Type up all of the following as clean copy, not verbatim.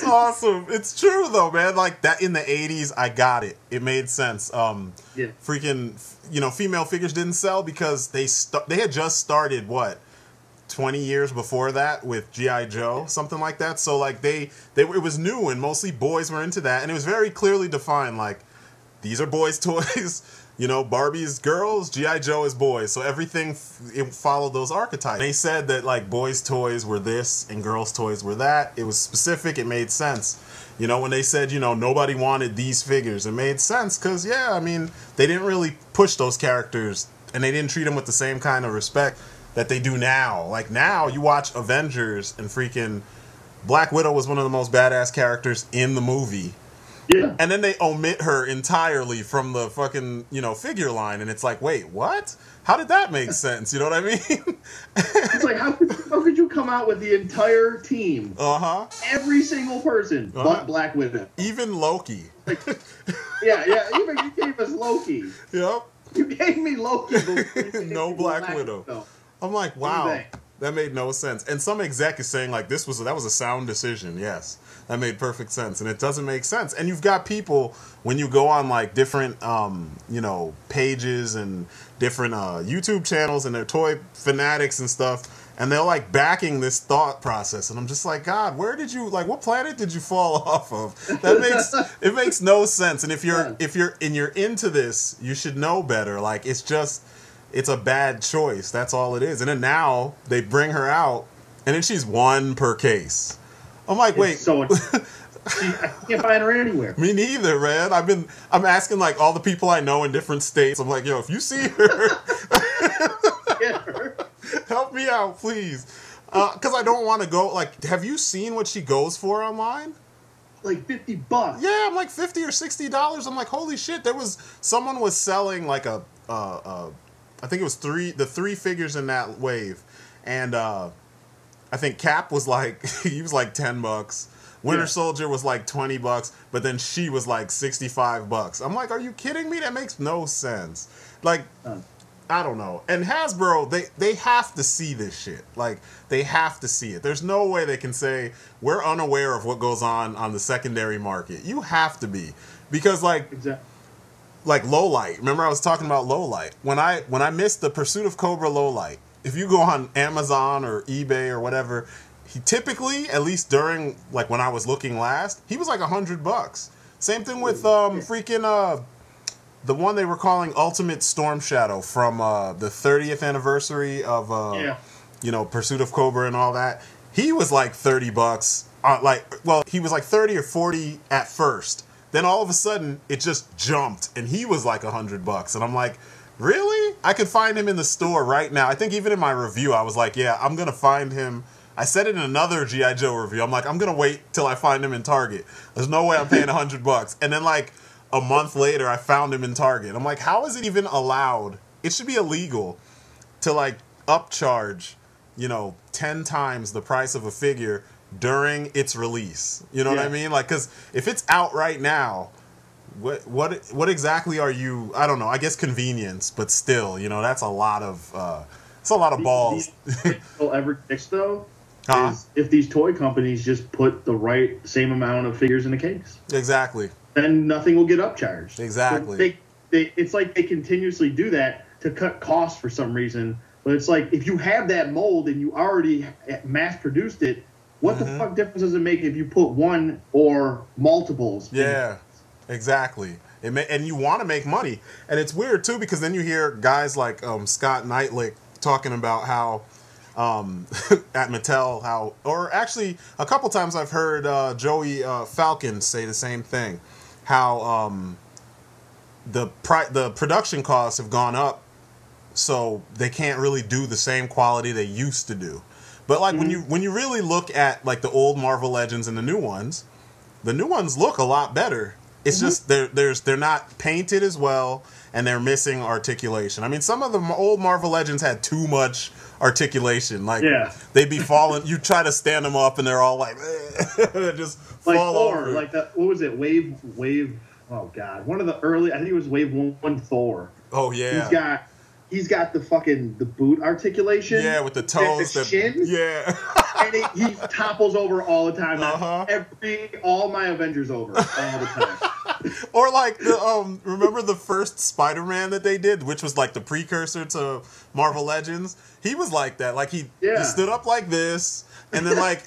That's awesome. It's true though, man. Like that in the 80s, I got it. It made sense. Freaking, female figures didn't sell because they had just started 20 years before that with G.I. Joe, something like that. So like it was new and mostly boys were into that, and it was very clearly defined. Like these are boys' toys. Barbie's girls, G.I. Joe is boys. So everything, it followed those archetypes. They said that, like, boys' toys were this and girls' toys were that. It was specific. It made sense. When they said, nobody wanted these figures, it made sense. Because, they didn't really push those characters. And they didn't treat them with the same kind of respect that they do now. Like, now, you watch Avengers and freaking Black Widow was one of the most badass characters in the movie. Yeah. And then they omit her entirely from the fucking, figure line. And it's like, wait, what? How did that make sense? You know what I mean? It's like, how could you come out with the entire team? Uh-huh. Every single person but Black Widow. Even Loki. Yeah. Even you gave us Loki. Yep. You gave me Loki. No Black Widow. I'm like, wow. That made no sense. And some exec is saying, like, that was a sound decision. Yes. That made perfect sense. And it doesn't make sense. And you've got people, when you go on, like, different, pages and different YouTube channels and their toy fanatics and stuff, and they're, like, backing this thought process. And I'm just like, God, where did you, like, what planet did you fall off of? It makes no sense. And if you're into this, you should know better. Like, it's a bad choice. That's all it is. And then now they bring her out, and then she's one per case. I'm like, wait. I can't find her anywhere. Me neither, man. I'm asking like all the people I know in different states. I'm like, yo, if you see her, Get her. help me out, please. Because I don't want to go. Like, have you seen what she goes for online? Like $50. Yeah, I'm like $50 or $60. I'm like, holy shit. Someone was selling like I think it was the three figures in that wave, and I think Cap was like, he was like $10. Winter Soldier was like $20, but then she was like $65. I'm like, are you kidding me? That makes no sense. Like, I don't know. And Hasbro, they have to see this shit. Like, they have to see it. There's no way they can say, we're unaware of what goes on the secondary market. You have to be. Because, like, like Lowlight. Remember I was talking about Lowlight? When I missed the Pursuit of Cobra Lowlight, if you go on Amazon or eBay or whatever, he typically, at least during, like, when I was looking last, he was like $100. Same thing with freaking the one they were calling Ultimate Storm Shadow from the 30th anniversary of Pursuit of Cobra and all that. He was like $30. He was like 30 or 40 at first. Then all of a sudden it just jumped and he was like $100. And I'm like, really? I could find him in the store right now. I think even in my review, I was like, yeah, I'm going to find him. I said it in another G.I. Joe review. I'm like, I'm going to wait till I find him in Target. There's no way I'm paying $100. And then like a month later, I found him in Target. I'm like, how is it even allowed? It should be illegal to like upcharge, 10 times the price of a figure during its release. You know what I mean? Like, because if it's out right now, what exactly are you? I don't know. I guess convenience, but still, that's a lot of balls. Will ever fix though is if these toy companies just put the same amount of figures in a case. Exactly. Then nothing will get upcharged. Exactly. It's like they continuously do that to cut costs for some reason. But it's like if you have that mold and you already mass produced it, what the fuck difference does it make if you put one or multiples? Yeah. Exactly. And you want to make money. And it's weird, too, because then you hear guys like Scott Knightlick talking about how at Mattel, or actually a couple times I've heard Joey Falcon say the same thing, how the production costs have gone up, so they can't really do the same quality they used to do. But like when you really look at like the old Marvel Legends and the new ones look a lot better. It's just they're not painted as well, and they're missing articulation. I mean, some of the old Marvel Legends had too much articulation. Like they'd be falling. You try to stand them up, and they're all like just like fall Thor, over. like what was it? Wave. Oh God, one of the early. I think it was Wave 1 Thor. Oh yeah. He's got he's got the boot articulation. Yeah, with the toes. The shins. Yeah. And he topples over all the time. All my Avengers over all the time. Or like the remember the first Spider-Man that they did, which was like the precursor to Marvel Legends? He was like that. Like he stood up like this, and then like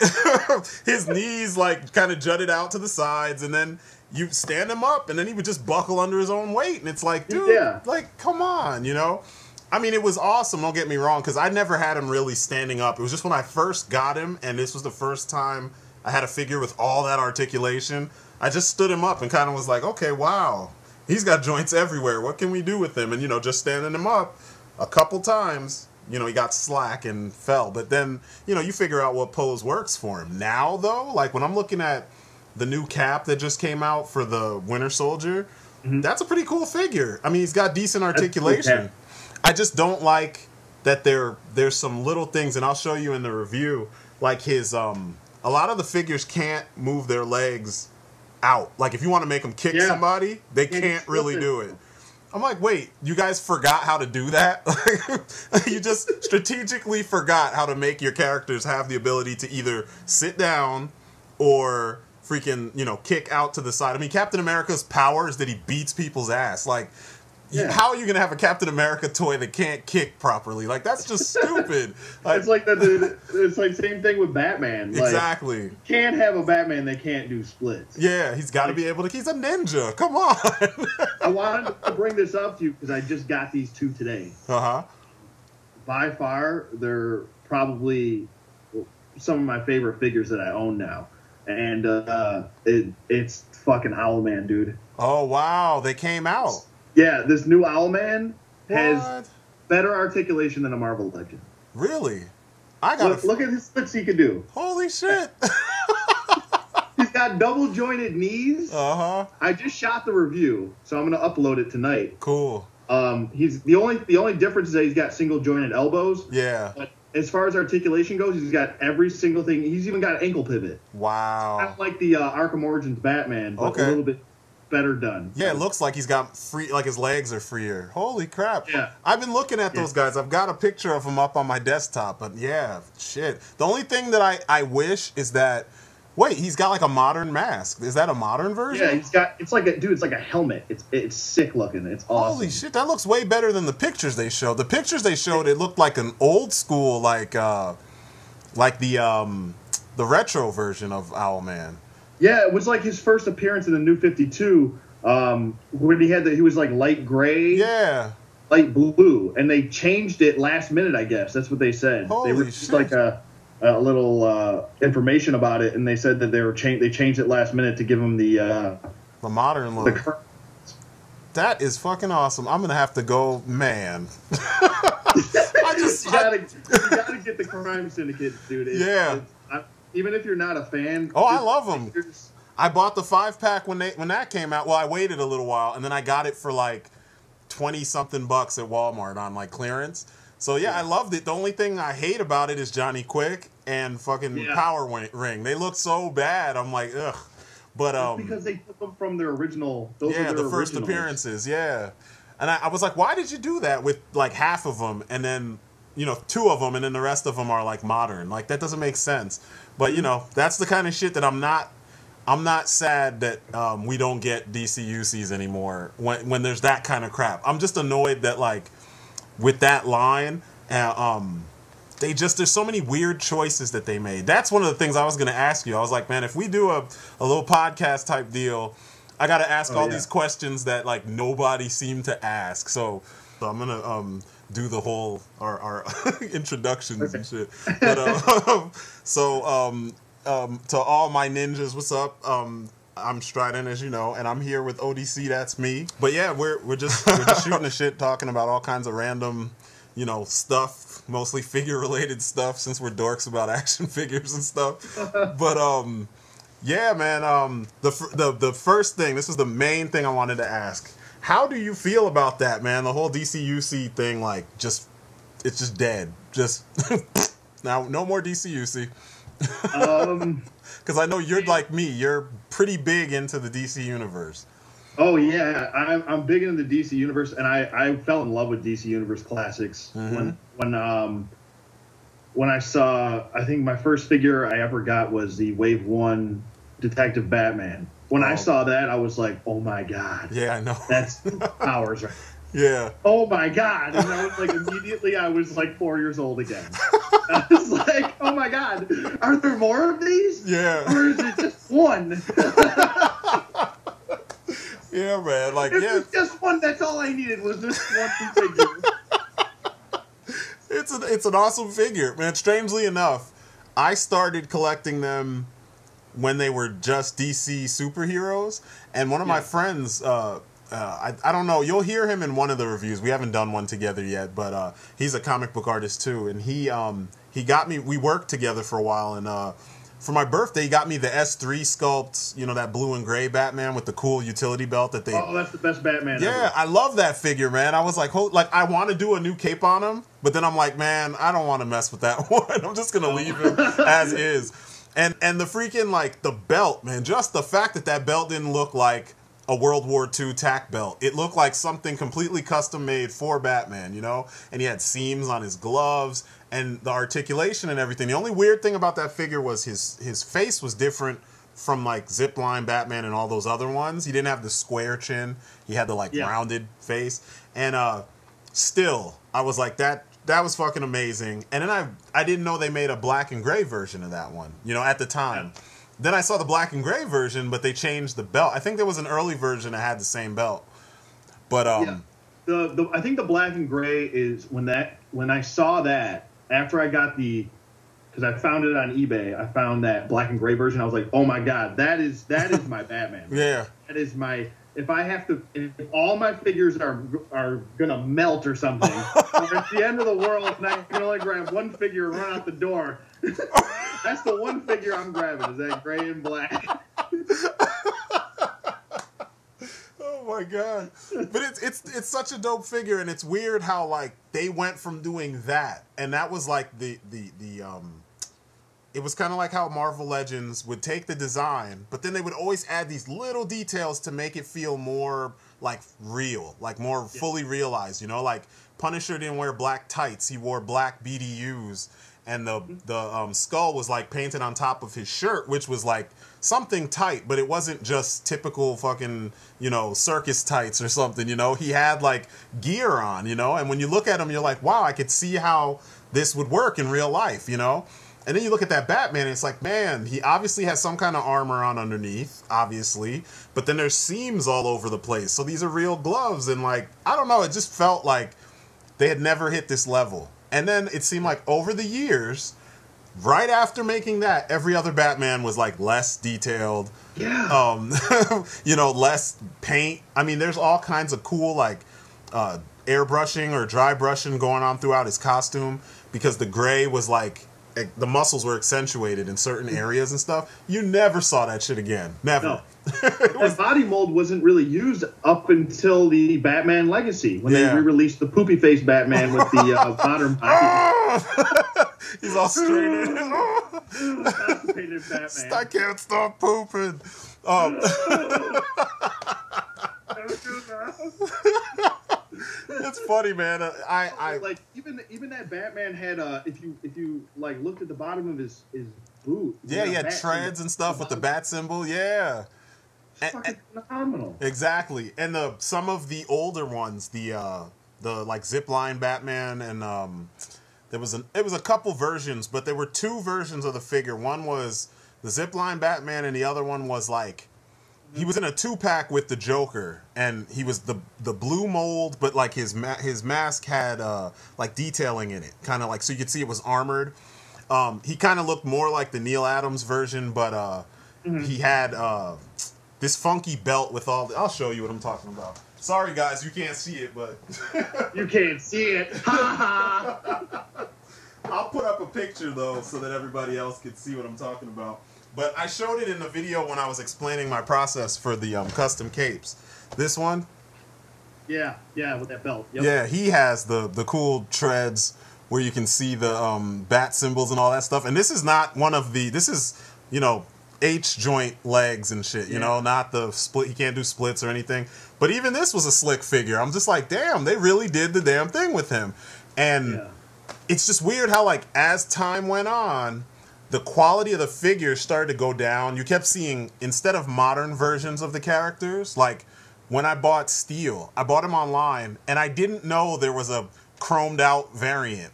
his knees like kind of jutted out to the sides, and then you stand him up, and then he would just buckle under his own weight, and it's like, dude, like come on, you know? I mean, it was awesome, don't get me wrong, because I never had him really standing up. It was just when I first got him, and this was the first time I had a figure with all that articulation, I just stood him up and kind of was like, okay, wow, he's got joints everywhere. What can we do with him? And, you know, just standing him up a couple times, you know, he got slack and fell. But then, you know, you figure out what pose works for him. Now, though, like when I'm looking at the new cap that just came out for the Winter Soldier, that's a pretty cool figure. I mean, he's got decent articulation. I just don't like that there's some little things, and I'll show you in the review, like his, a lot of the figures can't move their legs out. Like if you want to make them kick somebody, they can't really do it. I'm like, wait, you guys forgot how to do that? You just strategically forgot how to make your characters have the ability to either sit down or freaking, you know, kick out to the side. I mean, Captain America's power is that he beats people's ass. Like, how are you going to have a Captain America toy that can't kick properly? Like, that's just stupid. Like, it's like it's like same thing with Batman. Like, exactly. You can't have a Batman that can't do splits. Yeah, he's got to be able to. He's a ninja. Come on. I wanted to bring this up to you because I just got these two today. By far, they're probably some of my favorite figures that I own now, and it's fucking Owlman, dude. Oh wow, they came out. Yeah, this new Owlman has better articulation than a Marvel Legend. Really? I got look at his splits he can do. Holy shit! He's got double jointed knees. I just shot the review, so I'm gonna upload it tonight. Cool. He's the only difference is that he's got single jointed elbows. Yeah. But as far as articulation goes, he's got every single thing. He's even got an ankle pivot. Wow. Kind of like the Arkham Origins Batman, but a little bit better done. Yeah, it looks like he's got free, like his legs are freer. Holy crap. Yeah. I've been looking at those guys. I've got a picture of them up on my desktop, but yeah, shit. The only thing that I wish is that, wait, he's got like a modern mask. Is that a modern version? Yeah, he's got, it's like a helmet. It's sick looking. It's awesome. Holy shit, that looks way better than the pictures they showed. The pictures they showed, it looked like an old school, like the retro version of Owlman. Yeah, it was like his first appearance in the New 52, when he was like light gray, light blue, and they changed it last minute. I guess that's what they said. Holy they released shit. like a little information about it, and they said that they changed it last minute to give him the modern look. That is fucking awesome. I'm gonna have to go, man. You gotta get the Crime Syndicate, dude. Even if you're not a fan. Oh, I love them. I bought the 5-pack when that came out. Well, I waited a little while, and then I got it for like 20-something bucks at Walmart on like clearance. So yeah, I loved it. The only thing I hate about it is Johnny Quick and fucking Power Ring. They look so bad. I'm like, ugh. But because they took them from their original. Those yeah, were their the first originals. Appearances. Yeah, and I was like, why did you do that with like half of them, and then 2 of them, and then the rest of them are like modern? Like that doesn't make sense. But that's the kind of shit that I'm not sad that we don't get DCUCs anymore when there's that kind of crap. I'm just annoyed that like with that line, there's so many weird choices that they made. That's one of the things I was gonna ask you. I was like, man, if we do a little podcast type deal, I gotta ask all these questions that like nobody seemed to ask. So I'm gonna do the whole our introductions and shit. But to all my ninjas, what's up? I'm Strident, as you know, and I'm here with ODC That's Me. But yeah, we're just shooting the shit, talking about all kinds of random, stuff, mostly figure related stuff, since we're dorks about action figures and stuff. But yeah, man. The first thing, this is the main thing I wanted to ask. How do you feel about that, man? The whole DCUC thing, like, it's just dead. Just now, no more DCUC. Because I know you're like me. You're pretty big into the DC universe. Oh yeah, I'm big into the DC universe, and I fell in love with DC universe classics when I saw. I think my first figure I ever got was the Wave 1 Detective Batman. When I saw that, I was like, oh my god. Yeah, I know. That's powers, right? Yeah. Oh my god! And I was like, immediately, I was like 4 years old again. I was like, oh my god, are there more of these? Yeah. Or is it just one? Yeah, man. Like, It's just one. That's all I needed was this one figure. It's an awesome figure, man. Strangely enough, I started collecting them when they were just DC superheroes, and one of my friends, I don't know, you'll hear him in one of the reviews. We haven't done one together yet, but he's a comic book artist too, and he got me. We worked together for a while, and for my birthday, he got me the S3 sculpt, you know, that blue and gray Batman with the cool utility belt that they... Oh, that's the best Batman Yeah, ever. I love that figure, man. I was like, I want to do a new cape on him, but then I'm like, man, I don't want to mess with that one. I'm just going to leave him as is. And the freaking, like, the belt, man, just the fact that that belt didn't look like a World War II tack belt. It looked like something completely custom made for Batman, you know? And he had seams on his gloves and the articulation and everything. The only weird thing about that figure was his face was different from like Zipline Batman and all those other ones. He didn't have the square chin. He had the like rounded face. And still, I was like, that was fucking amazing. And then I didn't know they made a black and gray version of that one, you know, at the time. Yeah. Then I saw the black and gray version, but they changed the belt. I think there was an early version that had the same belt. But I think the black and gray is when I saw that after I got because I found it on eBay. I found that black and gray version. I was like, oh my god, that is my Batman. Yeah, that is my. If all my figures are gonna melt or something, or at the end of the world, and I can only grab one figure and run out the door. That's the one figure I'm grabbing, is that gray and black. Oh my god. But it's such a dope figure, and it's weird how like they went from doing that, and that was like it was kind of like how Marvel Legends would take the design, but then they would always add these little details to make it feel more like real, like more fully realized, you know? Like Punisher didn't wear black tights, he wore black BDUs, and the skull was like painted on top of his shirt, which was like something tight, but it wasn't just typical fucking, you know, circus tights or something, you know? He had like gear on, you know? And when you look at him, you're like, wow, I could see how this would work in real life, you know? And then you look at that Batman, and it's like, man, he obviously has some kind of armor on underneath, obviously, but then there's seams all over the place. So these are real gloves, and like, I don't know, it just felt like they had never hit this level. And then it seemed like over the years, right after making that, every other Batman was like less detailed, you know, less paint. I mean, there's all kinds of cool like airbrushing or dry brushing going on throughout his costume, because the gray was like, the muscles were accentuated in certain areas and stuff. You never saw that shit again. Never. No. That body mold wasn't really used up until the Batman Legacy, when they re-released the poopy face Batman with the modern body. He's all straight. Constipated Batman. I can't stop pooping. It's funny, man. I like even that Batman had if you like looked at the bottom of his boot. Yeah, he had treads and stuff with the bat symbol. Yeah, fucking phenomenal. Exactly. And some of the older ones, the like Zipline Batman, and it was a couple versions, but there were two versions of the figure. One was the Zipline Batman, and the other one was like, he was in a 2-pack with the Joker, and he was the blue mold, but like his mask had like detailing in it, kind of like, so you could see it was armored. He kind of looked more like the Neil Adams version, but he had this funky belt with all I'll show you what I'm talking about. Sorry guys, you can't see it, but you can't see it. I'll put up a picture though, so that everybody else can see what I'm talking about. But I showed it in the video when I was explaining my process for the custom capes. This one? Yeah, with that belt. Yep. Yeah, he has the cool treads where you can see the bat symbols and all that stuff. And this is not one of the... This is, you know, H joint legs and shit, you know, not the split. He can't do splits or anything. But even this was a slick figure. I'm just like, damn, they really did the damn thing with him. And it's just weird how, like, as time went on, the quality of the figures started to go down. You kept seeing, instead of modern versions of the characters, like when I bought Steel, I bought him online, and I didn't know there was a chromed out variant.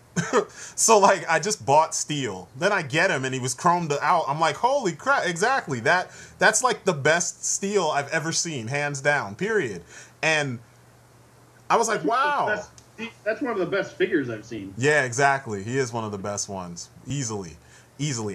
So, like, I just bought Steel. Then I get him, and he was chromed out. I'm like, holy crap, exactly. That's like the best Steel I've ever seen, hands down, period. And I was like, wow. That's one of the best figures I've seen. Yeah, exactly. He is one of the best ones. Easily.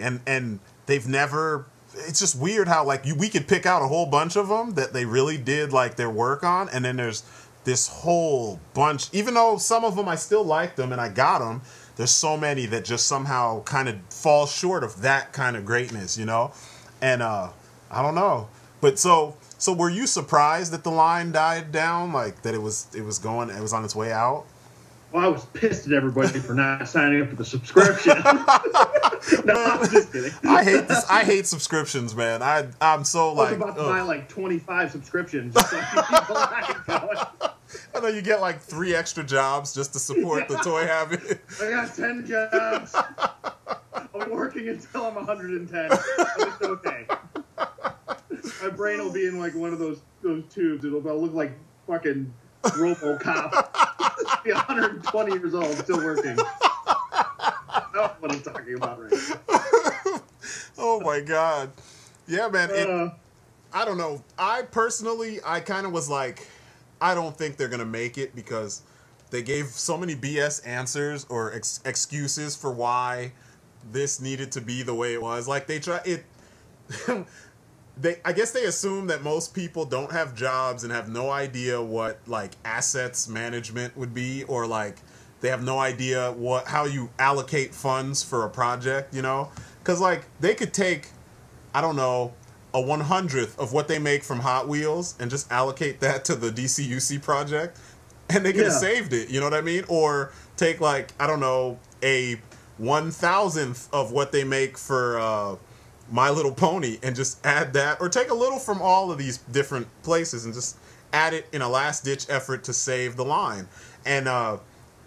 And they've never... It's just weird how, like, we could pick out a whole bunch of them that they really did, like, their work on, and then there's this whole bunch, even though some of them I still like them and I got them, there's so many that just somehow kind of fall short of that kind of greatness, you know? And I don't know. But so were you surprised that the line died down, like that it was on its way out? Well, I was pissed at everybody for not signing up for the subscription. No, I'm just kidding. I hate subscriptions, man. I'm so like... I was about to buy like 25 subscriptions just so I could keep the line going. I know you get like 3 extra jobs just to support the toy habit. I got 10 jobs. I'm working until I'm 110. It's okay. My brain will be in like one of those tubes. It'll look like fucking RoboCop. Be 120 years old, still working. I know what I'm talking about right now. Oh my god. Yeah, man. I don't know. I personally kind of was like, I don't think they're gonna make it because they gave so many BS answers or excuses for why this needed to be the way it was. Like they try it. I guess they assume that most people don't have jobs and have no idea what like assets management would be, or like they have no idea how you allocate funds for a project, you know? Because like they could take, I don't know, a 100th of what they make from Hot Wheels and just allocate that to the DCUC project, and they could have saved it, you know what I mean? Or take like, I don't know, a 1,000th of what they make for My Little Pony and just add that, or take a little from all of these different places and just add it in a last-ditch effort to save the line. And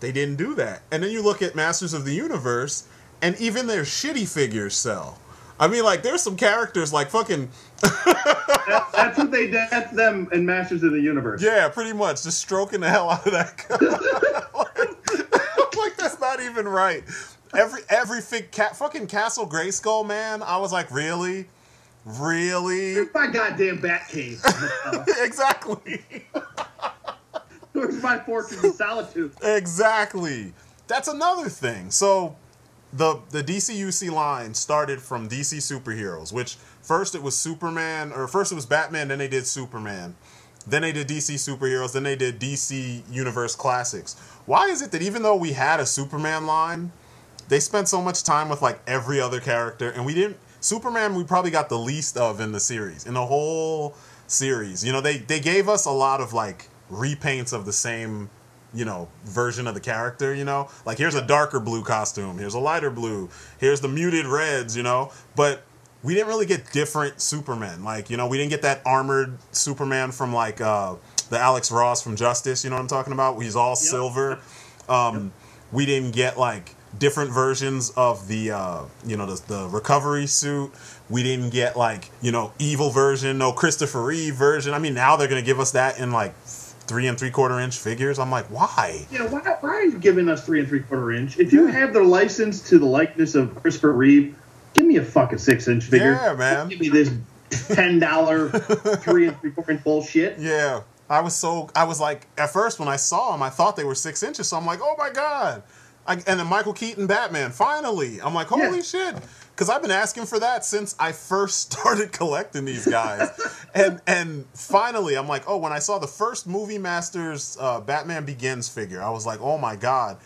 they didn't do that. And then you look at Masters of the Universe, and even their shitty figures sell. I mean, like, there's some characters like fucking... that's what they did. That's them in Masters of the Universe. Yeah, pretty much. Just stroking the hell out of that guy. like, that's not even right. Every fucking Castle Grayskull, man. I was like, really? Where's my goddamn Batcave? Exactly. Where's my Fortress of Solitude? Exactly. That's another thing. So the DCUC line started from DC superheroes, which first it was Superman, or first it was Batman, then they did Superman. Then they did DC superheroes, then they did DC Universe Classics. Why is it that even though we had a Superman line, they spent so much time with like every other character, and we didn't... Superman we probably got the least of in the series, in the whole series. You know, they gave us a lot of like repaints of the same, you know, version of the character, you know? Like, here's a darker blue costume, here's a lighter blue, here's the muted reds, you know? But we didn't really get different Supermen. Like, you know, we didn't get that armored Superman from like the Alex Ross from Justice, you know what I'm talking about? He's all silver. We didn't get like different versions of the you know, the recovery suit. We didn't get like, you know, evil version, no Christopher Reeve version. I mean, now they're gonna give us that in like 3 3/4 inch figures. I'm like, why? Yeah, why are you giving us 3 3/4 inch? If you have the license to the likeness of Christopher Reeve, give me a fucking 6-inch figure. Yeah, man. Give me this $10 3 3/4 inch bullshit. Yeah, I was like, at first when I saw them, I thought they were 6 inches. So I'm like, oh my god. And then Michael Keaton Batman, finally. I'm like, holy shit. Because I've been asking for that since I first started collecting these guys. and finally, I'm like, oh, when I saw the first Movie Masters Batman Begins figure, I was like, oh my god,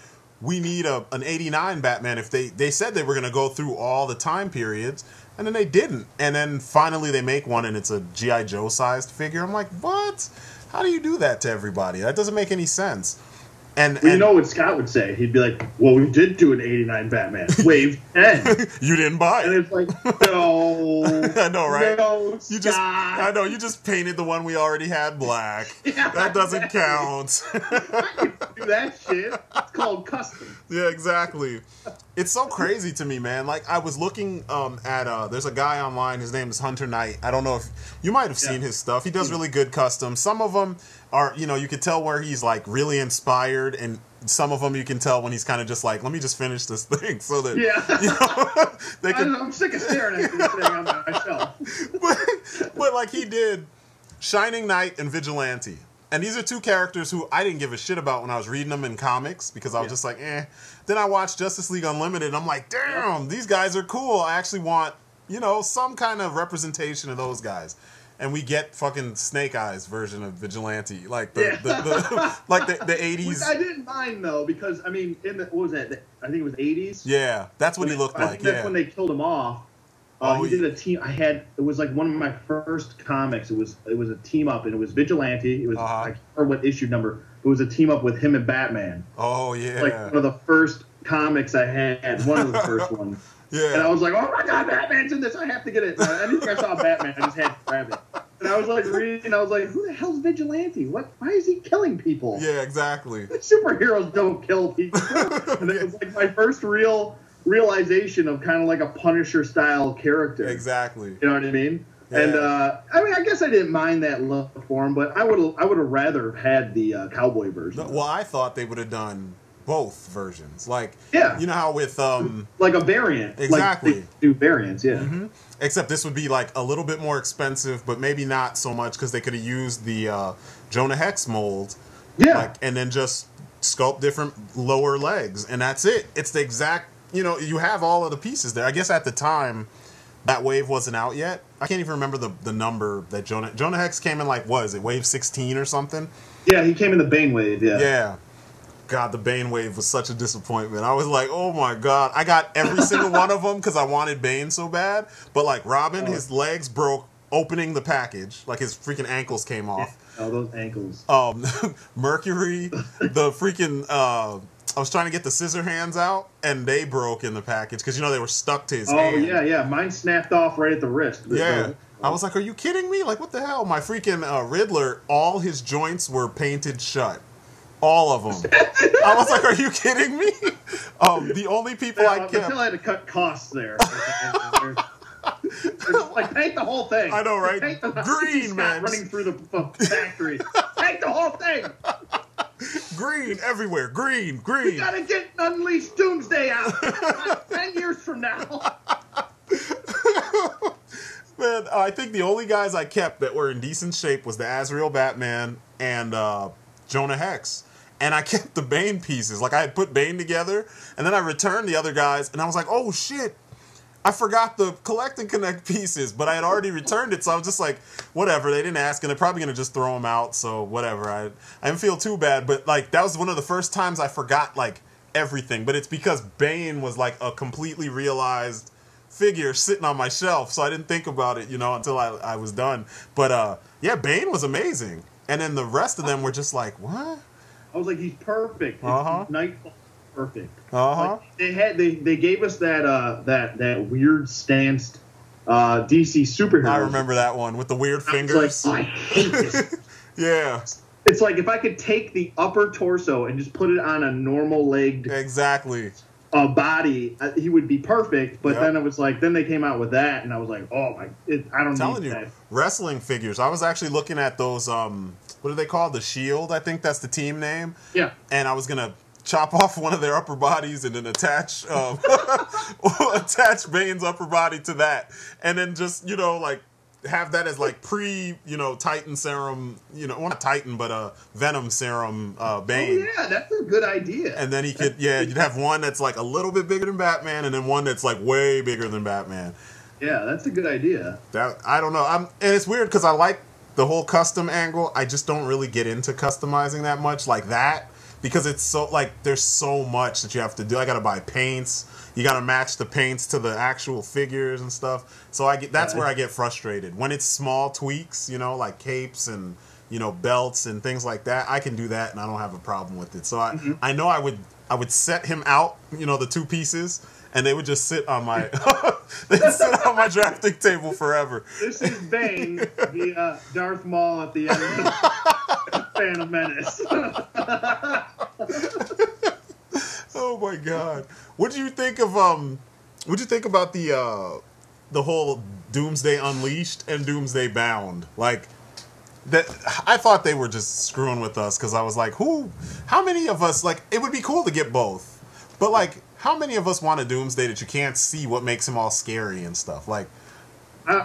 we need an 89 Batman. If they said they were going to go through all the time periods, and then they didn't. And then finally they make one, and it's a G.I. Joe-sized figure. I'm like, what? How do you do that to everybody? That doesn't make any sense. Well, you know what Scott would say? He'd be like, well, we did do an 89 Batman. Wave 10. You didn't buy it. And it's like, no. I know, right? No, I know, you just painted the one we already had black. Yeah, that doesn't count. I can do that shit. It's called custom. Yeah, exactly. It's so crazy to me, man. Like, I was looking at, there's a guy online, his name is Hunter Knight. I don't know if, you might have seen his stuff. He does really good custom. Some of them are, you know, you can tell where he's, like, really inspired, and some of them you can tell when he's kind of just like, let me just finish this thing so that, you know, they can... I'm sick of staring at this thing on myself. but, like, he did Shining Knight and Vigilante. And these are two characters who I didn't give a shit about when I was reading them in comics, because I was just like, eh. Then I watched Justice League Unlimited, and I'm like, damn, these guys are cool. I actually want, you know, some kind of representation of those guys. And we get fucking Snake Eyes version of Vigilante, like the 80s. Which I didn't mind though, because I mean, what was that? I think it was 80s. Yeah, that's what he looked like. That's when they killed him off. He did a team. It was like one of my first comics. It was a team up, and it was Vigilante. It was I can't remember what issue number. It was a team up with him and Batman. Oh yeah, like one of the first comics I had. One of the first ones. Yeah. And I was like, oh my god, Batman's in this. I have to get it. Anything I saw Batman, I just had to grab it. And I was like reading, I was like, who the hell's Vigilante? Why is he killing people? Yeah, exactly. Superheroes don't kill people. And it was like my first realization of kind of like a Punisher style character. Exactly. You know what I mean? Yeah. And I mean, I guess I didn't mind that look for him, but I would have rather had the cowboy version. Well, I thought they would have done both versions, like, yeah, you know how with like a variant, exactly, like do variants, yeah. Mm-hmm. Except this would be like a little bit more expensive, but maybe not so much, because they could have used the Jonah Hex mold, yeah, like, and then just sculpt different lower legs, and that's it. It's the exact, you know, you have all of the pieces there. I guess at the time that wave wasn't out yet. I can't even remember the number that Jonah Hex came in, like, what is it, wave 16 or something? Yeah, he came in the Bane wave. Yeah. God, the Bane wave was such a disappointment. I was like, oh my god. I got every single one of them because I wanted Bane so bad. But like Robin, his legs broke opening the package. Like his freaking ankles came off. Oh, those ankles. Mercury, the freaking... I was trying to get the scissor hands out, and they broke in the package because, you know, they were stuck to his hand. Oh, yeah. Mine snapped off right at the wrist. Yeah. I was like, are you kidding me? Like, what the hell? My freaking Riddler, all his joints were painted shut. All of them. I was like, are you kidding me? The only people I kept... Until I had to cut costs there. Like, paint the whole thing. I know, right? Green, man. Running through the factory. Paint the whole thing. Green everywhere. Green. We gotta get Unleashed Doomsday out. Like 10 years from now. Man, I think the only guys I kept that were in decent shape was the Azrael Batman and Jonah Hex. And I kept the Bane pieces. Like, I had put Bane together, and then I returned the other guys, and I was like, oh, shit. I forgot the Collect and Connect pieces, but I had already returned it, so I was just like, whatever. They didn't ask, and they're probably going to just throw them out, so whatever. I didn't feel too bad, but, like, that was one of the first times I forgot, like, everything. But it's because Bane was, like, a completely realized figure sitting on my shelf, so I didn't think about it, you know, until I was done. But, yeah, Bane was amazing. And then the rest of them were just like, what? I was like, he's perfect. Nightfall, perfect. Like, they gave us that weird stanced DC superhero. I remember that one with the weird fingers. Like, I hate this. Yeah. It's like if I could take the upper torso and just put it on a normal legged body, he would be perfect. But then it was like, then they came out with that, and I was like, oh my, I don't need that. Wrestling figures. I was actually looking at those. What are they called? The Shield, I think that's the team name. Yeah. And I was gonna chop off one of their upper bodies and then attach attach Bane's upper body to that, and then just, you know, like, have that as like Titan serum, you know, well, not Titan, but Venom serum Bane. Oh yeah, that's a good idea. And then he could, you'd have one that's like a little bit bigger than Batman, and then one that's like way bigger than Batman. Yeah, that's a good idea. I don't know. And it's weird because I like the whole custom angle. I just don't really get into customizing that much like that, because it's so, like, there's so much that you have to do. I gotta buy paints. You gotta match the paints to the actual figures and stuff. So that's where I get frustrated when it's small tweaks, you know, like capes and, you know, belts and things like that, I can do that, and I don't have a problem with it. So I know I would set him out, you know, the two pieces, and they would just sit on my they'd sit on my drafting table forever. This is Bane, the Darth Maul at the end of Phantom Menace. Oh my god! What do you think of What do you think about the whole Doomsday Unleashed and Doomsday Bound? Like that, I thought they were just screwing with us because I was like, how many of us, like, it would be cool to get both, but like, how many of us want a Doomsday that you can't see what makes him all scary and stuff? Like, I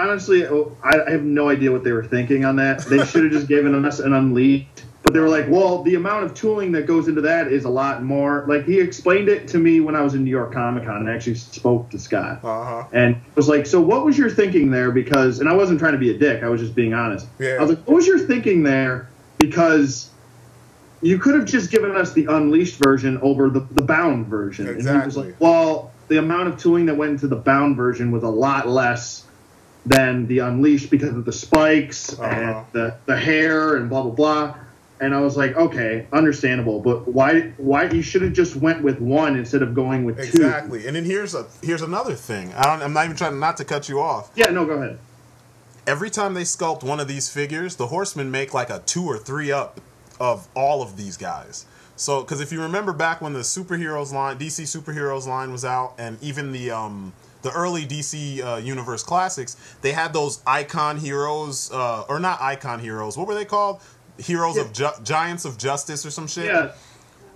honestly, I have no idea what they were thinking on that. They should have just given us an Unleashed. But they were like, well, the amount of tooling that goes into that is a lot more. Like, he explained it to me when I was in New York Comic Con and actually spoke to Scott. And was like, so what was your thinking there? Because, and I wasn't trying to be a dick. I was just being honest. Yeah. I was like, what was your thinking there? Because you could have just given us the Unleashed version over the Bound version. Exactly. And he was like, well, the amount of tooling that went into the Bound version was a lot less than the Unleashed because of the spikes and the hair and blah, blah, blah. And I was like, okay, understandable, but why you should have just went with one instead of going with two? Exactly. And then here's another thing. I'm not even trying not to cut you off. Yeah, no, go ahead. Every time they sculpt one of these figures, the Horsemen make like a 2 or 3 up of all of these guys. So, because if you remember back when the superheroes line, DC superheroes line was out, and even the early DC Universe Classics, they had those icon heroes, or not icon heroes. What were they called? Heroes of Giants of Justice or some shit. Yeah,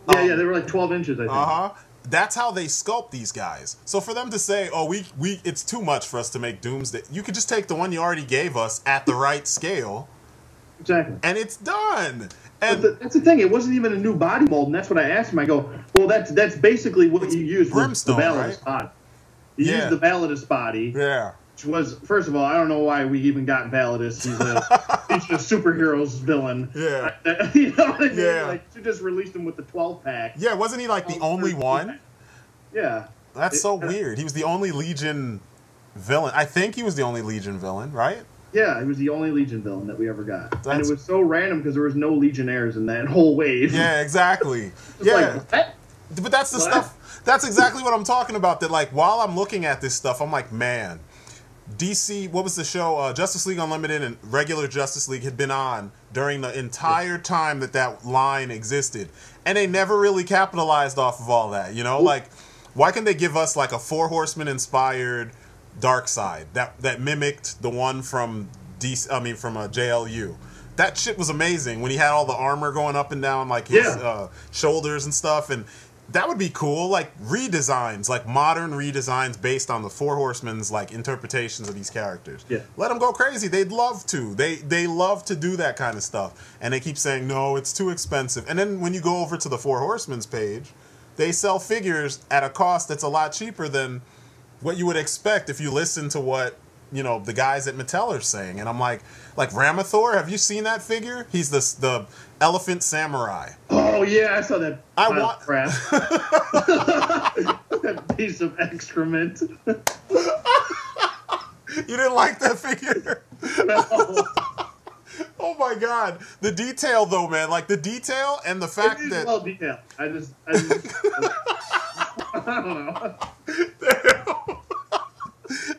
they were like 12 inches, I think. That's how they sculpt these guys. So for them to say, "Oh, we it's too much for us to make Doomsday," you could just take the one you already gave us at the right scale. Exactly. And it's done. And that's the thing. It wasn't even a new body mold, and that's what I asked him. I go, "Well, that's basically what you use for the Validus body. You use the Validus body." Yeah. Which was, first of all, I don't know why we even got Validus. He's a superheroes villain. Yeah. You know what I mean? Yeah. Like, you just released him with the 12-pack. Yeah, wasn't he like the only one? Yeah. That's so weird. He was the only Legion villain. I think he was the only Legion villain, right? Yeah, he was the only Legion villain that we ever got. And it was so random because there was no Legionnaires in that whole wave. Yeah, exactly. Yeah. Like, but that's the stuff. That's exactly what I'm talking about. That, like, while I'm looking at this stuff, I'm like, man, DC, what was the show? Justice League Unlimited and regular Justice League had been on during the entire time that line existed. And they never really capitalized off of all that, you know? Like, why can't they give us, like, a Four Horsemen-inspired Darkseid that mimicked the one from JLU? That shit was amazing when he had all the armor going up and down, like, his shoulders and stuff, and that would be cool, like redesigns, like modern redesigns based on the Four Horsemen's like interpretations of these characters. Yeah. Let them go crazy. They'd love to. They love to do that kind of stuff. And they keep saying, no, it's too expensive. And then when you go over to the Four Horsemen's page, they sell figures at a cost that's a lot cheaper than what you would expect if you listen to what, you know, the guys at Mattel are saying. And I'm like Ramathor, have you seen that figure? He's the elephant samurai. Oh yeah, I saw that. I want crap. That piece of excrement. You didn't like that figure? No. Oh my god, the detail though, man, like the detail and the fact it is that well detailed. I just I don't know.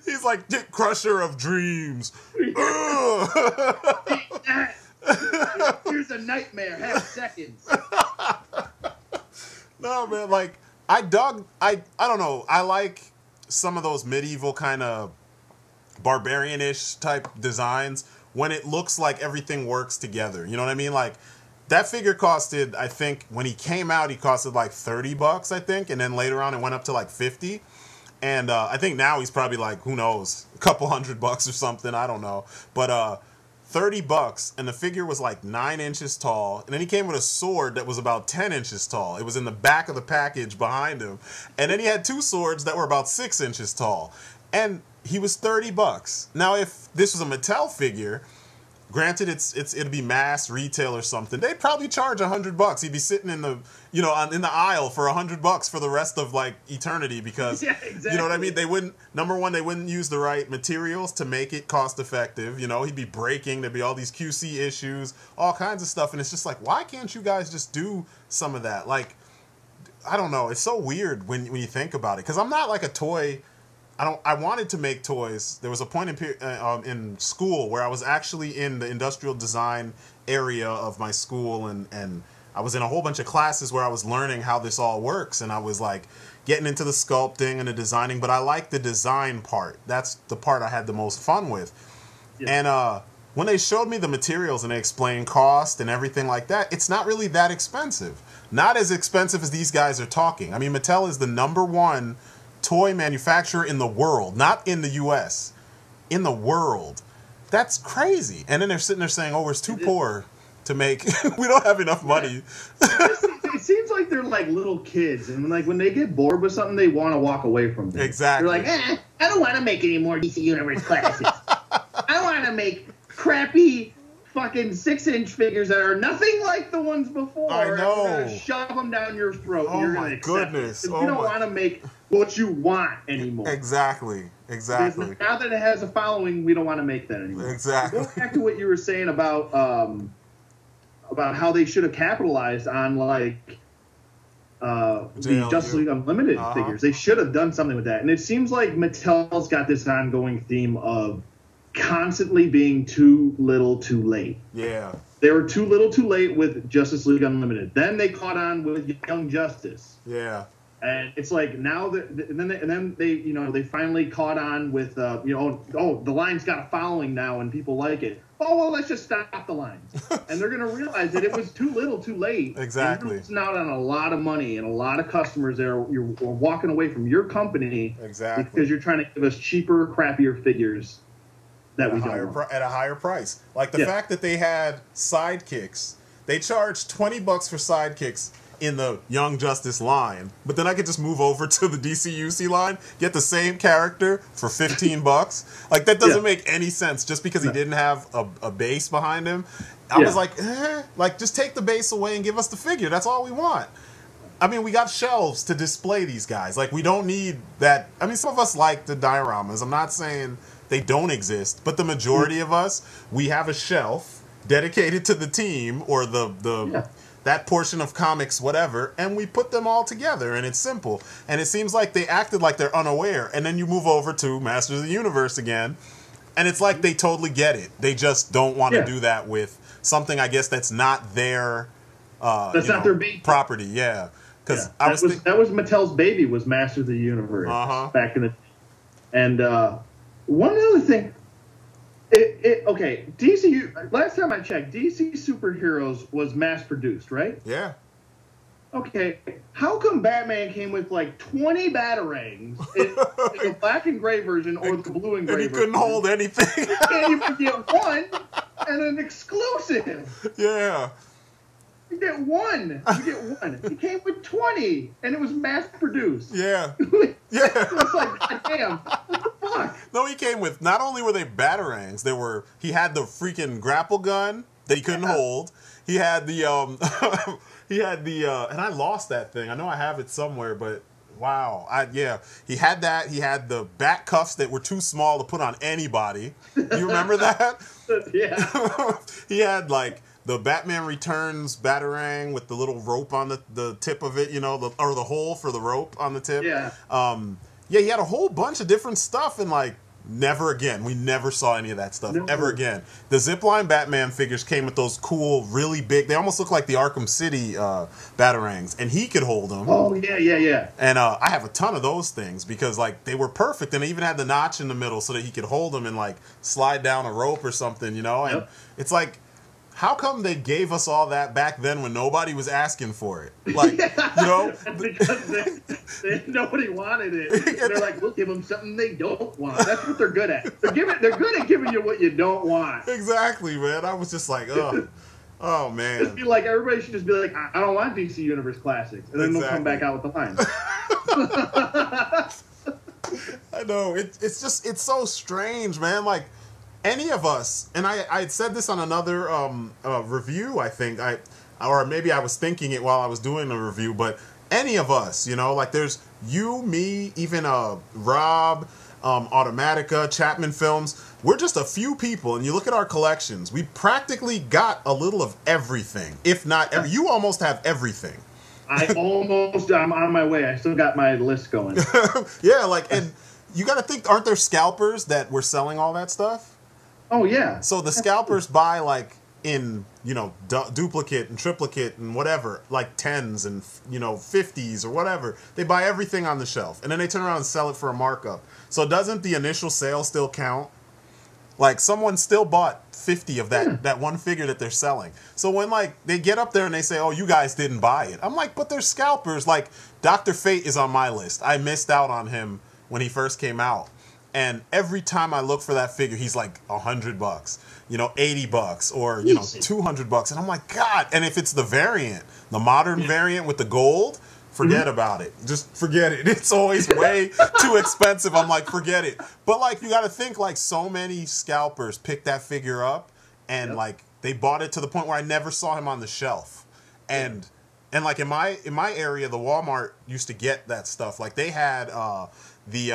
He's like Dick Crusher of Dreams. Here's a nightmare. Half seconds. No, man, like I don't know. I like some of those medieval kind of barbarian-ish type designs when it looks like everything works together. You know what I mean? Like that figure costed, I think, when he came out, he costed like $30, I think, and then later on it went up to like $50. And I think now he's probably like, who knows, a couple $100 or something. I don't know. But $30, and the figure was like 9 inches tall. And then he came with a sword that was about 10 inches tall. It was in the back of the package behind him. And then he had 2 swords that were about 6 inches tall. And he was $30. Now, if this was a Mattel figure, Granted, it'd be mass retail or something. They'd probably charge $100. He'd be sitting in the in the aisle for $100 for the rest of like eternity because yeah, exactly. You know what I mean. They wouldn't. Number one, they wouldn't use the right materials to make it cost effective. You know, he'd be breaking. There'd be all these QC issues, all kinds of stuff, and it's just like, why can't you guys just do some of that? Like, I don't know. It's so weird when you think about it because I'm not like a toy. I wanted to make toys. There was a point in school where I was actually in the industrial design area of my school, and I was in a whole bunch of classes where I was learning how this all works, and I was like getting into the sculpting and the designing, but I like the design part. That's the part I had the most fun with. Yeah. And when they showed me the materials and they explained cost and everything like that, it's not really that expensive. Not as expensive as these guys are talking. I mean, Mattel is the #1 toy manufacturer in the world, not in the U.S., in the world. That's crazy. And then they're sitting there saying, oh, it's too poor to make, we don't have enough money. It seems like they're like little kids, and like when they get bored with something, they want to walk away from it. Exactly. They're like, I don't want to make any more DC Universe classes. I want to make crappy fucking 6-inch figures that are nothing like the ones before. I know. And we're gonna shove them down your throat. Oh, You're my goodness. You don't want to make what you want anymore. Exactly. Exactly. Because now that it has a following, we don't want to make that anymore. Exactly. Go back to what you were saying about how they should have capitalized on like the Justice League Unlimited figures. They should have done something with that. And it seems like Mattel's got this ongoing theme of constantly being too little too late. Yeah. They were too little too late with Justice League Unlimited. Then they caught on with Young Justice. Yeah. And it's like now that, and then they finally caught on with the line's got a following now and people like it. Oh well, let's just stop the line. And they're gonna realize that it was too little, too late. Exactly. You're losing out on a lot of money and a lot of customers there. You're walking away from your company because you're trying to give us cheaper, crappier figures that we don't want. At a higher price. Like the fact that they had sidekicks. They charged $20 for sidekicks in the Young Justice line, but then I could just move over to the DCUC line, get the same character for $15. Like that doesn't make any sense just because he didn't have a base behind him. I was like, like just take the base away and give us the figure. That's all we want. I mean, we got shelves to display these guys. Like we don't need that. I mean, some of us like the dioramas. I'm not saying they don't exist, but the majority of us, we have a shelf dedicated to the team or that portion of comics, whatever, and we put them all together, and it's simple. And it seems like they acted like they're unaware, and then you move over to Masters of the Universe again, and it's like they totally get it. They just don't want to do that with something, I guess, that's not their that's not their baby property. Yeah, because that was Mattel's baby was Masters of the Universe back in the. And one other thing. Okay, DC. Last time I checked, DC Superheroes was mass-produced, right? Yeah. Okay, how come Batman came with like 20 batarangs in the black and gray version or the blue and gray version? And he couldn't hold anything. And you could get one and an exclusive. Yeah. You get one. He came with 20, and it was mass-produced. Yeah. Yeah. It's like, God damn. What the fuck? No, he came with, not only were they batarangs, he had the freaking grapple gun that he couldn't hold. He had the, and I lost that thing. I know I have it somewhere, but wow. He had that. He had the back cuffs that were too small to put on anybody. You remember that? Yeah. He had, like, the Batman Returns batarang with the little rope on the tip of it, or the hole for the rope on the tip. Yeah. He had a whole bunch of different stuff, and like never again. We never saw any of that stuff ever again. The Zipline Batman figures came with those cool, really big. They almost look like the Arkham City batarangs, and he could hold them. Oh yeah. And I have a ton of those things because like they were perfect, and they even had the notch in the middle so that he could hold them and like slide down a rope or something, And it's like, how come they gave us all that back then when nobody was asking for it? Like, because nobody wanted it. They're like, we'll give them something they don't want. That's what they're good at. They're good at giving you what you don't want. Exactly, man. I was just like, oh man. Just be like, everybody should just be like, I don't want DC Universe Classics, and then they'll come back out with the line. I know. It's so strange, man. Like, any of us, and I had said this on another review, I think, or maybe I was thinking it while I was doing the review, but any of us, you know, like there's you, me, even Rob, Automatica, Chapman Films, we're just a few people, and you look at our collections, we practically got a little of everything, if not every, you almost have everything. I'm on my way. I still got my list going. Yeah, like, and you got to think, aren't there scalpers that were selling all that stuff? Oh, yeah. So the scalpers buy, like, in, you know, duplicate and triplicate and whatever, like 10s and, you know, 50s or whatever. They buy everything on the shelf, and then they turn around and sell it for a markup. So doesn't the initial sale still count? Like, someone still bought 50 of that one figure that they're selling. So when, like, they get up there and they say, oh, you guys didn't buy it. I'm like, but they're scalpers. Like, Dr. Fate is on my list. I missed out on him when he first came out. And every time I look for that figure, he's like $100, you know, $80, or, you know, $200. And I'm like, God. And if it's the variant, the modern variant with the gold, forget about it. Just forget it. It's always way too expensive. I'm like, forget it. But, like, you got to think, like, so many scalpers picked that figure up, and like, they bought it to the point where I never saw him on the shelf. And like, in my area, the Walmart used to get that stuff. Like, they had the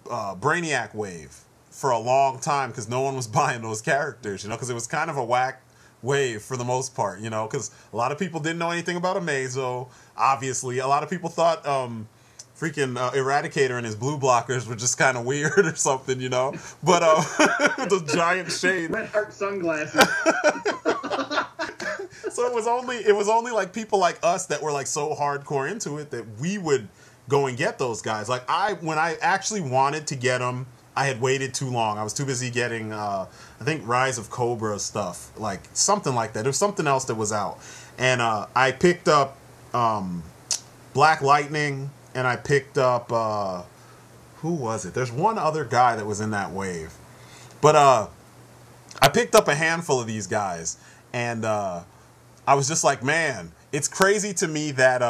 Brainiac wave for a long time because no one was buying those characters, you know, because it was kind of a whack wave for the most part, you know, because a lot of people didn't know anything about Amazo. Obviously, a lot of people thought freaking Eradicator and his blue blockers were just kind of weird or something, you know. But the giant shade, red heart sunglasses. So it was only like people like us that were like so hardcore into it that we would go and get those guys. Like, when I actually wanted to get them, I had waited too long. I was too busy getting, I think, Rise of Cobra stuff, like something like that. There was something else that was out. And I picked up Black Lightning, and I picked up, who was it? There's one other guy that was in that wave. But I picked up a handful of these guys, and I was just like, man, it's crazy to me that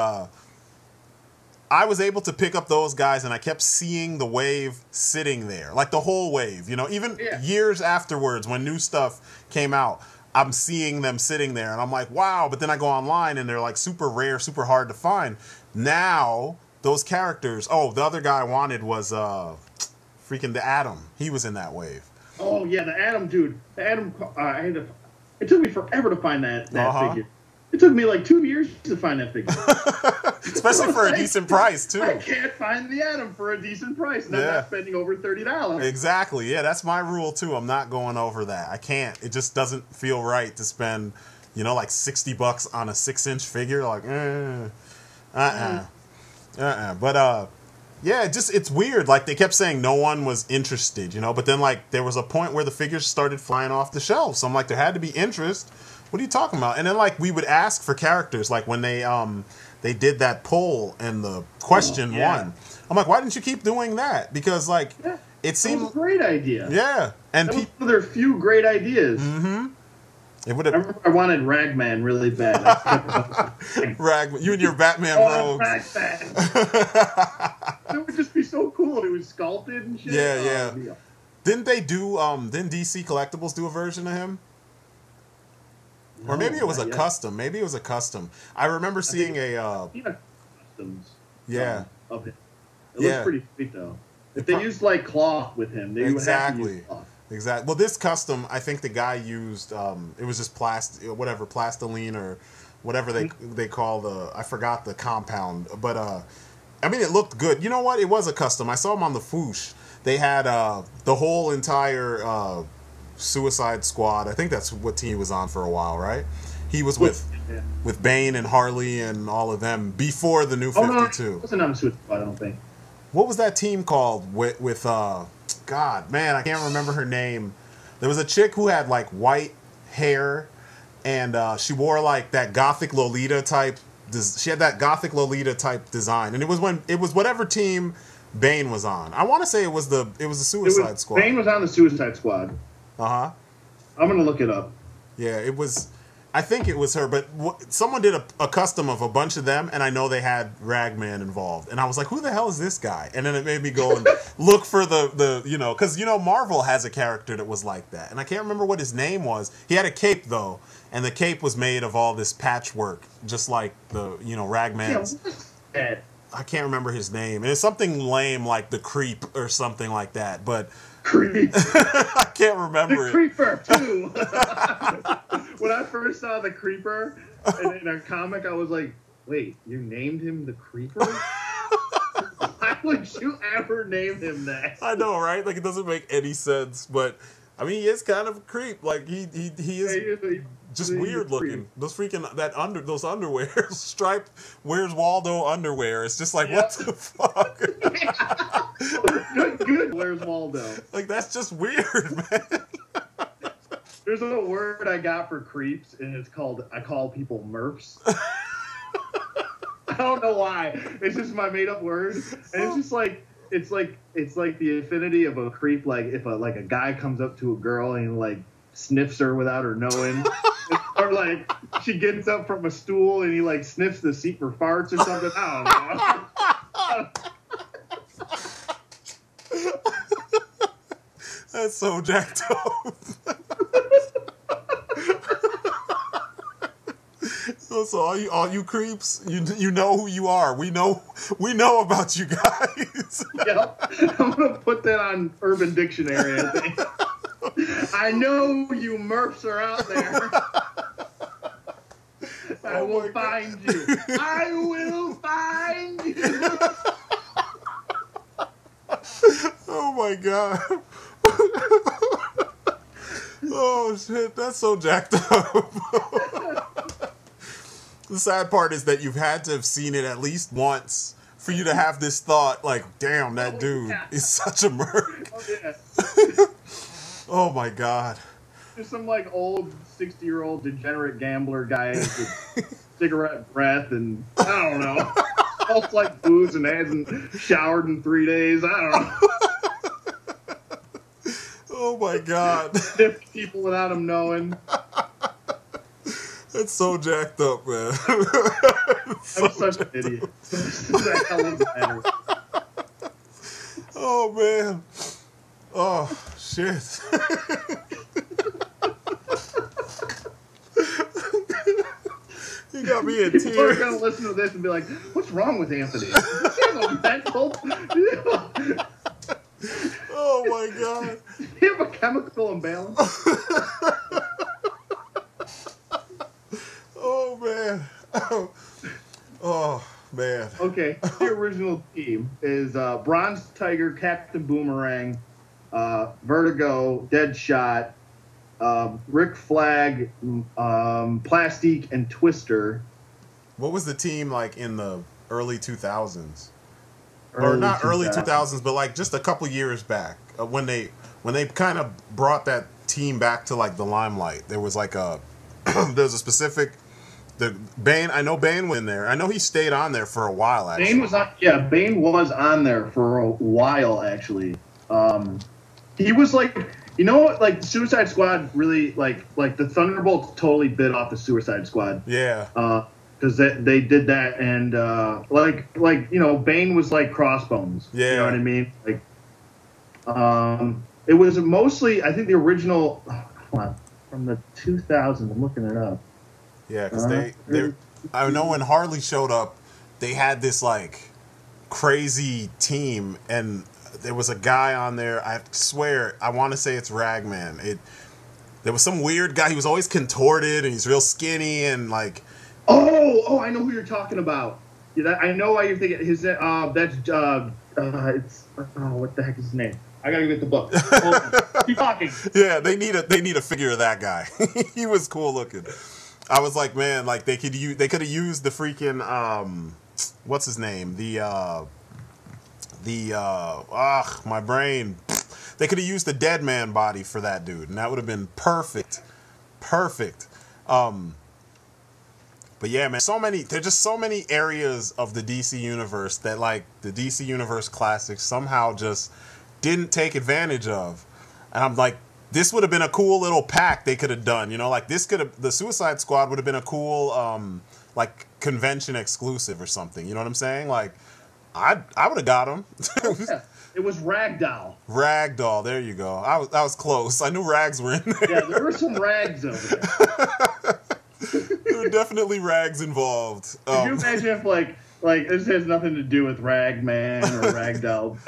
I was able to pick up those guys, and I kept seeing the wave sitting there, like the whole wave, you know, even years afterwards when new stuff came out, I'm seeing them sitting there, and I'm like, wow. But then I go online, and they're like super rare, super hard to find. Now, those characters, oh, the other guy I wanted was freaking the Atom. He was in that wave. Oh, yeah, the Atom, dude. The Atom, it took me forever to find that figure. It took me like 2 years to find that figure. Especially for a decent price, too. I can't find the Atom for a decent price, and I'm not spending over $30. Exactly. Yeah, that's my rule, too. I'm not going over that. I can't. It just doesn't feel right to spend, you know, like $60 on a 6-inch figure. Like, But, yeah, it's weird. Like, they kept saying no one was interested, you know? But then, like, there was a point where the figures started flying off the shelves. So I'm like, there had to be interest. What are you talking about? And then, like, we would ask for characters, like when they did that poll and the question won. I'm like, why didn't you keep doing that? Because, like, it seemed that was a great idea. Yeah, and that was one of their few great ideas. It would have. I remember I wanted Ragman really bad. Ragman, you and your Batman rogues. Ragman. It would just be so cool. It was sculpted and shit. Yeah. Didn't they do? Didn't DC Collectibles do a version of him? Or maybe it was a custom. Maybe it was a custom. I remember seeing customs. Yeah. Of it. It looks pretty sweet though. If they used like cloth with him, they would have to use cloth. Exactly. Well, this custom, I think the guy used. It was just plastiline or whatever they call the. I forgot the compound, but I mean, it looked good. You know what? It was a custom. I saw him on the Foosh. They had the whole entire. Suicide Squad. I think that's what team he was on for a while, right? He was with Bane and Harley and all of them before the new 52. No, wasn't on Suicide Squad, I don't think. What was that team called with God, man, I can't remember her name. There was a chick who had like white hair, and she wore like that gothic Lolita type. She had that gothic Lolita type design, and it was whatever team Bane was on. I want to say it was the Suicide Squad. Bane was on the Suicide Squad. I'm gonna look it up. Yeah, it was I think it was her, but someone did a custom of a bunch of them, and I know they had Ragman involved. And I was like, who the hell is this guy? And then it made me go and look for the you know, because, you know, Marvel has a character that was like that. And I can't remember what his name was. He had a cape, though, and the cape was made of all this patchwork, just like the, you know, Ragman's. Yeah, I can't remember his name. And it's something lame like the Creep or something like that, but... Creep. I can't remember the Creeper, too. When I first saw the Creeper in a comic, I was like, wait, you named him the Creeper? Why would you ever name him that? I know, right? Like, it doesn't make any sense, but, I mean, he is kind of a creep. Like, he is just weird looking. Those freaking, those underwear, striped Where's Waldo underwear. It's just like, what the fuck? Good, Where's Waldo? Like, that's just weird, man. There's a word I got for creeps, and it's called, I call people Murphs. I don't know why. It's just my made up word. And it's just like, it's like the affinity of a creep. Like if a guy comes up to a girl and like sniffs her without her knowing, or like she gets up from a stool and he like sniffs the seat for farts or something. I don't know. That's so jacked up. So all you creeps, you know who you are. We know about you guys. Yep. I'm gonna put that on Urban Dictionary, I think. I know you Murphs are out there. I will find you. I will find you. Oh my god. Oh shit, that's so jacked up. The sad part is that you've had to have seen it at least once for you to have this thought, like, damn, that dude is such a merc. Oh, yeah. Oh my god. There's some like old 60-year-old degenerate gambler guy with cigarette breath and I don't know. Smells like booze and hasn't showered in 3 days. I don't know. Oh my god. 50 people without him knowing. That's so jacked up, man. I'm such an idiot. That hell doesn't matter. Oh man. Oh shit. You got me in tears. People are gonna listen to this and be like, "What's wrong with Anthony? Is he have a mental? Oh my god. Does he have a chemical imbalance?" Oh man. Oh man. Okay, the original team is Bronze Tiger, Captain Boomerang, Vertigo, Deadshot, Rick Flag, Plastique, and Twister. What was the team like in the early 2000s? Or not early 2000s, but like just a couple years back when they kind of brought that team back to like the limelight. There was like a there's a specific Bane. I know Bane was in there. I know he stayed on there for a while. Actually, Bane was on there for a while. Actually, he was like, you know, like Suicide Squad really like the Thunderbolts totally bit off the Suicide Squad. Yeah. Because they did that, and like you know, Bane was like Crossbones. Yeah. You know what I mean? Like, it was mostly, I think, the original. Hold on, from the 2000s. I'm looking it up. Yeah, because they I know when Harley showed up, they had this like crazy team, and there was a guy on there. I swear, I want to say it's Ragman. There was some weird guy. He was always contorted, and he's real skinny, and like. Oh, I know who you're talking about. Yeah, I know why you're thinking his. That's it's what the heck is his name? I gotta get the book. Keep talking. Yeah, they need a figure of that guy. He was cool looking. I was like, man, like they could have used the freaking what's his name? My brain. They could have used the Dead Man body for that dude, and that would have been perfect. Perfect. But yeah, man, there's just so many areas of the DC universe that like the DC Universe Classics somehow just didn't take advantage of. And I'm like, this would have been a cool little pack they could have done. You know, like this could have, the Suicide Squad would have been a cool, like convention exclusive or something. You know what I'm saying? Like, I would have got them. Yeah. It was Ragdoll. Ragdoll, there you go. I was close. I knew rags were in there. Yeah, there were some rags over there. There were definitely rags involved. Could you imagine if like this has nothing to do with Ragman or Ragdoll?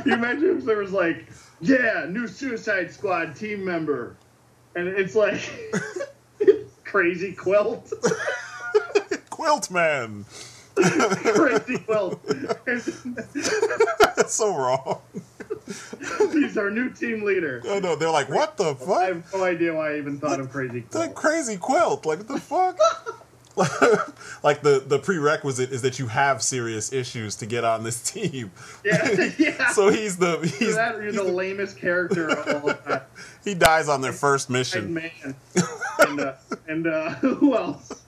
You imagine if there was like, yeah, new Suicide Squad team member, and it's like Crazy Quilt. Quilt Man. Crazy Quilt. That's so wrong. He's our new team leader. I know. They're like, what the fuck? I have no idea why I even thought of Crazy Quilt. Like Crazy Quilt. Like, what the fuck? Like, the prerequisite is that you have serious issues to get on this team. Yeah, yeah. So he's the lamest character of all time. He dies on their first mission. Man. And who else?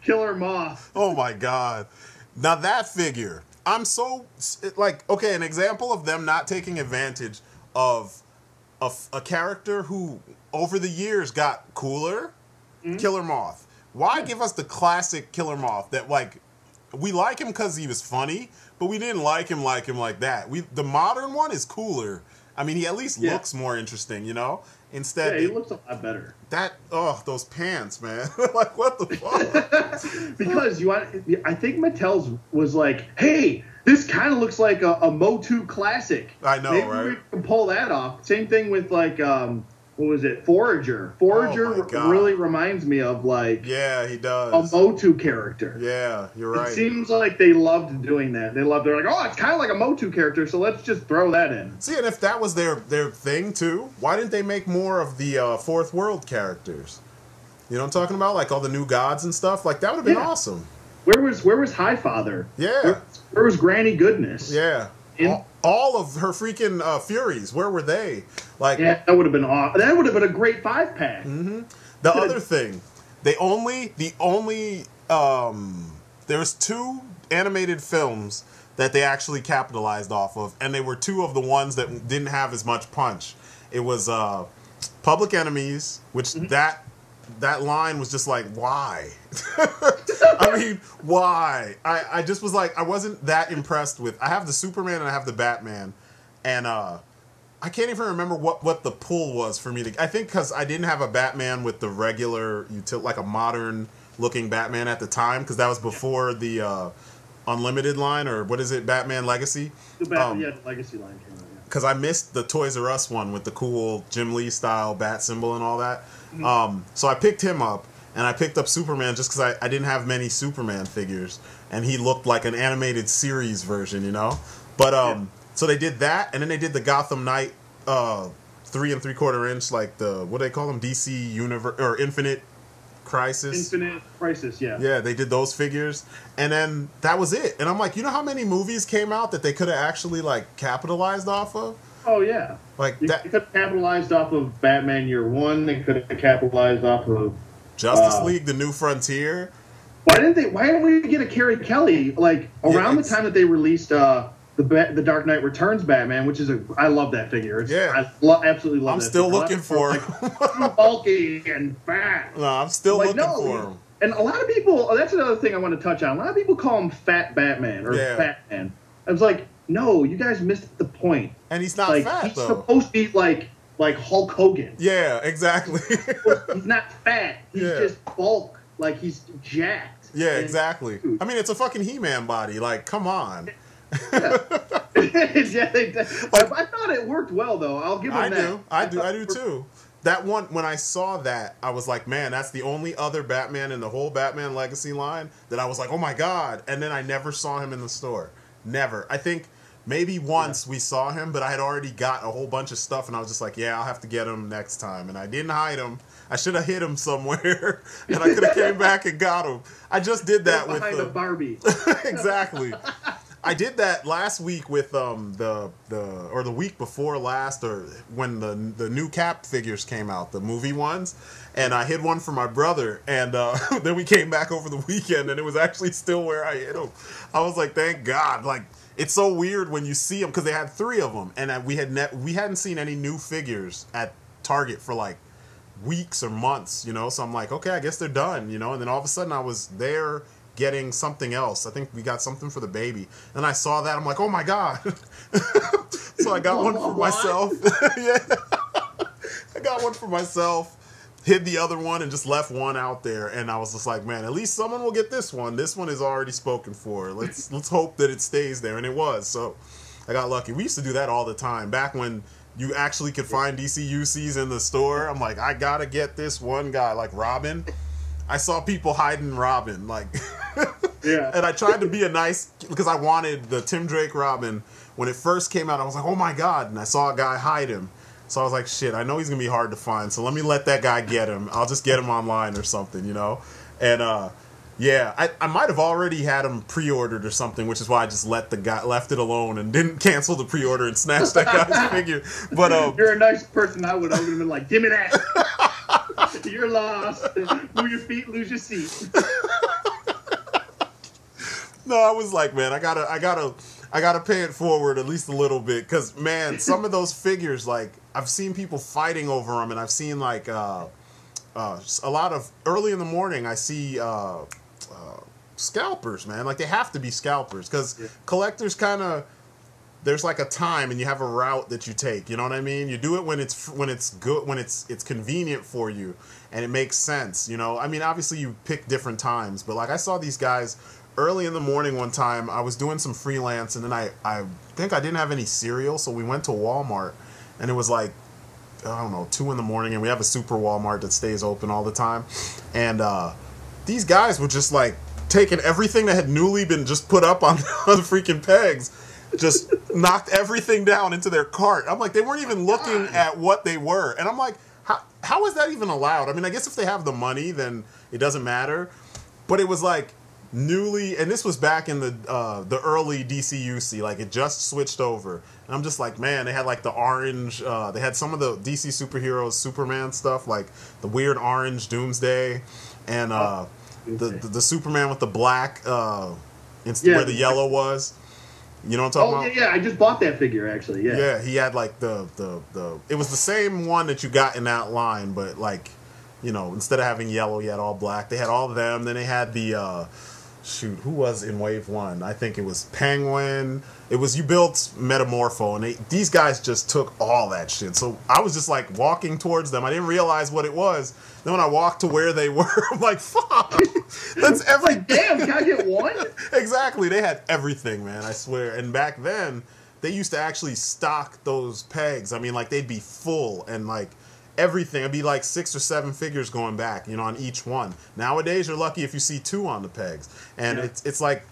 Killer Moth. Oh my god. Now that figure, I'm so, like, okay, an example of them not taking advantage of a character who over the years got cooler. Killer Moth. Why give us the classic Killer Moth that, like, we like him because he was funny, but we didn't like him like that. The modern one is cooler. I mean, he at least looks more interesting, you know? Instead, yeah, he looks a lot better. Those pants, man. Like, what the fuck? Because I think Mattel's was like, hey, this kind of looks like a Motu classic. I know, maybe right? we can pull that off. Same thing with like, what was it? Forager. Forager really reminds me of like, yeah, he does, a Motu character. Yeah, you're right. It seems like they loved doing that. They're like, oh, it's kind of like a Motu character, so let's just throw that in. See, and if that was their thing too, why didn't they make more of the Fourth World characters? You know what I'm talking about? Like all the new gods and stuff. Like that would have been awesome. Where was Highfather? Yeah. Where was Granny Goodness? Yeah. All of her freaking Furies, where were they? Like, yeah, that would have been awesome. That would have been a great 5-pack. Mm-hmm. The other thing, there's 2 animated films that they actually capitalized off of, and they were 2 of the ones that didn't have as much punch. It was Public Enemies, which that line was just like, why? I mean, why? I just was like, I wasn't that impressed with. I have the Superman and I have the Batman, and I can't even remember what the pull was for me to. I think because I didn't have a Batman with the regular like a modern looking Batman at the time, because that was before the Unlimited line, or what is it, Batman Legacy? The Legacy line came out. Because I missed the Toys R Us one with the cool Jim Lee style bat symbol and all that. So I picked him up, and I picked up Superman just because I didn't have many Superman figures, and he looked like an animated series version, you know? But, so they did that, and then they did the Gotham Knight 3 3/4 inch, like the, what do they call them? DC Universe, or Infinite Crisis. Infinite Crisis, yeah. Yeah, they did those figures, and then that was it. And I'm like, you know how many movies came out that they could have actually, like, capitalized off of? Oh, yeah. Like they could have capitalized off of Batman Year One. They could have capitalized off of Justice League: The New Frontier. Why didn't we get a Carrie Kelly like around the time that they released the Dark Knight Returns Batman, which is I love that figure. I absolutely love. I'm that still figure. looking for him. Like, bulky and fat. No, I'm still looking for him. And a lot of people. That's another thing I want to touch on. A lot of people call him Fat Batman or Fat Man. I was like, no, you guys missed the point. And he's not fat, he's though. He's supposed to be like Hulk Hogan. Yeah, exactly. He's not fat. He's just bulk. Like, he's jacked. Yeah, exactly. I mean, it's a fucking He-Man body. Like, come on. Yeah. Like, I thought it worked well, though. I'll give him that. I do too. That one, when I saw that, I was like, man, that's the only other Batman in the whole Batman Legacy line that I was like, oh my god. And then I never saw him in the store. Never. I think maybe once we saw him, but I had already got a whole bunch of stuff, and I was just like, yeah, I'll have to get him next time. And I didn't hide him. I should have hid him somewhere, and I could have came back and got him. I just did that with behind a Barbie. Exactly. I did that last week with the week before last, or when the new Cap figures came out, the movie ones, and I hid one for my brother, and then we came back over the weekend, and it was actually still where I hid him. I was like, thank God. Like, it's so weird when you see them, because they had 3 of them, and we hadn't seen any new figures at Target for like weeks or months, you know. So I'm like, okay, I guess they're done, you know. And then all of a sudden I was there getting something else. I think we got something for the baby, and I saw that. I'm like, oh my god. So I got one for myself. Yeah, I got one for myself, hid the other one, and just left one out there. And I was just like, man, at least someone will get this one. This one is already spoken for. Let's hope that it stays there. And it was. So I got lucky. We used to do that all the time back when you actually could find DCUCs in the store. I'm like, I gotta get this one guy, like Robin. I saw people hiding Robin, like, yeah. And I tried to be a nice, because I wanted the Tim Drake Robin. When it first came out, I was like, oh my god, and I saw a guy hide him. So I was like, shit, I know he's gonna be hard to find, so let me let that guy get him. I'll just get him online or something, you know? And yeah, I might have already had him pre-ordered or something, which is why I just left it alone and didn't cancel the pre-order and snatch that guy's figure. But you're a nice person. I would have been like, give me that. You're lost. Move your feet, lose your seat. No, I was like, man, I gotta pay it forward at least a little bit, because man, some of those figures, like, I've seen people fighting over them, and I've seen like a lot of early in the morning. I see scalpers, man. Like, they have to be scalpers, because collectors kind of, there's like a time and you have a route that you take. You know what I mean? You do it when it's good, when it's convenient for you and it makes sense. You know, I mean, obviously you pick different times, but like I saw these guys early in the morning one time. I was doing some freelance, and then I think I didn't have any cereal, so we went to Walmart, and it was like, I don't know, 2 in the morning, and we have a super Walmart that stays open all the time, and these guys were just like taking everything that had newly been just put up on the freaking pegs, just knocked everything down into their cart. I'm like, they weren't even looking at what they were, and I'm like, how is that even allowed? I mean, I guess if they have the money, then it doesn't matter, but it was like newly, and this was back in the early DCUC, like it just switched over, and I'm just like, man, they had like the orange, they had some of the DC superheroes, Superman stuff, like the weird orange Doomsday, and the Superman with the black where the yellow was. You know what I'm talking about? Yeah, I just bought that figure, actually. Yeah, he had like the it was the same one that you got in that line, but like, you know, instead of having yellow, you had all black. They had all of them. Then they had the shoot, who was in Wave 1? I think it was Penguin. It was, you built Metamorpho, and these guys just took all that shit. So I was just like walking towards them. I didn't realize what it was. Then when I walked to where they were, I'm like, fuck, that's everything. Like, damn, can I get one? Exactly. They had everything, man, I swear. And back then, they used to actually stock those pegs. I mean, like, they'd be full, and like everything. It'd be like 6 or 7 figures going back, you know, on each one. Nowadays, you're lucky if you see 2 on the pegs. And it's like,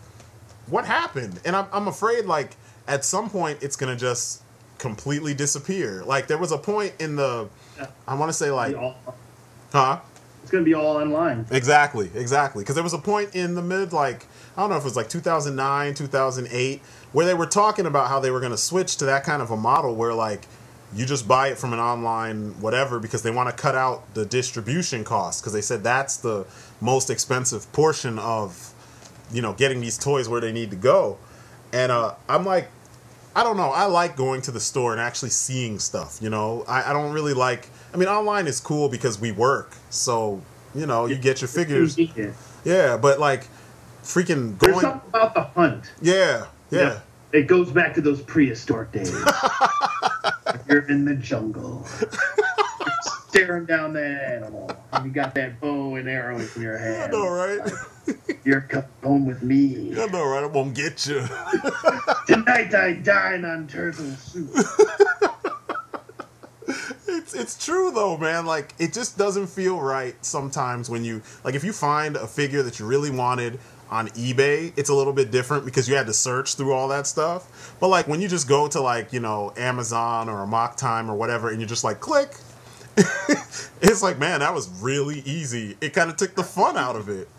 what happened? And I'm afraid, like, at some point, it's going to just completely disappear. Like, there was a point in the, I want to say, like, huh? It's going to be all online. Exactly. Because there was a point in the mid, like, I don't know if it was like 2009, 2008, where they were talking about how they were going to switch to that kind of a model where, like, you just buy it from an online whatever, because they want to cut out the distribution costs, because they said that's the most expensive portion of, you know, getting these toys where they need to go. And I'm like, I don't know, I like going to the store and actually seeing stuff, you know. I don't really like, I mean, online is cool because we work, so, you know, you get your figures. Yeah, but like, freaking going, there's something about the hunt. Yeah. It goes back to those prehistoric days. You're in the jungle, you're staring down that animal, and you got that bow and arrow in your hand. I know, right? Like, you're coming home with me. I know, right? I won't get you. Tonight I dine on turtle soup. It's true though, man. Like, it just doesn't feel right sometimes when you, like, if you find a figure that you really wanted on eBay, it's a little bit different because you had to search through all that stuff. But like, when you just go to, like, you know, Amazon or a Mock Time or whatever, and you just like click, it's like, man, that was really easy. It kind of took the fun out of it.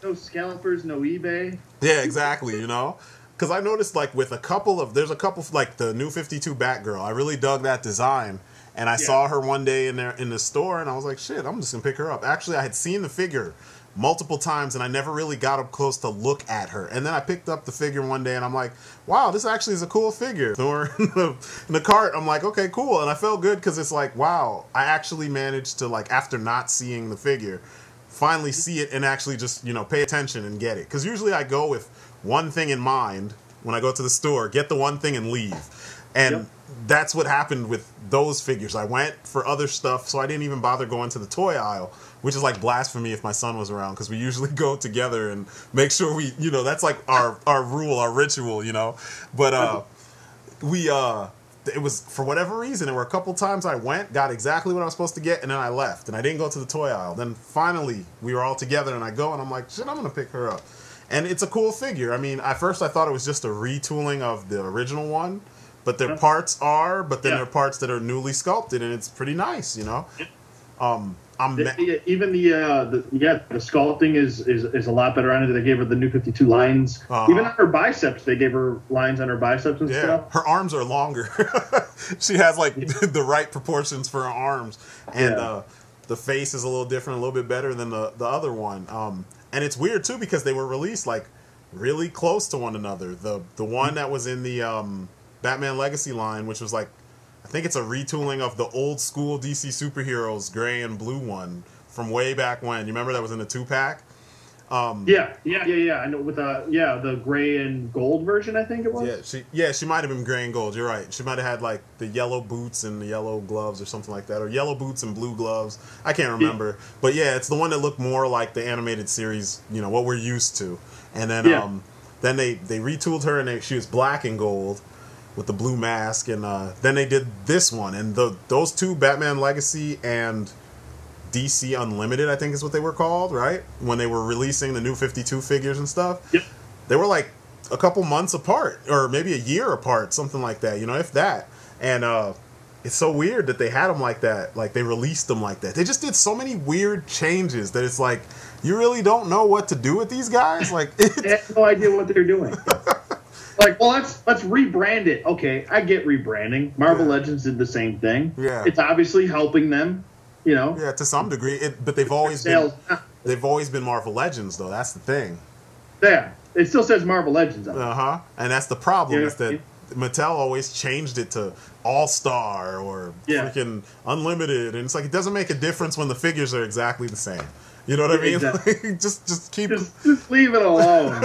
No scalpers, no eBay. Yeah, exactly. You know, because I noticed, like, with there's a couple like the new 52 Batgirl. I really dug that design. And I saw her one day in the store, and I was like, shit, I'm just gonna pick her up. Actually, I had seen the figure multiple times, and I never really got up close to look at her. And then I picked up the figure one day, and I'm like, wow, this actually is a cool figure. So in the cart, I'm like, okay, cool. And I felt good because it's like, wow, I actually managed to, like, after not seeing the figure, finally see it and actually just, you know, pay attention and get it. Because usually I go with one thing in mind when I go to the store, get the one thing and leave. And that's what happened with those figures. I went for other stuff, so I didn't even bother going to the toy aisle, which is like blasphemy if my son was around, because we usually go together and make sure we, you know, that's like our rule, our ritual, you know. But it was, for whatever reason, there were a couple times I went, got exactly what I was supposed to get, and then I left, and I didn't go to the toy aisle. Then finally, we were all together, and I go, and I'm like, shit, I'm going to pick her up. And it's a cool figure. I mean, at first I thought it was just a retooling of the original one, but their parts are, but then there are parts that are newly sculpted, and it's pretty nice, you know? Even the sculpting is a lot better on it. They gave her the new 52 lines. Even on her biceps, they gave her lines on her biceps and stuff. Her arms are longer. She has like the right proportions for her arms, and the face is a little different, a little bit better than the other one. And it's weird too because they were released like really close to one another. The one that was in the Batman Legacy line, which was like, I think it's a retooling of the old school DC superheroes gray and blue one from way back when. You remember that was in the 2-pack? Yeah. I know, with the gray and gold version, I think it was. She might have been gray and gold. You're right. She might have had like the yellow boots and the yellow gloves or something like that, or yellow boots and blue gloves. I can't remember. But yeah, it's the one that looked more like the animated series, you know, what we're used to. And then then they retooled her, and she was black and gold with the blue mask, and then they did this one, and those two, Batman Legacy and DC Unlimited, I think is what they were called, right? When they were releasing the new 52 figures and stuff, they were like a couple months apart, or maybe a year apart, something like that, you know, if that. And it's so weird that they had them like that, like they released them like that. They just did so many weird changes that it's like, you really don't know what to do with these guys. Like, they have no idea what they're doing. Like, well, let's rebrand it. Okay, I get rebranding. Marvel Legends did the same thing. Yeah, it's obviously helping them, you know. Yeah, to some degree. But they've always been Marvel Legends, though. That's the thing. Yeah, it still says Marvel Legends on it. And that's the problem is that Mattel always changed it to All-Star or freaking Unlimited, and it's like it doesn't make a difference when the figures are exactly the same. You know what I mean? Exactly. Like, just leave it alone.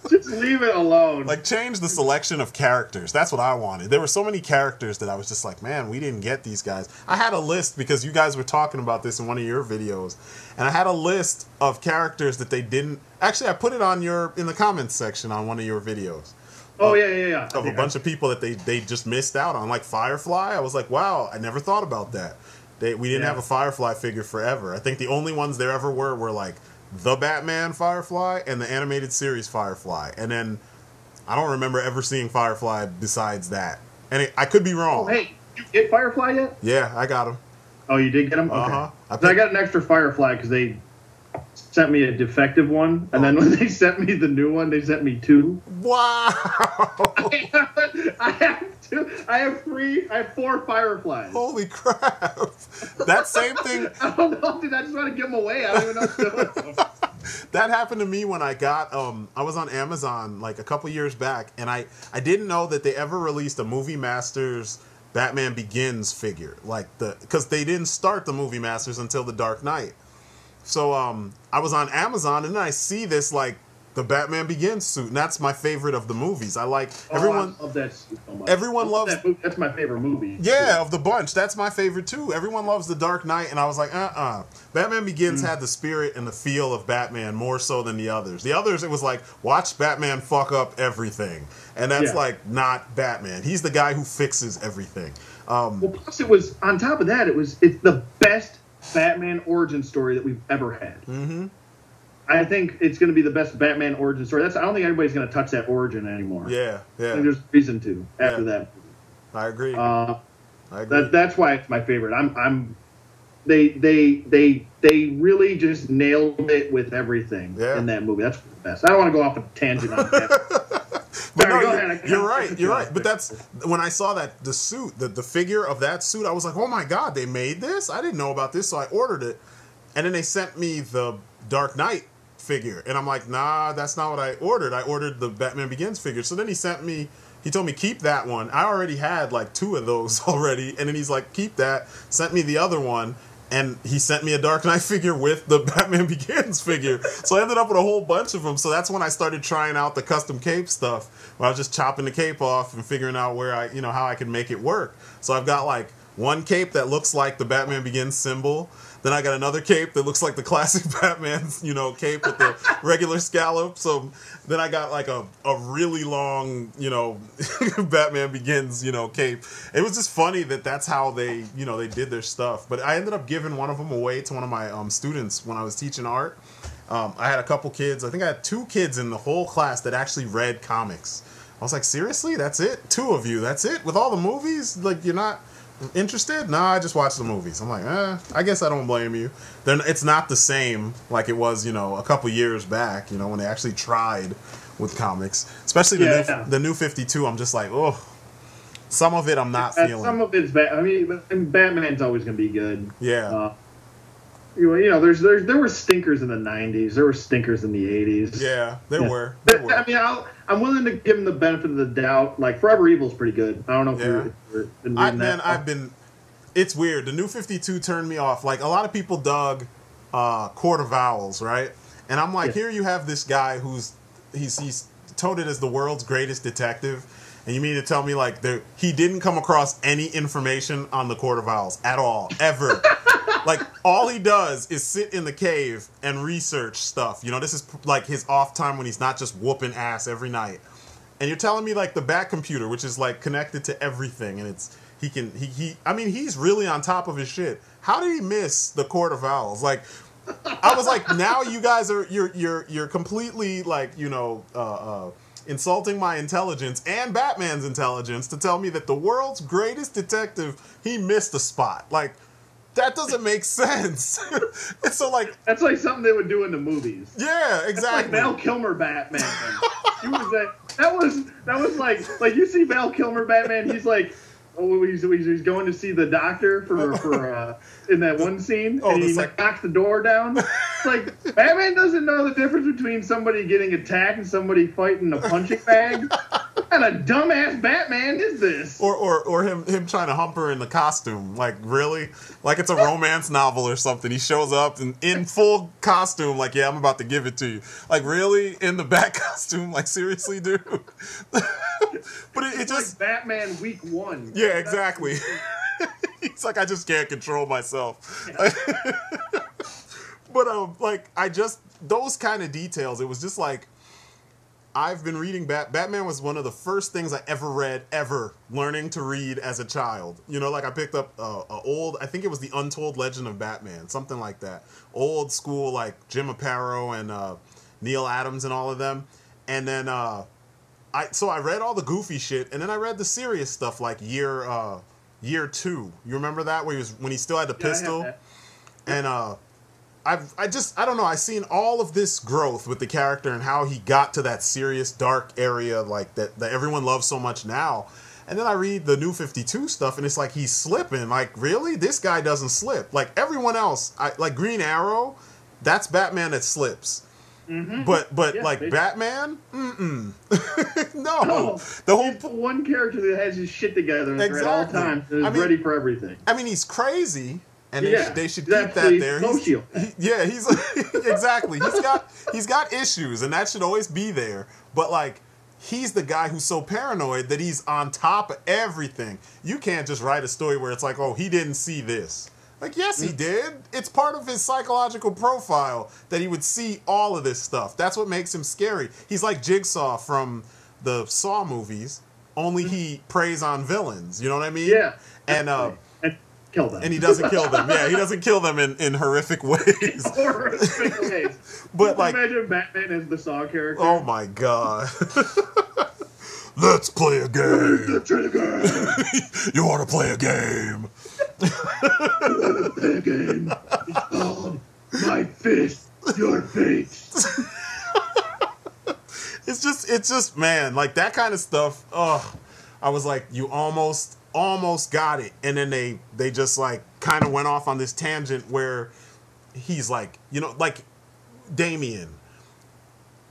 Just leave it alone. Like, change the selection of characters. That's what I wanted. There were so many characters that I was just like, man, we didn't get these guys. I had a list because you guys were talking about this in one of your videos, and I had a list of characters that they didn't. Actually, I put it on in the comments section on one of your videos. Oh, yeah. Of a bunch of people that they just missed out on. Like Firefly, I was like, wow, I never thought about that. We didn't have a Firefly figure forever. I think the only ones there ever were like the Batman Firefly and the animated series Firefly. And then I don't remember ever seeing Firefly besides that. And I could be wrong. Oh, hey, did you get Firefly yet? Yeah, I got him. Oh, you did get him? Okay. I got an extra Firefly because they sent me a defective one, and then when they sent me the new one, they sent me 2. Wow! I have 4 Fireflies. Holy crap! That same thing. I don't know, dude. I just want to give them away. I don't even know what to do with them. That happened to me when I got I was on Amazon like a couple years back, and I didn't know that they ever released a Movie Masters Batman Begins figure, like because they didn't start the Movie Masters until The Dark Knight. So I was on Amazon, and then I see this like the Batman Begins suit, and that's my favorite of the movies. I like everyone. I love that suit so much. Everyone loves that movie. That's my favorite movie. Yeah, of the bunch, that's my favorite too. Everyone loves The Dark Knight, and I was like, Batman Begins had the spirit and the feel of Batman more so than the others. The others, it was like watch Batman fuck up everything, and that's like not Batman. He's the guy who fixes everything. Well, plus it was on top of that, it's the best Batman origin story that we've ever had. Mm-hmm. I think it's going to be the best Batman origin story. I don't think anybody's going to touch that origin anymore. Yeah. I think there's reason to after that. I agree. That's why it's my favorite. They really just nailed it with everything in that movie. That's the best. I don't want to go off a tangent on that. But no, you're right. But that's when I saw that the suit, the figure of that suit, I was like, oh my god, they made this? I didn't know about this, so I ordered it. and then they sent me the Dark Knight figure, and I'm like, nah, that's not what I ordered. I ordered the Batman Begins figure. So then he told me keep that one. I already had like 2 of those already, and then he's like, keep that. Sent me the other one, and he sent me a Dark Knight figure with the Batman Begins figure. So I ended up with a whole bunch of them. So that's when I started trying out the custom cape stuff, where I was just chopping the cape off and figuring out where how I can make it work. So I've got like one cape that looks like the Batman Begins symbol. Then I got another cape that looks like the classic Batman, cape with the regular scallop. So then I got like a really long, Batman Begins, cape. It was just funny that's how they, they did their stuff. But I ended up giving one of them away to one of my students when I was teaching art. I had a couple kids. I think I had 2 kids in the whole class that actually read comics. I was like, seriously? That's it? 2 of you? That's it? With all the movies? Like, you're not interested? Nah, I just watch the movies. I'm like, I guess I don't blame you. Then it's not the same like it was, a couple years back, when they actually tried with comics. Especially the new 52, I'm just like, oh, some of it I'm not feeling. Some of it's bad. I mean, Batman's always going to be good. Yeah. There were stinkers in the 90s. There were stinkers in the 80s. Yeah, there were. I mean, I'm willing to give them the benefit of the doubt. Like, Forever Evil's pretty good. I don't know if you've been reading that. It's weird. The new 52 turned me off. Like, a lot of people dug Court of Owls, right? And I'm like, here you have this guy he's touted as the world's greatest detective. And you mean to tell me, like, he didn't come across any information on the Court of Owls at all, ever. Like, all he does is sit in the cave and research stuff. This is, like, his off time when he's not just whooping ass every night. And you're telling me, like, the Bat computer, which is, like, connected to everything, and he's really on top of his shit. How did he miss the Court of Owls? Like, I was like, now you guys you're completely, like, insulting my intelligence and Batman's intelligence to tell me that the world's greatest detective, he missed a spot. Like, that doesn't make sense. It's so like that's like something they would do in the movies. Yeah, exactly. That's like Val Kilmer Batman. That was like you see Val Kilmer Batman. He's like, he's going to see the doctor for in that one scene, and he knocks the door down. It's like Batman doesn't know the difference between somebody getting attacked and somebody fighting a punching bag. What kind of dumbass Batman is this? Or him trying to hump her in the costume. Like, really? Like it's a romance novel or something. He shows up in full costume, like, yeah, I'm about to give it to you. Like, really? In the Bat costume? Like, seriously, dude? But it just... like Batman Week 1. Yeah, exactly. He's like, I just can't control myself. Yeah. But, those kind of details, it was just like, I've been reading Batman was one of the first things I ever read, learning to read as a child. Like I picked up I think it was The Untold Legend of Batman, something like that. Old school, like Jim Aparo and Neil Adams and all of them. And then I read all the goofy shit, and then I read the serious stuff like Year 2. You remember that, when he still had the pistol? And I don't know, I've seen all of this growth with the character and how he got to that serious, dark area like that everyone loves so much now. And then I read the new 52 stuff, and it's like he's slipping. Like, really? This guy doesn't slip. Like, everyone else, like Green Arrow, that's Batman that slips. Mm-hmm. But yeah, like, Batman? Mm-mm. No. The whole one character that has his shit together at all times and is ready for everything. I mean, he's crazy. And they should keep that there. He's exactly. He's got issues, and that should always be there. But like, he's the guy who's so paranoid that he's on top of everything. You can't just write a story where it's like, oh, he didn't see this. Like, yes, he did. It's part of his psychological profile that he would see all of this stuff. That's what makes him scary. He's like Jigsaw from the Saw movies, only he preys on villains. You know what I mean? Yeah. And kill them. And he doesn't kill them. Yeah, he doesn't kill them in horrific ways. Horrific ways. But like, imagine Batman as the Saw character. Oh my god. Let's play a game. Let's play a game. You want to play a game? Play a game. It's called My Fist, Your Face. It's just man, like that kind of stuff. I was like, you almost got it, and then they just like kind of went off on this tangent where he's like, you know, like Damian.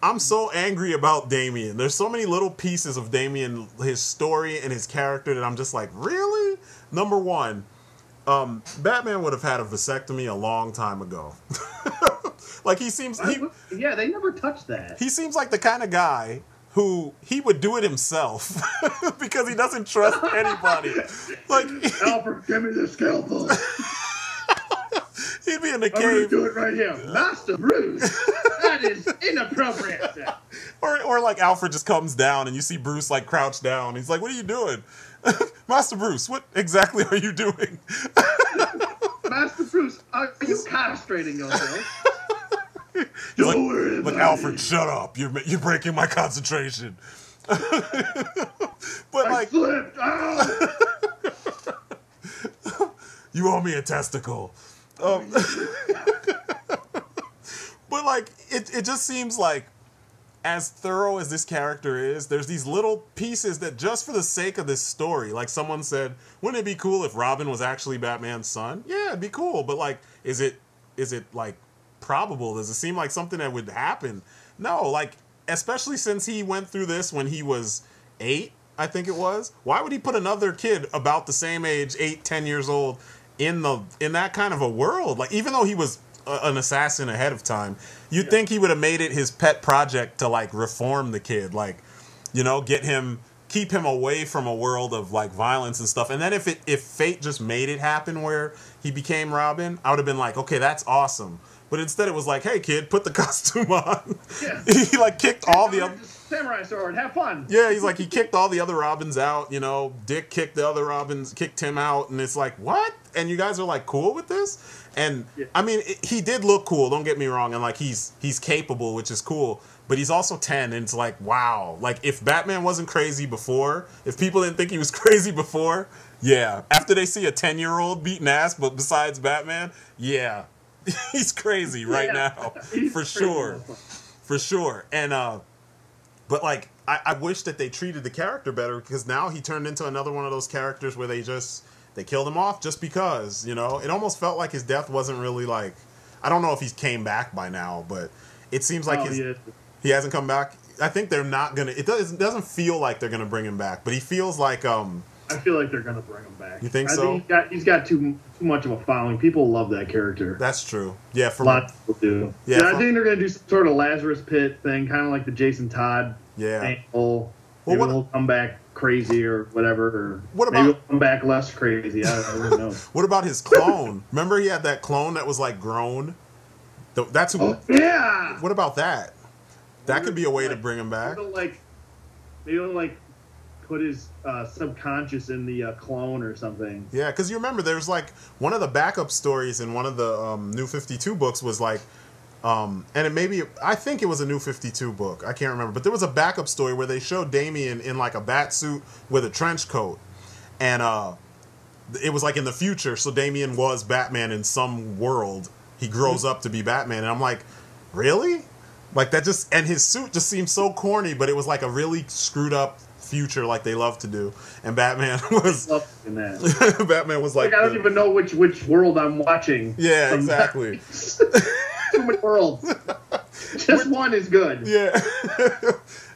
I'm so angry about Damian. There's so many little pieces of Damian, his story and his character, that I'm just like, really? Number one, Batman would have had a vasectomy a long time ago. Like, he seems... yeah, they never touched that. He seems like the kind of guy who he would do it himself because he doesn't trust anybody. Like, Alfred, give me the scalpel. He'd be in the I'm cave. gonna do it right here. Master Bruce. That is inappropriate. Or like Alfred just comes down and you see Bruce like crouched down. He's like, what are you doing? Master Bruce, what exactly are you doing? Master Bruce, are you castrating yourself? Don't worry about Alfred, shut up. You're breaking my concentration. But I slipped. Oh. You owe me a testicle. But like, it just seems like, as thorough as this character is, there's these little pieces that, just for the sake of this story, like someone said, wouldn't it be cool if Robin was actually Batman's son? Yeah, it'd be cool. But like, is it like probable? Does it seem like something that would happen? No, like, especially since he went through this when he was 8, I think it was. Why would he put another kid about the same age, 8, 10 years old, in that kind of a world? Like, even though he was an assassin ahead of time, you'd think he would have made it his pet project to like reform the kid, like, you know, keep him away from a world of like violence and stuff. And then if fate just made it happen where he became Robin, I would have been like, okay, that's awesome. But instead it was like, hey kid, put the costume on. Yeah. He like kicked all the other samurai sword, have fun. Yeah, he's like, he kicked all the other Robins out, you know, Dick kicked the other Robins, kicked him out, and it's like, what? And you guys are like cool with this? And I mean, he did look cool, don't get me wrong, and like he's capable, which is cool, but he's also 10, and it's like, wow. Like, if Batman wasn't crazy before, if people didn't think he was crazy before, yeah. After they see a 10-year-old beating ass, but besides Batman, yeah. He's crazy right now. For sure. For sure. And but like, I wish that they treated the character better, because now he turned into another one of those characters where they killed him off just because, you know. It almost felt like his death wasn't really like, I don't know if he's came back by now, but it seems like he hasn't come back. I think they're not gonna, it doesn't feel like they're gonna bring him back, but he feels like I feel like they're gonna bring him back. You think so? I think he's got too much of a following. People love that character. That's true. Yeah, a lot of people do. Yeah, I think they're gonna do some sort of Lazarus Pit thing, kind of like the Jason Todd angle. Maybe he'll come back crazy or whatever. Or maybe he'll come back less crazy. I don't know. What about his clone? Remember, he had that clone that was like grown. That's who. Oh, yeah. What about that? That could be a way to bring him back. Maybe put his subconscious in the clone or something. Yeah, because you remember there's like one of the backup stories in one of the New 52 books was like, and I think it was a New 52 book, I can't remember, but there was a backup story where they showed Damian in like a bat suit with a trench coat, and it was like in the future, so Damian was Batman in some world. He grows up to be Batman, and I'm like, really? Like, that just, and his suit just seemed so corny, but it was like a really screwed up future, like they love to do. And Batman was Batman was like, I don't even know which world I'm watching. Yeah, exactly. Too many worlds. Just one is good. Yeah.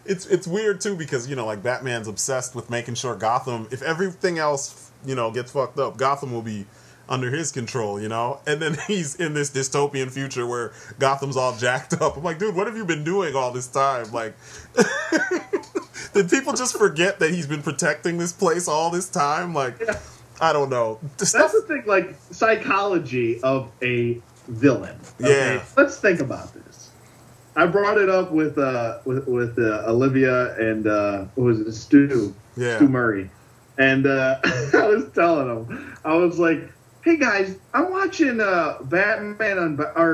It's weird too, because, you know, like, Batman's obsessed with making sure Gotham, if everything else, you know, gets fucked up, Gotham will be under his control, you know? And then he's in this dystopian future where Gotham's all jacked up. I'm like, dude, what have you been doing all this time? Like, did people just forget that he's been protecting this place all this time? Like, I don't know. That's the thing, like, psychology of a villain. Okay? Yeah. Let's think about this. I brought it up with Olivia and Stu Murray. And I was telling them, I was like, hey guys, I'm watching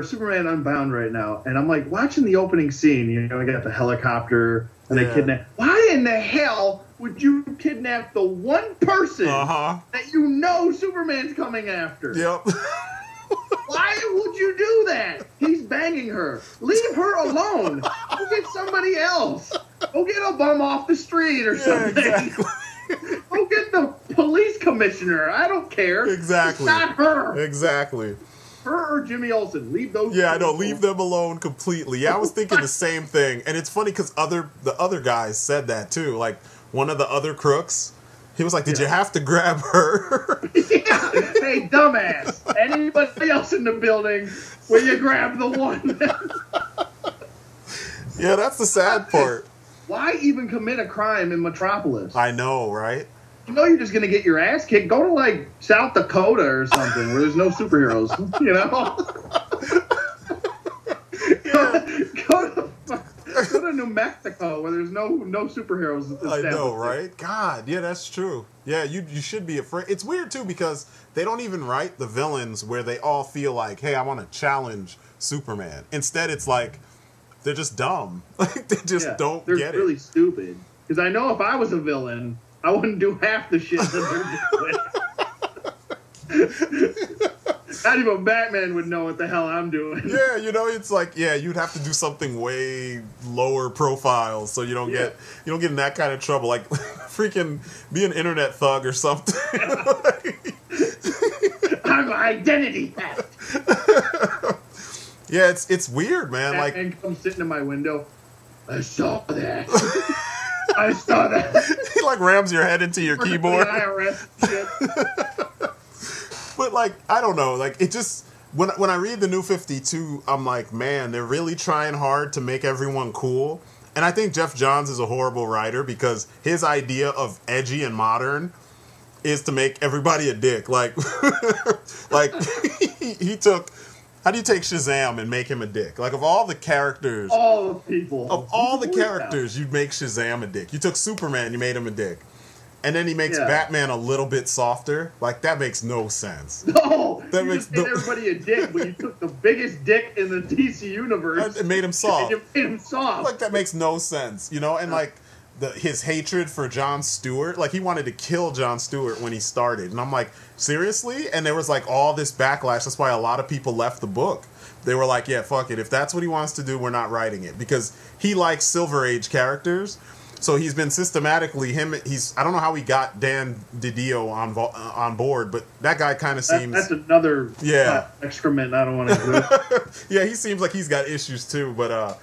Superman Unbound right now, and I'm like watching the opening scene. You know, I got the helicopter and they kidnap. Why in the hell would you kidnap the one person that you know Superman's coming after? Yep. Why would you do that? He's banging her. Leave her alone. Go get somebody else. Go get a bum off the street or something. Exactly. Go get the police commissioner. I don't care. Exactly. It's not her. Exactly. Her or Jimmy Olsen, leave those. Yeah, I know. Leave them alone completely. Yeah, I was thinking the same thing, and it's funny because the other guys said that too. Like one of the other crooks, he was like, "Did you have to grab her?" Yeah. Hey, dumbass! Anybody else in the building? Will you grab the one? Yeah, that's the sad part. Why even commit a crime in Metropolis? I know, right? You know you're just gonna get your ass kicked. Go to like South Dakota or something where there's no superheroes. You know. Go to New Mexico where there's no superheroes. I know, right? God, yeah, that's true. Yeah, you should be afraid. It's weird too because they don't even write the villains where they all feel like, hey, I want to challenge Superman. Instead, it's like they're just dumb. Like they just don't get it. They're really stupid. Because I know if I was a villain, I wouldn't do half the shit that they're doing. Not even Batman would know what the hell I'm doing. Yeah, you know, it's like, yeah, you'd have to do something way lower profile so you don't get in that kind of trouble. Like freaking be an internet thug or something. I'm identity theft. Yeah, it's weird, man. Batman like comes sitting in my window. I saw that. I saw that. He like rams your head into your keyboard. IRS shit. But like, I don't know. Like it just when I read the New 52, I'm like, man, they're really trying hard to make everyone cool. And I think Jeff Johns is a horrible writer because his idea of edgy and modern is to make everybody a dick. Like, like he took. How do you take Shazam and make him a dick? Like, of all the characters... All the people. Of all the characters, you'd make Shazam a dick. You took Superman, you made him a dick. And then he makes Batman a little bit softer. Like, that makes no sense. No! You just made everybody a dick, but you took the biggest dick in the DC universe... And made him soft. And you made him soft. Like, that makes no sense, you know? And, like, his hatred for Jon Stewart... Like, he wanted to kill Jon Stewart when he started. And I'm like... Seriously? And there was like all this backlash. That's why a lot of people left the book. They were like, yeah, fuck it. If that's what he wants to do, we're not writing it. Because he likes Silver Age characters. So he's been systematically I don't know how he got Dan DiDio on board, but that guy kind of seems... That's another excrement I don't want to do. Yeah, he seems like he's got issues too, but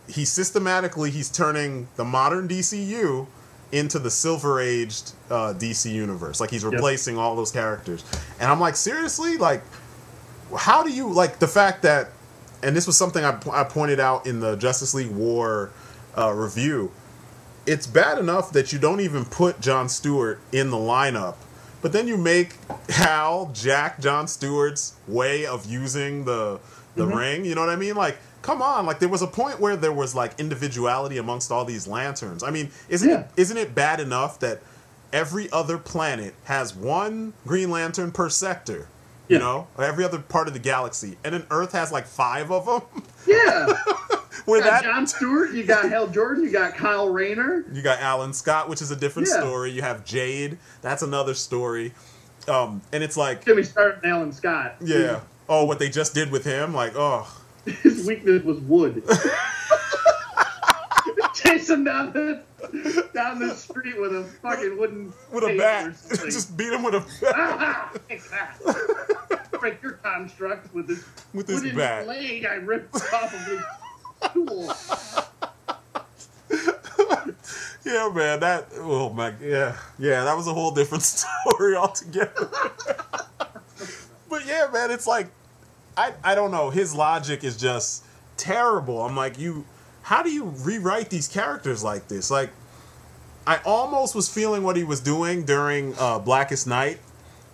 he's turning the modern DCU into the Silver Aged DC universe. Like, he's replacing all those characters. And I'm like, seriously? Like, how do you... Like, the fact that... And this was something I pointed out in the Justice League War review. It's bad enough that you don't even put Jon Stewart in the lineup, but then you make Hal jack Jon Stewart's way of using the ring. You know what I mean? Like, come on, like there was a point where there was like individuality amongst all these lanterns. I mean, isn't it bad enough that every other planet has one Green Lantern per sector? You know, every other part of the galaxy, and then Earth has like 5 of them. Yeah, you got Jon Stewart, you got Hal Jordan, you got Kyle Rayner, you got Alan Scott, which is a different story. You have Jade, that's another story. And it's like Jimmy started Alan Scott. Yeah. Oh, what they just did with him, like his weakness was wood. Chase him down the street with a fucking wooden bat. Just beat him with a bat. Break your construct with this bat. Blade I ripped off of his tool. Yeah, man, that was a whole different story altogether. But yeah, man, it's like I don't know. His logic is just terrible. I'm like, how do you rewrite these characters like this? Like, I almost was feeling what he was doing during Blackest Night,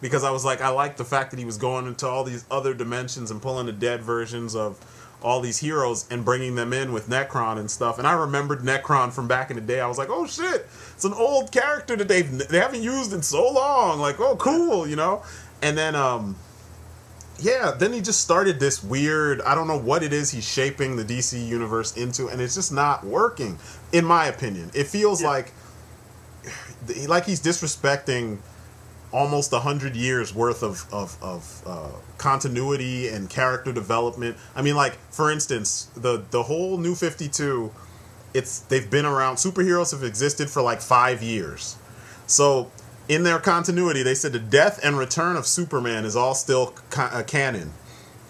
because I was like, I like the fact that he was going into all these other dimensions and pulling the dead versions of all these heroes and bringing them in with Necron and stuff. And I remembered Necron from back in the day. I was like, oh shit, it's an old character that they haven't used in so long. Like, oh cool, you know? And then then he just started this weird, I don't know what it is he's shaping the DC universe into, and it's just not working, in my opinion. It feels like he's disrespecting almost 100 years worth of continuity and character development. I mean, like, for instance, the whole New 52, they've been around, superheroes have existed for like 5 years. So in their continuity, they said the death and return of Superman is all still canon.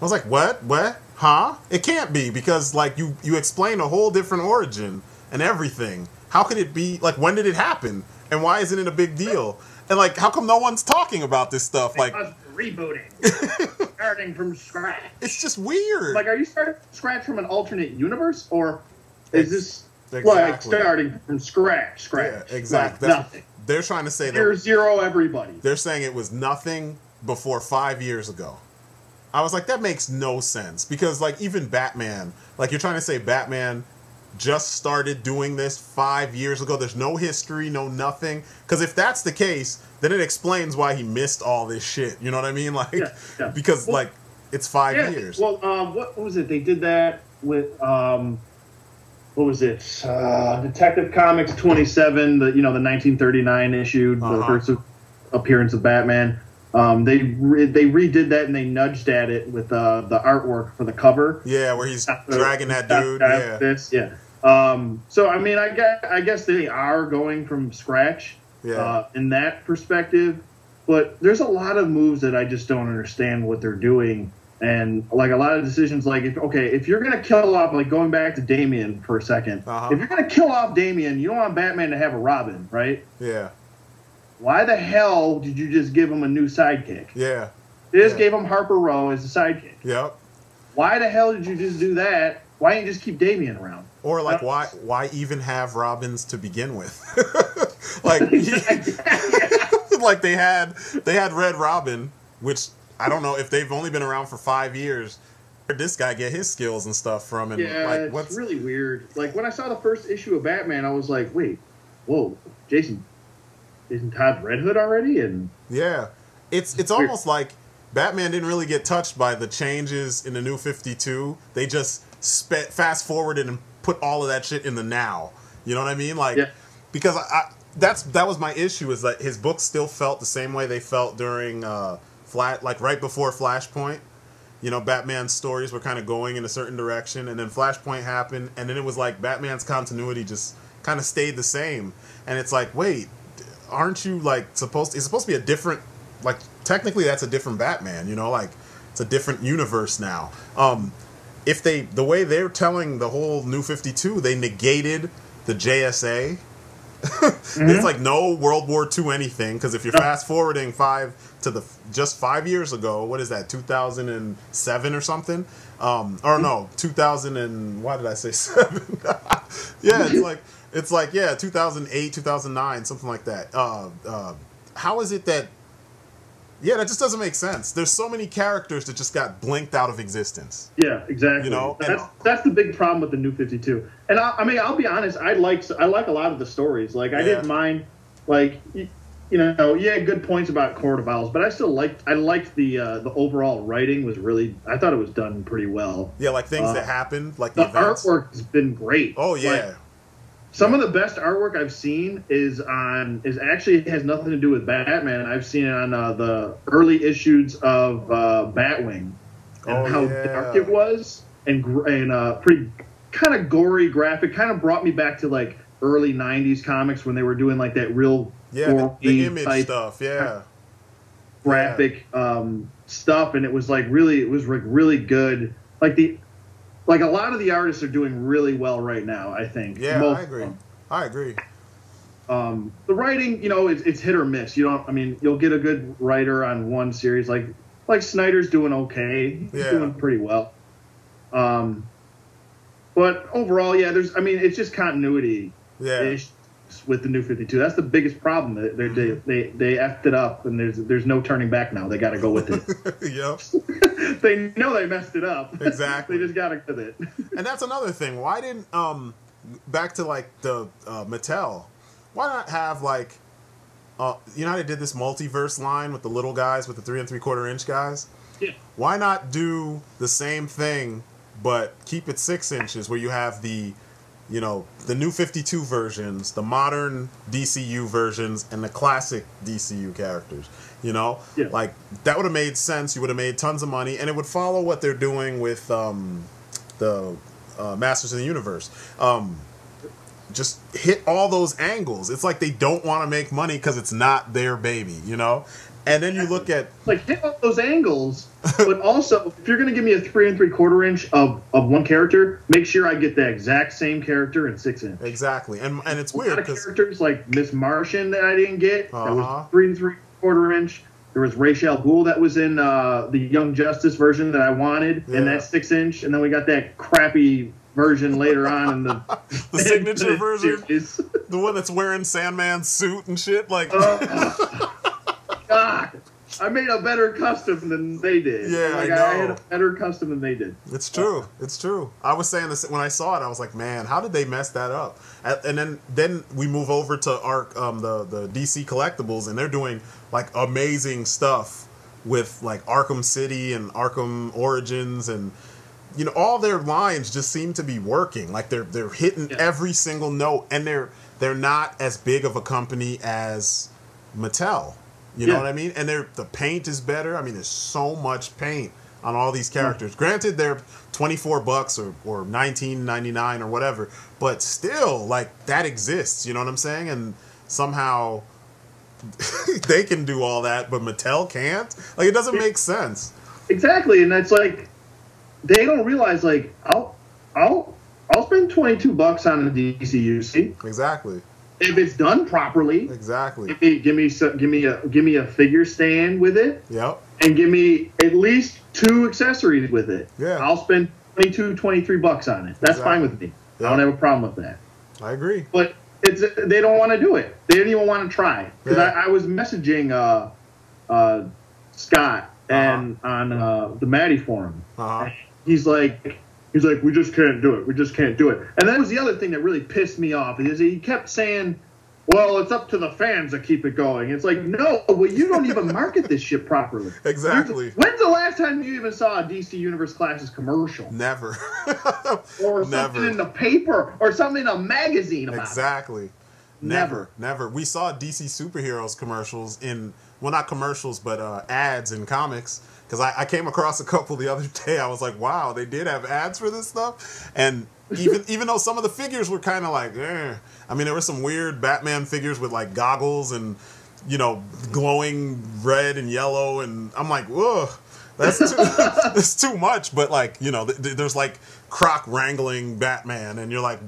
I was like, what? What? Huh? It can't be, because like you explain a whole different origin and everything. How could it be? Like, when did it happen? And why isn't it a big deal? And like, how come no one's talking about this stuff? Like, rebooting, starting from scratch. It's just weird. Like, are you starting from scratch from an alternate universe, or is this like starting from scratch? Yeah, exactly. Like nothing. They're trying to say that Year zero, everybody. They're saying it was nothing before 5 years ago. I was like, that makes no sense, because like even Batman, like you're trying to say Batman just started doing this 5 years ago. There's no history, no nothing. Because if that's the case, then it explains why he missed all this shit. You know what I mean? Like, because like it's 5 years. Well, what was it? They did that with what was it? Detective Comics 27, the 1939 issue, the first appearance of Batman. They redid that, and they nudged at it with the artwork for the cover. Yeah, where he's dragging that dude. So I mean, I guess they are going from scratch. Yeah. In that perspective, but there's a lot of moves that I just don't understand what they're doing, and like a lot of decisions. Like, if you're gonna kill off, like going back to Damian for a second, if you're gonna kill off Damian, you don't want Batman to have a Robin, right? Yeah. Why the hell did you just give him a new sidekick? Yeah. They just gave him Harper Row as a sidekick. Yep. Why the hell did you just do that? Why didn't you just keep Damian around? Or like, why even have Robins to begin with? Like, like they had Red Robin, which I don't know if they've only been around for 5 years. Where'd this guy get his skills and stuff from? And like, it's really weird. Like when I saw the first issue of Batman, I was like, wait, whoa, Jason, isn't Todd Red Hood already? And yeah, it's almost like Batman didn't really get touched by the changes in the New 52. They just fast forwarded and put all of that shit in the now. You know what I mean? Like, because that was my issue, is that his books still felt the same way they felt during like right before Flashpoint. You know, Batman's stories were kind of going in a certain direction, and then Flashpoint happened, and then it was like Batman's continuity just kind of stayed the same. And it's like, wait, aren't you like it's supposed to be a different, like technically that's a different Batman, you know, like it's a different universe now. If the way they're telling the whole New 52, they negated the JSA. It's like no World War II anything, because if you're fast forwarding just 5 years ago, what is that, 2007 or something? Or no, 2000 and why did I say 7? Yeah, it's like 2008, 2009, something like that. How is it that? Yeah, that just doesn't make sense. There's so many characters that just got blinked out of existence. Yeah, exactly. You know, that's the big problem with the New 52. And I mean, I'll be honest, I like a lot of the stories. Like, I didn't mind, like, good points about Court of Owls, but I liked the overall writing was really, I thought it was done pretty well. Yeah, like things that happened, like the events. Artwork has been great. Oh yeah. Like, some of the best artwork I've seen is actually has nothing to do with Batman. I've seen it on the early issues of Batwing, and how dark it was, and pretty kind of gory graphic. Kind of brought me back to like early '90s comics when they were doing like that real the image stuff, graphic stuff, and it was really good. Like a lot of the artists are doing really well right now, I think. Yeah, I agree. I agree. The writing, it's hit or miss. You'll get a good writer on one series, like Snyder's doing okay. He's doing pretty well. But overall, it's just continuity. Yeah. With the New 52, that's the biggest problem. They effed it up, and there's no turning back now. They got to go with it. Yep. They know they messed it up. Exactly. They just got to go with it. And that's another thing. Why didn't back to like the Mattel? Why not have like how they did this multiverse line with the little guys, with the 3 3/4 inch guys? Yeah. Why not do the same thing but keep it 6 inches, where you have the New 52 versions, the modern DCU versions, and the classic DCU characters, Like, that would have made sense. You would have made tons of money, and it would follow what they're doing with the Masters of the Universe. just hit all those angles. It's like they don't want to make money because it's not their baby, you know? And then you look at... Like, hit all those angles, but also, if you're going to give me a 3 3/4 inch of one character, make sure I get the exact same character in 6 inch. Exactly. And it's weird because... characters like Miss Martian that I didn't get, that was 3 3/4 inch. There was Rachel Ghoul that was in the Young Justice version that I wanted in that 6 inch. And then we got that crappy version later on in the... the signature version? The one that's wearing Sandman's suit and shit? Like... God, I made a better custom than they did. Yeah, like, I know. I had a better custom than they did. It's true. It's true. I was saying this when I saw it. I was like, man, how did they mess that up? And then we move over to the DC collectibles, and they're doing like amazing stuff with like Arkham City and Arkham Origins, and you know, all their lines just seem to be working. Like they're hitting every single note, and they're not as big of a company as Mattel. You know what I mean? And the paint is better. I mean, there's so much paint on all these characters. Granted, they're $24 or $19.99 or whatever, but still, like, that exists. You know what I'm saying? And somehow they can do all that, but Mattel can't. Like, it doesn't make sense. Exactly, and that's like they don't realize. Like, I'll spend $22 on a DCUC. Exactly. If it's done properly, exactly. Give me a figure stand with it. Yep. And give me at least 2 accessories with it. Yeah. I'll spend $23 on it. That's fine with me. Yep. I don't have a problem with that. I agree. But they don't want to do it. They didn't even want to try. Because I was messaging Scott and on the Maddie forum. He's like, we just can't do it. We just can't do it. And that was the other thing that really pissed me off, is he kept saying, well, it's up to the fans to keep it going. It's like, no, well, you don't even market this shit properly. Exactly. When's the last time you even saw a DC Universe Classics commercial? Never. Or something in the paper, or something in a magazine about Exactly. it. Never. We saw DC superheroes commercials well, not commercials, but ads in comics. Because I came across a couple the other day. I was like, wow, they did have ads for this stuff. And even though some of the figures were kind of like, I mean, there were some weird Batman figures with like goggles and, you know, glowing red and yellow. And I'm like, whoa, that's too much. But like, you know, there's like croc wrangling Batman, and you're like,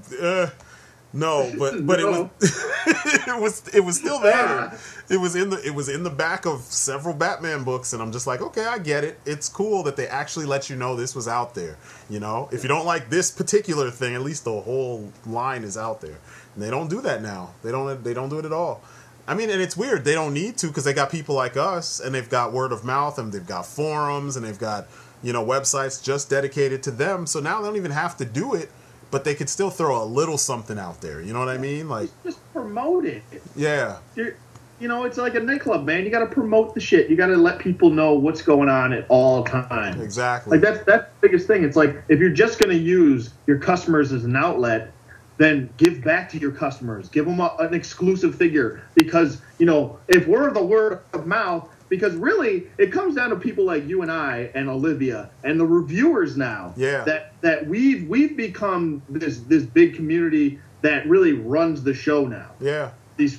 no, but no. it was still there. It was in the back of several Batman books, and I'm just like, okay, I get it. It's cool that they actually let you know this was out there. You know, if you don't like this particular thing, at least the whole line is out there. And they don't do that now. They don't do it at all. I mean, and it's weird. They don't need to, because they got people like us, and they've got word of mouth, and they've got forums, and they've got, you know, websites just dedicated to them. So now they don't even have to do it. But they could still throw a little something out there. You know what I mean? Like, just promote it. Yeah. You know, it's like a nightclub, man. You got to promote the shit. You got to let people know what's going on at all times. Exactly. Like that's the biggest thing. It's like, if you're just going to use your customers as an outlet, then give back to your customers. Give them an exclusive figure, because, you know, if we're the word of mouth. Because really, it comes down to people like you and I and Olivia and the reviewers now. Yeah. That we've become this big community that really runs the show now. Yeah.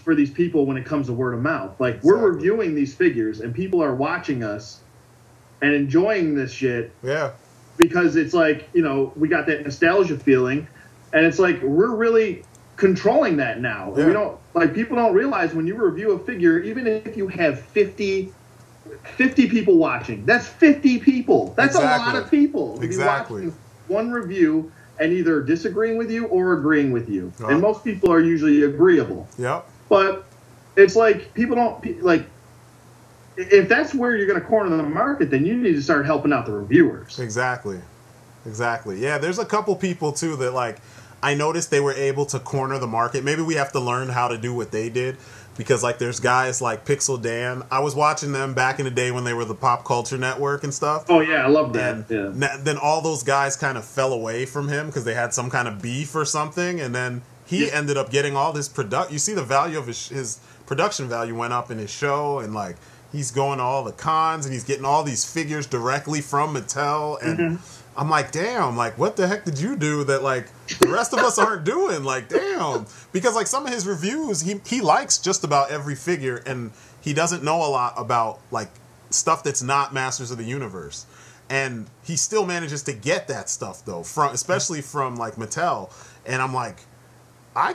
For these people when it comes to word of mouth. Like, we're reviewing these figures, and people are watching us and enjoying this shit. Yeah. Because it's like, you know, we got that nostalgia feeling, and it's like we're really controlling that now. Yeah. We don't, like, people don't realize when you review a figure, even if you have 50 people watching, that's 50 people. That's a lot of people. Exactly. Watching one review and either disagreeing with you or agreeing with you. And most people are usually agreeable. Yep. But it's like, people don't, like, if that's where you're going to corner the market, then you need to start helping out the reviewers. Exactly. Yeah, there's a couple people, too, that, like, I noticed they were able to corner the market. Maybe we have to learn how to do what they did. Because, like, there's guys like Pixel Dan. I was watching them back in the day when they were the Pop Culture Network and stuff. Oh, yeah, I love that. And then all those guys kind of fell away from him because they had some kind of beef or something. And then he ended up getting all this You see the value of his production value went up in his show. And, like, he's going to all the cons and he's getting all these figures directly from Mattel, and I'm like, damn, like what the heck did you do that like the rest of us aren't doing? Like, damn, because like some of his reviews, he likes just about every figure, and he doesn't know a lot about like stuff that's not Masters of the Universe, and he still manages to get that stuff though, from especially from like Mattel, and I'm like, I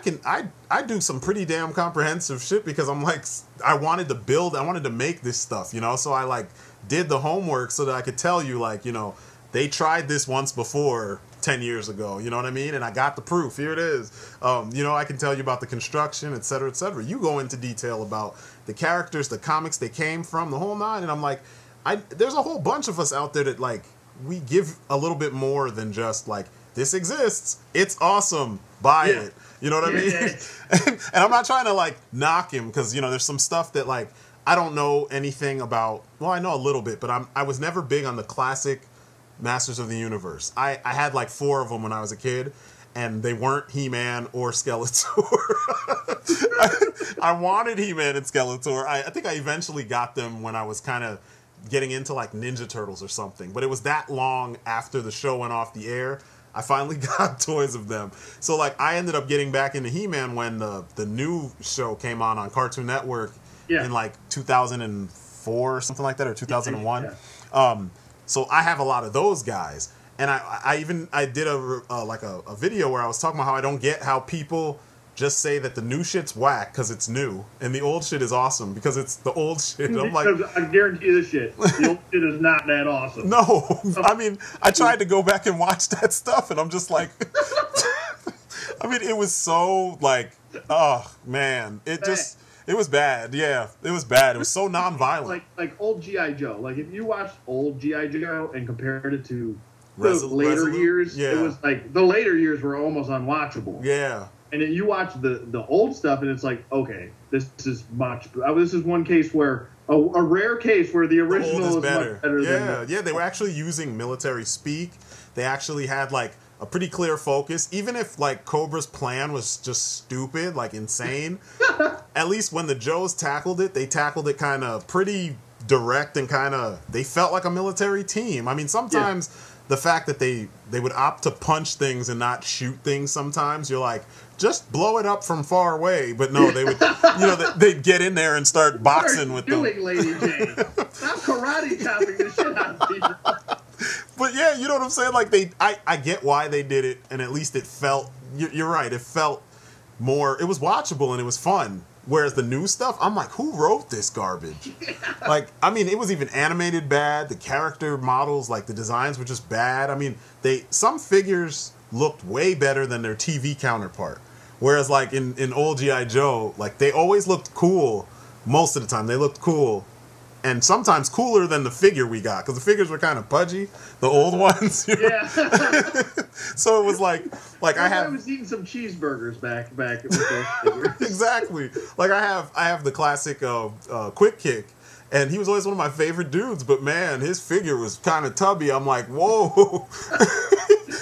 do some pretty damn comprehensive shit because I'm like, I wanted to make this stuff, you know, so I like did the homework so that I could tell you, like, you know, they tried this once before 10 years ago, you know what I mean? And I got the proof. Here it is. You know, I can tell you about the construction, et cetera, et cetera. You go into detail about the characters, the comics they came from, the whole nine, and I'm like, there's a whole bunch of us out there that, like, we give a little bit more than just, like, this exists, it's awesome, buy it. You know what I mean? And I'm not trying to, like, knock him because, you know, there's some stuff that, like, I don't know anything about. Well, I know a little bit, but I was never big on the classic Masters of the Universe. I had, like, 4 of them when I was a kid, and they weren't He-Man or Skeletor. I wanted He-Man and Skeletor. I think I eventually got them when I was kind of getting into, like, Ninja Turtles or something. But it was that long after the show went off the air, I finally got toys of them. So, like, I ended up getting back into He-Man when the new show came on Cartoon Network in, like, 2004 or something like that, or 2001. So I have a lot of those guys. And I did a video where I was talking about how I don't get how people just say that the new shit's whack because it's new, and the old shit is awesome because it's the old shit. And I'm like, I guarantee you this shit. The old shit is not that awesome. No, I mean, I tried to go back and watch that stuff, and I'm just like, I mean, it was so like, oh man, it was bad. Yeah, it was bad. It was so non-violent. Like old G.I. Joe. Like if you watched old G.I. Joe and compared it to the later years, it was like the later years were almost unwatchable. Yeah. And then you watch the old stuff, and it's like, okay, this is much. This is one case where a rare case where the original is better. Much better. Yeah, they were actually using military speak. They actually had like a pretty clear focus, even if like Cobra's plan was just stupid, like insane. At least when the Joes tackled it, they tackled it kind of pretty direct and kind of. They felt like a military team. I mean, sometimes. Yeah. The fact that they would opt to punch things and not shoot things sometimes, you're like, just blow it up from far away. But no, they would, you know, they'd get in there and start boxing with them. What are you doing, Lady Jane? I'm karate chopping the shit out of people. But yeah, you know what I'm saying? Like, I get why they did it, and at least it felt, you're right, it felt more, it was watchable and it was fun. Whereas the new stuff, I'm like, who wrote this garbage? Like, I mean, it was even animated bad. The character models, like, the designs were just bad. I mean, some figures looked way better than their TV counterpart. Whereas, like, in old G.I. Joe, like, they always looked cool. Most of the time, they looked cool. And sometimes cooler than the figure we got. Because the figures were kind of pudgy. The old ones. Yeah. So it was like I was eating some cheeseburgers back with those figures. Exactly. Like I have the classic Quick Kick. And he was always one of my favorite dudes. But man, his figure was kind of tubby. I'm like, whoa.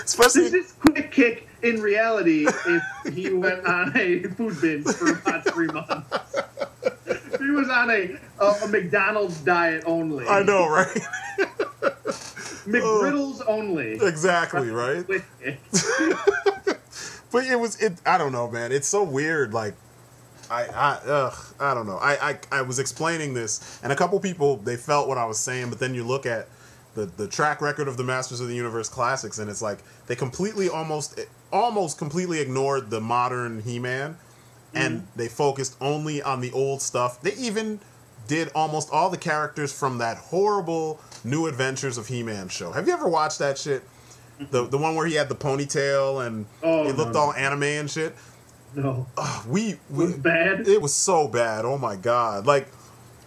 Especially... This is Quick Kick in reality if he went on a food binge for about 3 months. He was on a McDonald's diet only. I know, right? McGriddles only. Exactly, right? But I don't know, man. It's so weird. Like, I don't know. I was explaining this, and a couple people, they felt what I was saying, but then you look at the track record of the Masters of the Universe classics, and it's like they completely, almost completely ignored the modern He-Man. And they focused only on the old stuff. They even did almost all the characters from that horrible New Adventures of He-Man show. Have you ever watched that shit? The one where he had the ponytail and he looked all anime and shit? No. It was bad? It was so bad. Oh my God. Like,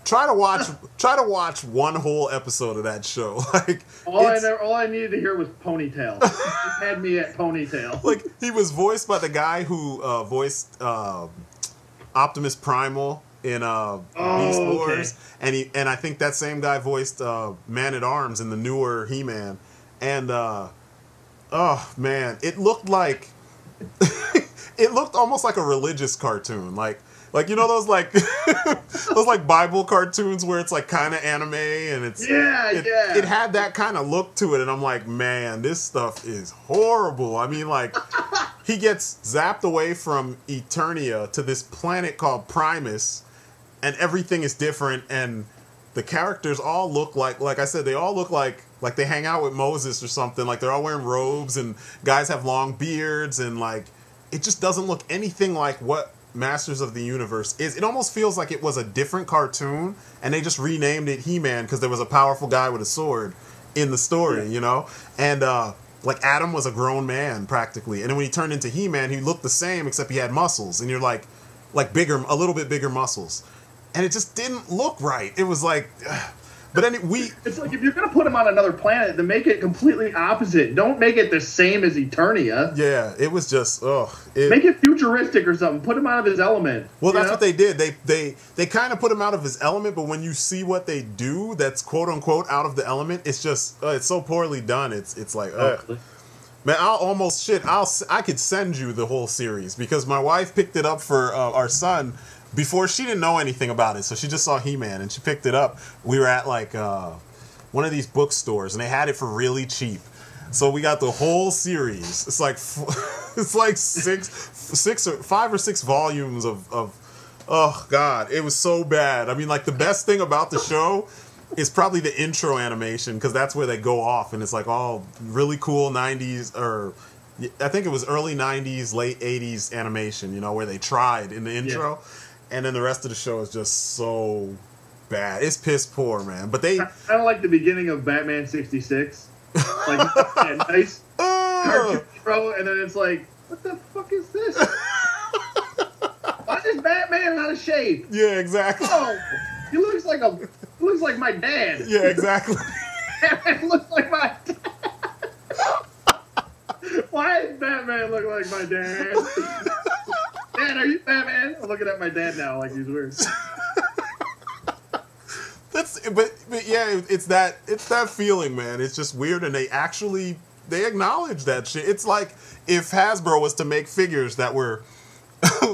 try to watch one whole episode of that show. Like all I needed to hear was ponytail. He had me at ponytail. Like he was voiced by the guy who voiced Optimus Primal in Beast Wars, okay. and I think that same guy voiced Man at Arms in the newer He-Man. And oh man, it looked like it looked almost like a religious cartoon. Like Like, you know those like those like Bible cartoons where it's like kind of anime and it's it had that kind of look to it, and I'm like, man, this stuff is horrible. I mean, like, he gets zapped away from Eternia to this planet called Primus, and everything is different, and the characters all look like I said, they all look like they hang out with Moses or something. Like, they're all wearing robes, and guys have long beards, and like, it just doesn't look anything like what Masters of the Universe is. It almost feels like it was a different cartoon, and they just renamed it He-Man because there was a powerful guy with a sword in the story, you know? And like, Adam was a grown man practically, and then when he turned into He-Man, he looked the same except he had muscles, and you're like bigger, a little bit bigger muscles, and it just didn't look right. It was like, but then it's like, if you're gonna put him on another planet, then make it completely opposite. Don't make it the same as Eternia. Yeah, it was just make it futuristic or something. Put him out of his element. Well, that's what they did. They kind of put him out of his element, but when you see what they do, that's quote unquote out of the element. It's just it's so poorly done. It's like, man, I could send you the whole series because my wife picked it up for our son. Before, she didn't know anything about it, so she just saw He-Man, and she picked it up. We were at, like, one of these bookstores, and they had it for really cheap. So we got the whole series. It's like it's like 5 or 6 volumes of oh, God, it was so bad. I mean, like, the best thing about the show is probably the intro animation, because that's where they go off, and it's, like, all really cool 90s, or I think it was early 90s, late 80s animation, you know, where they tried in the intro. Yeah. And then the rest of the show is just so bad. It's piss poor, man. But they... I don't like the beginning of Batman 66. Like, nice cartoon intro, and then it's like, what the fuck is this? Why is Batman out of shape? Yeah, exactly. Oh, he looks like my dad. Yeah, exactly. Batman looks like my dad. Why does Batman look like my dad? Dad, are you Batman? I'm looking at my dad now like he's weird. But yeah, it's that feeling, man. It's just weird, and they acknowledge that shit. It's like if Hasbro was to make figures that were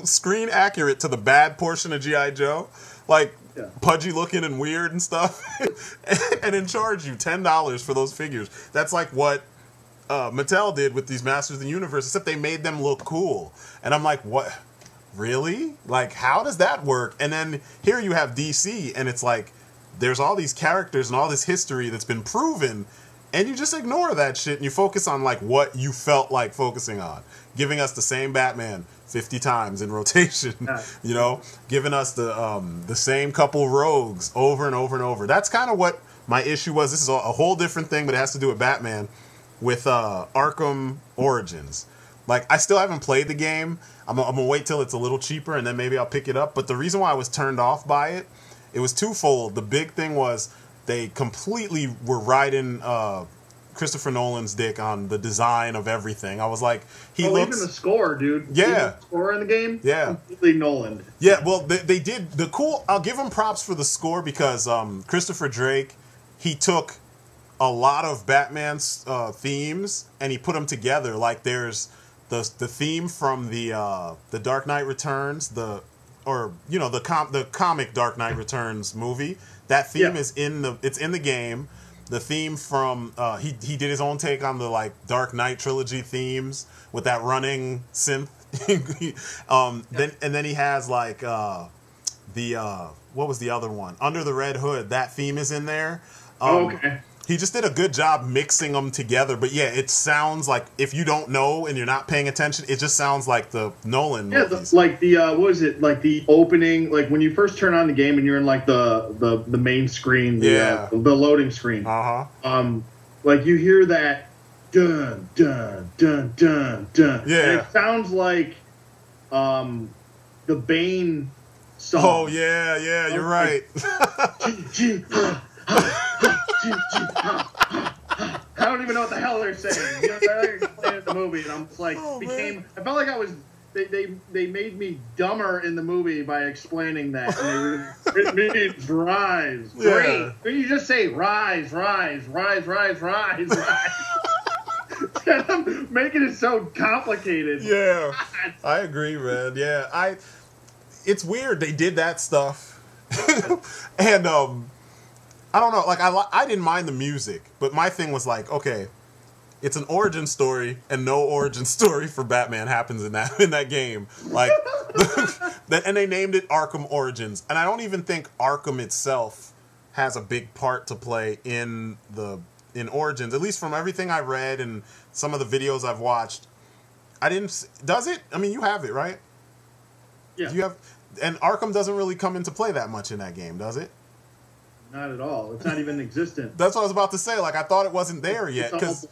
screen accurate to the bad portion of G.I. Joe, like pudgy looking and weird and stuff, and then charge you $10 for those figures. That's like what Mattel did with these Masters of the Universe, except they made them look cool. And I'm like, what? Really? Like, how does that work? And then here you have DC, and it's like, there's all these characters and all this history that's been proven, and you just ignore that shit, and you focus on, like, what you felt like focusing on. Giving us the same Batman 50 times in rotation, you know? Giving us the same couple rogues over and over and over. That's kind of what my issue was. This is a whole different thing, but it has to do with Batman, with Arkham Origins. Like, I still haven't played the game. I'm gonna wait till it's a little cheaper, and then maybe I'll pick it up. But the reason why I was turned off by it, it was twofold. The big thing was they completely were riding Christopher Nolan's dick on the design of everything. I was like, even the score, dude. Yeah. Even the score in the game? Yeah. Completely Nolan. Yeah, well, they did I'll give them props for the score, because Christopher Drake, he took a lot of Batman's themes and he put them together. Like, there's the theme from the Dark Knight Returns, the comic Dark Knight Returns movie. That theme is in the game. The theme from he did his own take on the, like, Dark Knight trilogy themes with that running synth. Then he has, like, what was the other one? Under the Red Hood. That theme is in there. Okay. He just did a good job mixing them together. But yeah, it sounds like, if you don't know and you're not paying attention, it just sounds like the Nolan movies. Like the what was it? Like the opening, like when you first turn on the game and you're in, like, the main screen, the loading screen. Like, you hear that dun dun dun dun dun. Yeah. And it sounds like the Bane song. Oh yeah, you're right. I don't even know what the hell they're saying. You know, they're explaining the movie, and I'm just like, I felt like I was. They made me dumber in the movie by explaining that. It means rise. Yeah. Great. Can you just say rise, rise, rise, rise, rise, rise? I'm making it so complicated. Yeah, I agree, man. Yeah, it's weird they did that stuff. And I don't know, like I didn't mind the music, but my thing was like, okay, it's an origin story, and no origin story for Batman happens in that game. Like, and they named it Arkham Origins, and I don't even think Arkham itself has a big part to play in Origins. At least from everything I read and some of the videos I've watched, I didn't. Does it? I mean, you have it, right? Yeah. You have, and Arkham doesn't really come into play that much in that game, does it? Not at all. It's not even existent. That's what I was about to say. Like, I thought it wasn't there yet. It's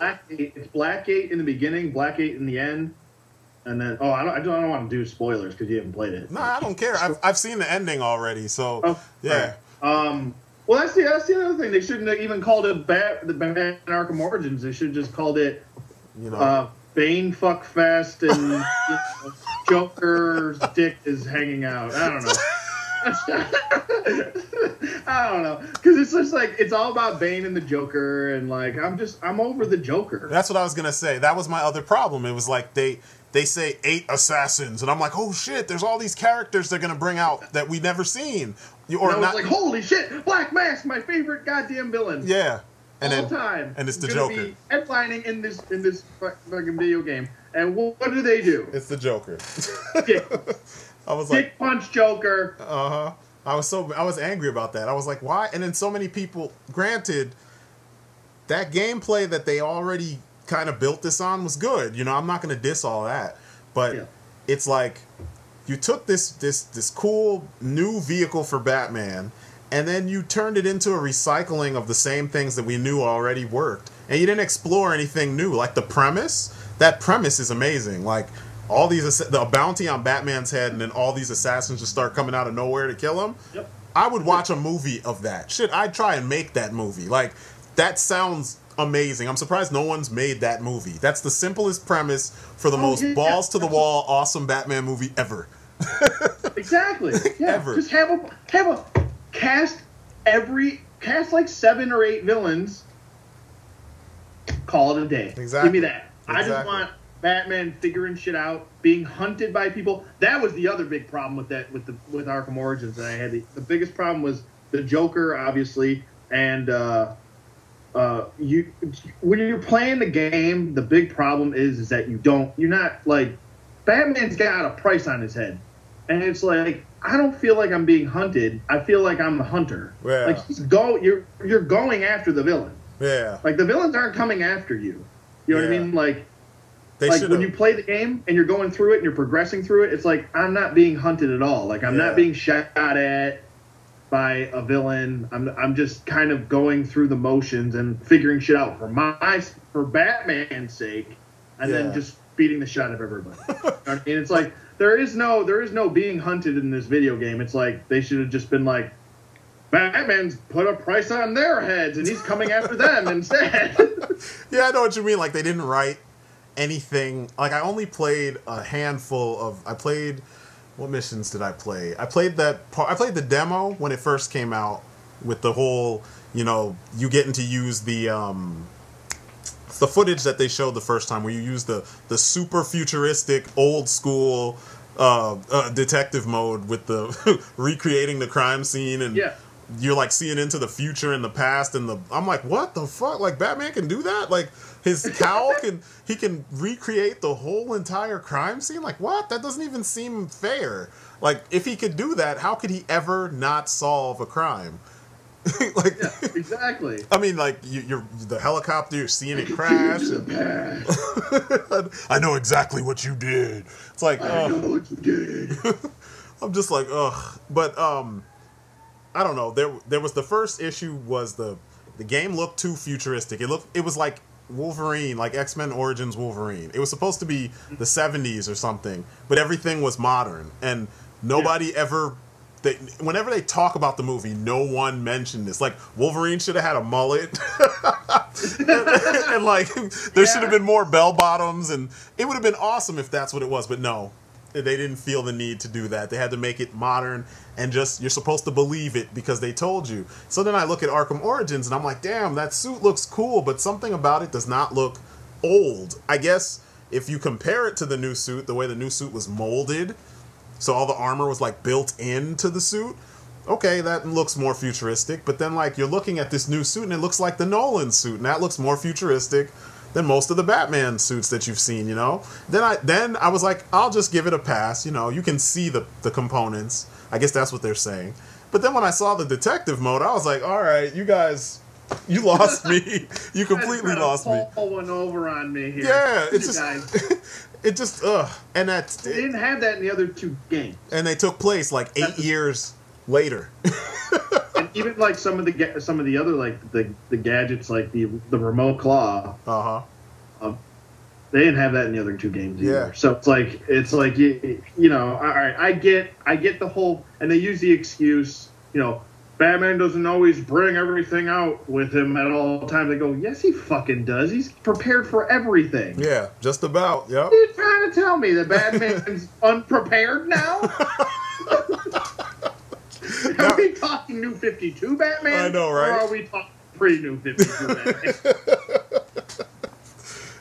Blackgate in the beginning, Blackgate in the end, and then I don't want to do spoilers because you haven't played it. No, I don't care. I've seen the ending already, so yeah. Right. Well, that's the other thing. They shouldn't have even called it the Batman Arkham Origins. They should have just called it, Bane Fuckfest and Joker's dick is hanging out. I don't know. I don't know, because it's just like it's all about Bane and the Joker, and like I'm over the Joker. That's what I was gonna say. That was my other problem. It was like they say 8 assassins, and I'm like, oh shit, there's all these characters they're gonna bring out that we never seen. Or I was like, holy shit, Black Mask, my favorite goddamn villain. Yeah, and all time, and it's the Joker. Be headlining in this fucking video game, and what do they do? It's the Joker. I was Dick like, punch Joker. I was angry about that. I was like, why? And then so many people, granted, that gameplay that they already kind of built this on was good. You know, I'm not going to diss all that, but it's like you took this cool new vehicle for Batman, and then you turned it into a recycling of the same things that we knew already worked, and you didn't explore anything new. Like the premise, that premise is amazing. Like, all these, the bounty on Batman's head, and then all these assassins just start coming out of nowhere to kill him. Yep. I would watch a movie of that. Shit, I'd try and make that movie. Like, that sounds amazing. I'm surprised no one's made that movie. That's the simplest premise for the most balls-to-the-wall, awesome Batman movie ever. Exactly. Yeah. Ever. Just have a cast like 7 or 8 villains. Call it a day. Exactly. Give me that. Exactly. I just want Batman figuring shit out, being hunted by people. That was the other big problem with Arkham Origins that I had. The biggest problem was the Joker, obviously, and when you're playing the game, the big problem is that you're not like, Batman's got a price on his head, and it's like, I don't feel like I'm being hunted. I feel like I'm the hunter. Yeah. Like you're going after the villain. Yeah. Like the villains aren't coming after you. You know what I mean? Like when you play the game and you're going through it and you're progressing through it, it's like, I'm not being hunted at all. Like, I'm not being shot at by a villain. I'm just kind of going through the motions and figuring shit out for Batman's sake, and then just beating the shit out of everybody. You know what I mean? It's like there is no being hunted in this video game. It's like they should have just been like, Batman's put a price on their heads and he's coming after them instead. Yeah, I know what you mean. Like, they didn't write anything. Like, I only played a handful of, what missions did I play? I played the demo when it first came out, with the whole, you getting to use the footage that they showed the first time, where you use the super futuristic old school detective mode with the recreating the crime scene, and you're like seeing into the future and the past, and I'm like, what the fuck? Like, Batman can do that? Like, his cowl he can recreate the whole entire crime scene? Like, what? That doesn't even seem fair. Like, if he could do that, how could he ever not solve a crime? Like, exactly. I mean, like, you're the helicopter, you're seeing it crash. I know exactly what you did. It's like, I know what you did. I'm just like, ugh. But I don't know. There was the first issue was the game looked too futuristic. It was like Wolverine, like X-Men Origins Wolverine. It was supposed to be the 70s or something, but everything was modern, and nobody ever. Whenever they talk about the movie, no one mentioned this. Like, Wolverine should have had a mullet, and like there should have been more bell bottoms, and it would have been awesome if that's what it was. But no, they didn't feel the need to do that. They had to make it modern, and just, you're supposed to believe it because they told you. So then I look at Arkham Origins, and I'm like, damn, that suit looks cool, but something about it does not look old. I guess if you compare it to the new suit, the way the new suit was molded, So all the armor was like built into the suit. Okay, that looks more futuristic. But then like you're looking at this new suit and it looks like the Nolan suit, and that looks more futuristic than most of the Batman suits that you've seen, you know? Then I was like, I'll just give it a pass, you know, you can see the components. I guess that's what they're saying. But then when I saw the detective mode, I was like, all right, you guys, you lost me. You completely lost me. Pull one over on me here. Yeah, it's just, it just, and they didn't have that in the other two games. And they took place like 8 years later. And even like some of the other like the gadgets, like the remote claw. They didn't have that in the other two games either. Yeah. So it's like you know, all right, I get the whole, and they use the excuse, you know, Batman doesn't always bring everything out with him at all times. They go, yes, he fucking does. He's prepared for everything. Yeah, just about. Yep. Are you trying to tell me that Batman's unprepared now? Are we talking New 52 Batman? I know, right? Or are we talking pre-New 52 Batman?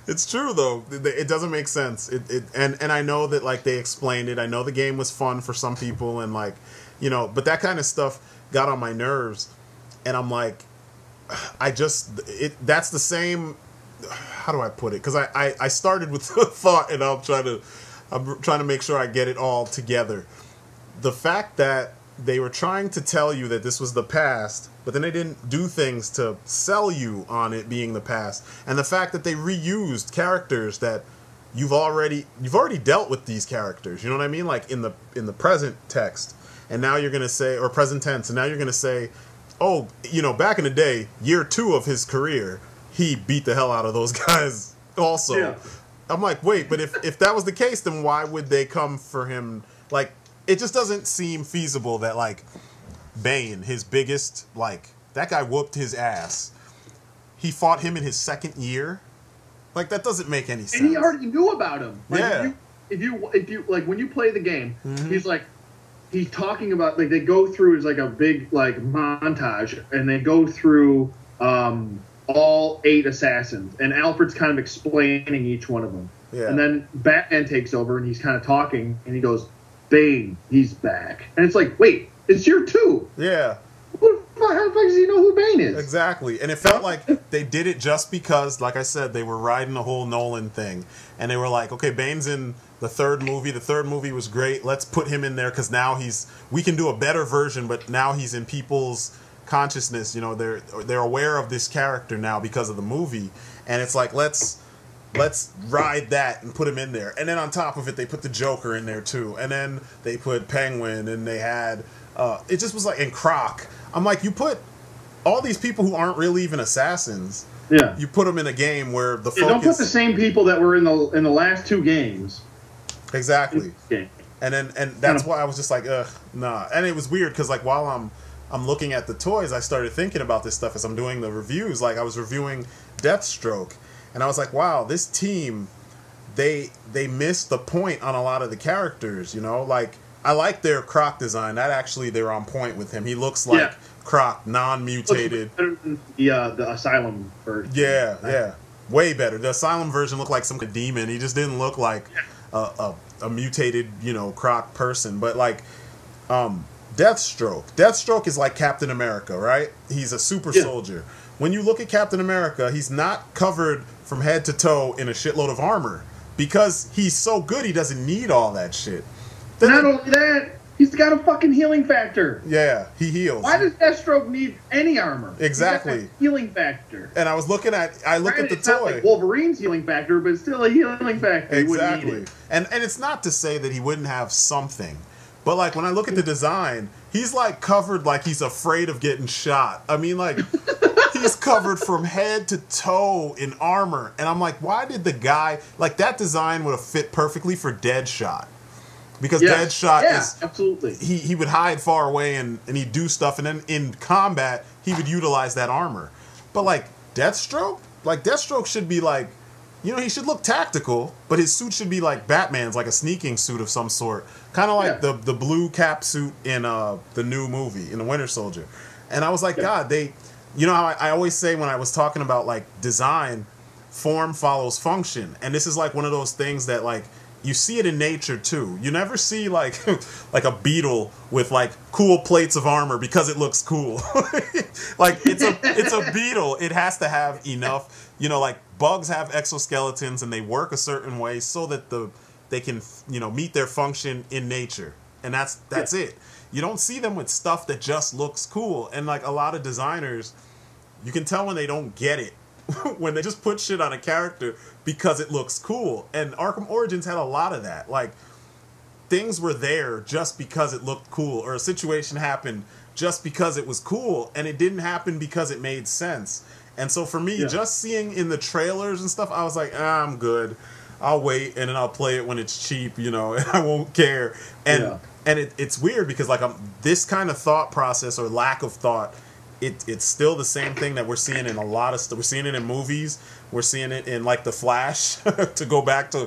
It's true though. It doesn't make sense. And I know that like they explained it. I know the game was fun for some people and like, you know, but that kind of stuff got on my nerves. And I'm like, that's the same. How do I put it? Because I started with the thought, and I'm trying to make sure I get it all together. The fact that they were trying to tell you that this was the past, but then they didn't do things to sell you on it being the past, and the fact that they reused characters that you've already dealt with these characters. You know what I mean? Like in the present text, and now you're gonna say, or present tense, and now you're gonna say, oh, you know, back in the day, year 2 of his career, he beat the hell out of those guys also. Yeah. I'm like, wait, but if that was the case, then why would they come for him? Like, it just doesn't seem feasible that, like, Bane, his biggest, like, that guy whooped his ass. He fought him in his 2nd year. Like, that doesn't make any sense. And he already knew about him. Like, yeah. If you like, when you play the game, he's like, he's talking about, like, they go through, it's like a big, like, montage, and they go through all 8 assassins, and Alfred's kind of explaining each one of them. Yeah. And then Batman takes over, and he's kind of talking, and he goes, Bane, he's back. And it's like, wait, it's year 2. Yeah. How the fuck does he know who Bane is? Exactly. And it felt like they did it just because, like I said, they were riding the whole Nolan thing. And they were like, okay, Bane's in the 3rd movie. The 3rd movie was great. Let's put him in there because now we can do a better version, but now he's in people's consciousness. You know, they're aware of this character now because of the movie. And it's like, let's ride that and put him in there. And then on top of it, they put the Joker in there too. And then they put Penguin, and they had it just was like, and Croc. I'm like, you put all these people who aren't really even assassins. Yeah. You put them in a game where the focus. Don't put the same people that were in the last 2 games. Exactly. And that's why I was just like, ugh, nah. And it was weird because like while I'm looking at the toys, I started thinking about this stuff as I'm doing the reviews. Like I was reviewing Deathstroke. And I was like, wow, this team, they missed the point on a lot of the characters, you know? Like, I like their Croc design. That actually, they're on point with him. He looks like Croc, non-mutated. The Asylum version. Yeah. Way better. The Asylum version looked like some demon. He just didn't look like a mutated, you know, Croc person. But, like, Deathstroke. Deathstroke is like Captain America, right? He's a super soldier. When you look at Captain America, he's not covered from head to toe in a shitload of armor because he's so good he doesn't need all that shit. Not only that, he's got a fucking healing factor. Yeah, he heals. Why does Deathstroke need any armor? Exactly. Healing factor. And I looked at the it's toy. Not like Wolverine's healing factor, but it's still a healing factor. Exactly. And it's not to say that he wouldn't have something. But like when I look at the design, he's like covered like he's afraid of getting shot. I mean, like he's covered from head to toe in armor. And I'm like, why did the guy, like that design would have fit perfectly for Deadshot. Because Deadshot is absolutely. He would hide far away and he'd do stuff, and then in combat he would utilize that armor. But like Deathstroke should be like, you know, he should look tactical, but his suit should be like Batman's, like a sneaking suit of some sort. Kind of like the blue cap suit in the new movie, in the Winter Soldier. And I was like, God, you know how I always say when I was talking about like design, form follows function. And this is like one of those things that like, you see it in nature too. You never see like like a beetle with like cool plates of armor because it looks cool. Like it's a beetle. It has to have enough, you know, like bugs have exoskeletons and they work a certain way so that they can, you know, meet their function in nature. And that's it. You don't see them with stuff that just looks cool. And like a lot of designers, you can tell when they don't get it when they just put shit on a character because it looks cool. And Arkham Origins had a lot of that. Like, things were there just because it looked cool, or a situation happened just because it was cool, and it didn't happen because it made sense. And so for me, just seeing in the trailers and stuff, I was like, I'm good. I'll wait, and then I'll play it when it's cheap, you know, and I won't care. And it's weird because like this kind of thought process or lack of thought, it's still the same thing that we're seeing in a lot of stuff. We're seeing it in movies. We're seeing it in like The Flash. To go back to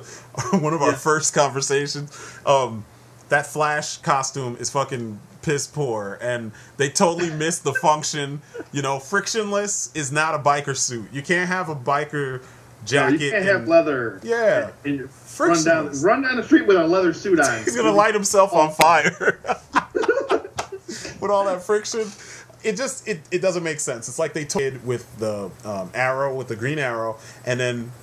one of our first conversations, that Flash costume is fucking piss poor, and they totally missed the function. You know, frictionless is not a biker suit. You can't have a biker jacket. No, you can't have leather. Yeah, and run down the street with a leather suit on. He's gonna light himself on fire with all that friction. It just it doesn't make sense. It's like they took it with the arrow, with the green arrow, and then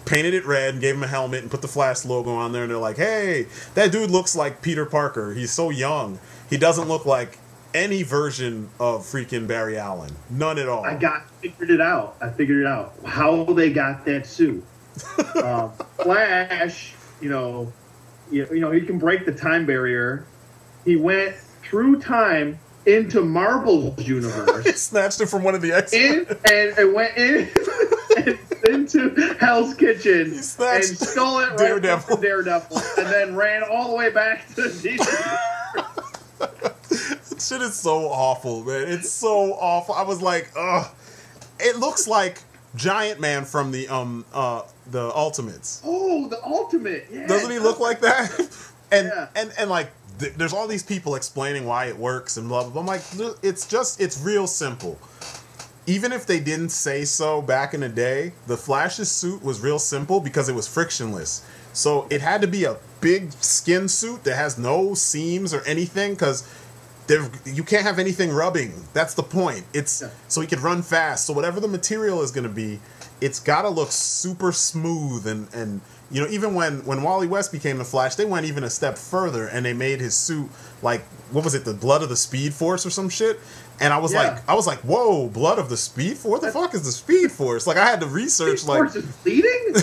painted it red and gave him a helmet and put the Flash logo on there, and they're like, hey, that dude looks like Peter Parker. He's so young. He doesn't look like any version of freaking Barry Allen. None at all. I figured it out. How they got that suit. Flash, you know, he can break the time barrier. He went through time into Marvel's universe. He snatched it from one of the X-Men. And went in into Hell's Kitchen and stole it right from Daredevil, and then ran all the way back to DC. That shit is so awful, man. It's so awful. I was like, ugh. It looks like Giant Man from the Ultimates. Oh, the Ultimate. Yeah. Doesn't he look like that? And like, there's all these people explaining why it works and blah, blah, blah. I'm like, it's real simple. Even if they didn't say so back in the day, the Flash's suit was real simple because it was frictionless. So it had to be a big skin suit that has no seams or anything, because you can't have anything rubbing. That's the point. So he could run fast. So whatever the material is going to be, it's got to look super smooth. And you know, even when Wally West became the Flash, they went even a step further and they made his suit like, what was it, the blood of the Speed Force or some shit? And I was like, whoa, blood of the Speed Force? What the fuck is the Speed Force? Like, I had to research. Speed Force is bleeding?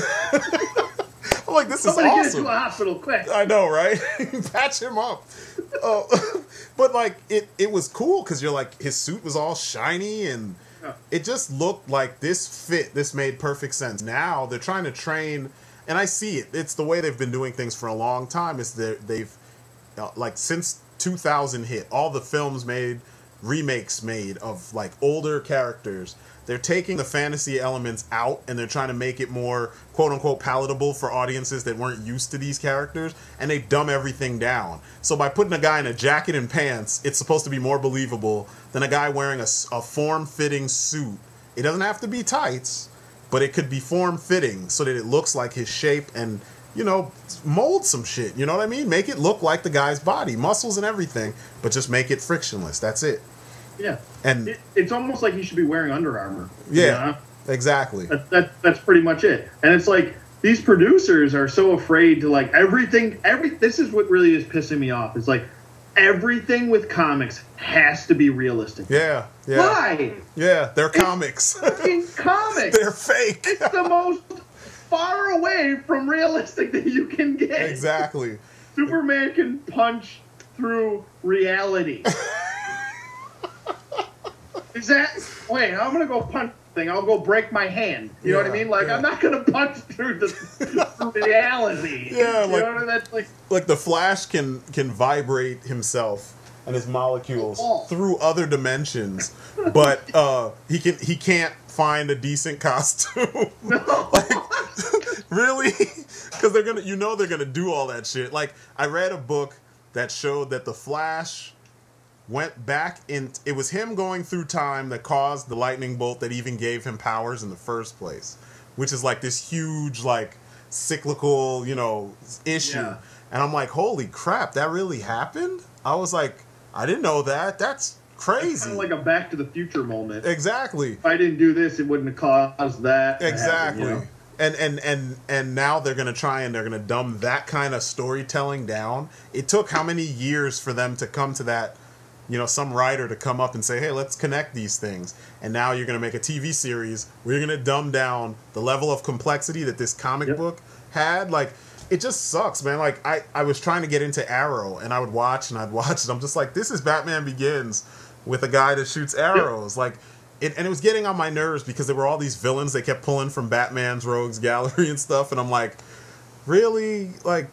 I'm like, this Somebody is awesome. Get to a hospital quick. I know, right? Patch him up. But like, it was cool because you're like, his suit was all shiny and it just looked like this made perfect sense. Now they're trying to train, and I see it. It's the way they've been doing things for a long time. Is they've like since 2000 hit, all the films made, remakes made of like older characters. They're taking the fantasy elements out and they're trying to make it more quote unquote palatable for audiences that weren't used to these characters, and they dumb everything down. So by putting a guy in a jacket and pants, it's supposed to be more believable than a guy wearing a form-fitting suit. It doesn't have to be tights, but it could be form-fitting so that it looks like his shape, and, you know, mold some shit. You know what I mean? Make it look like the guy's body, muscles and everything, but just make it frictionless. That's it. Yeah, and it's almost like he should be wearing Under Armour. Yeah, you know? Exactly. That's pretty much it. And it's like these producers are so afraid to like everything. This is what really is pissing me off. It's like everything with comics has to be realistic. Yeah. Why? Yeah, they're comics. Fucking comics. They're fake. It's the most far away from realistic that you can get. Exactly. Superman can punch through reality. Wait, I'm gonna go punch thing. I'll go break my hand. You know what I mean? Like, I'm not gonna punch through the reality. Yeah, you know that's like the Flash can vibrate himself and his molecules through other dimensions, but he can't find a decent costume. No. Like, really? Because they're gonna do all that shit. Like, I read a book that showed that the Flash went back in. It was him going through time that caused the lightning bolt that even gave him powers in the first place, which is like this huge like cyclical, you know, issue. Yeah. And I'm like, holy crap, that really happened? I was like, I didn't know that. That's crazy. It's kind of like a Back to the Future moment. Exactly. If I didn't do this, it wouldn't have caused that. Exactly. To happen, you know? And now they're gonna try and they're gonna dumb that kind of storytelling down. It took how many years for them to come to that, you know, some writer to come up and say, hey, let's connect these things. And now you're gonna make a TV series where you're gonna dumb down the level of complexity that this comic book had. Like, it just sucks, man. Like, I was trying to get into Arrow, and I would watch, and I'd watch it. I'm just like, this is Batman Begins with a guy that shoots arrows. Like, and it was getting on my nerves because there were all these villains they kept pulling from Batman's Rogues Gallery and stuff, and I'm like, really? Like,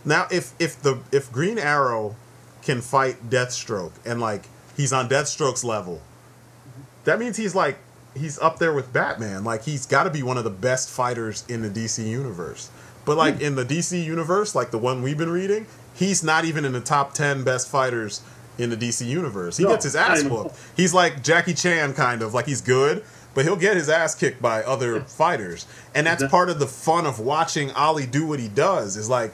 now if Green Arrow can fight Deathstroke, and like he's on Deathstroke's level, that means he's up there with Batman. Like, he's got to be one of the best fighters in the DC universe. But like in the DC universe, like the one we've been reading, he's not even in the top 10 best fighters in the DC universe. He gets his ass whooped. He's like Jackie Chan, kind of. Like, he's good, but he'll get his ass kicked by other fighters. And that's part of the fun of watching Ollie do what he does, is like,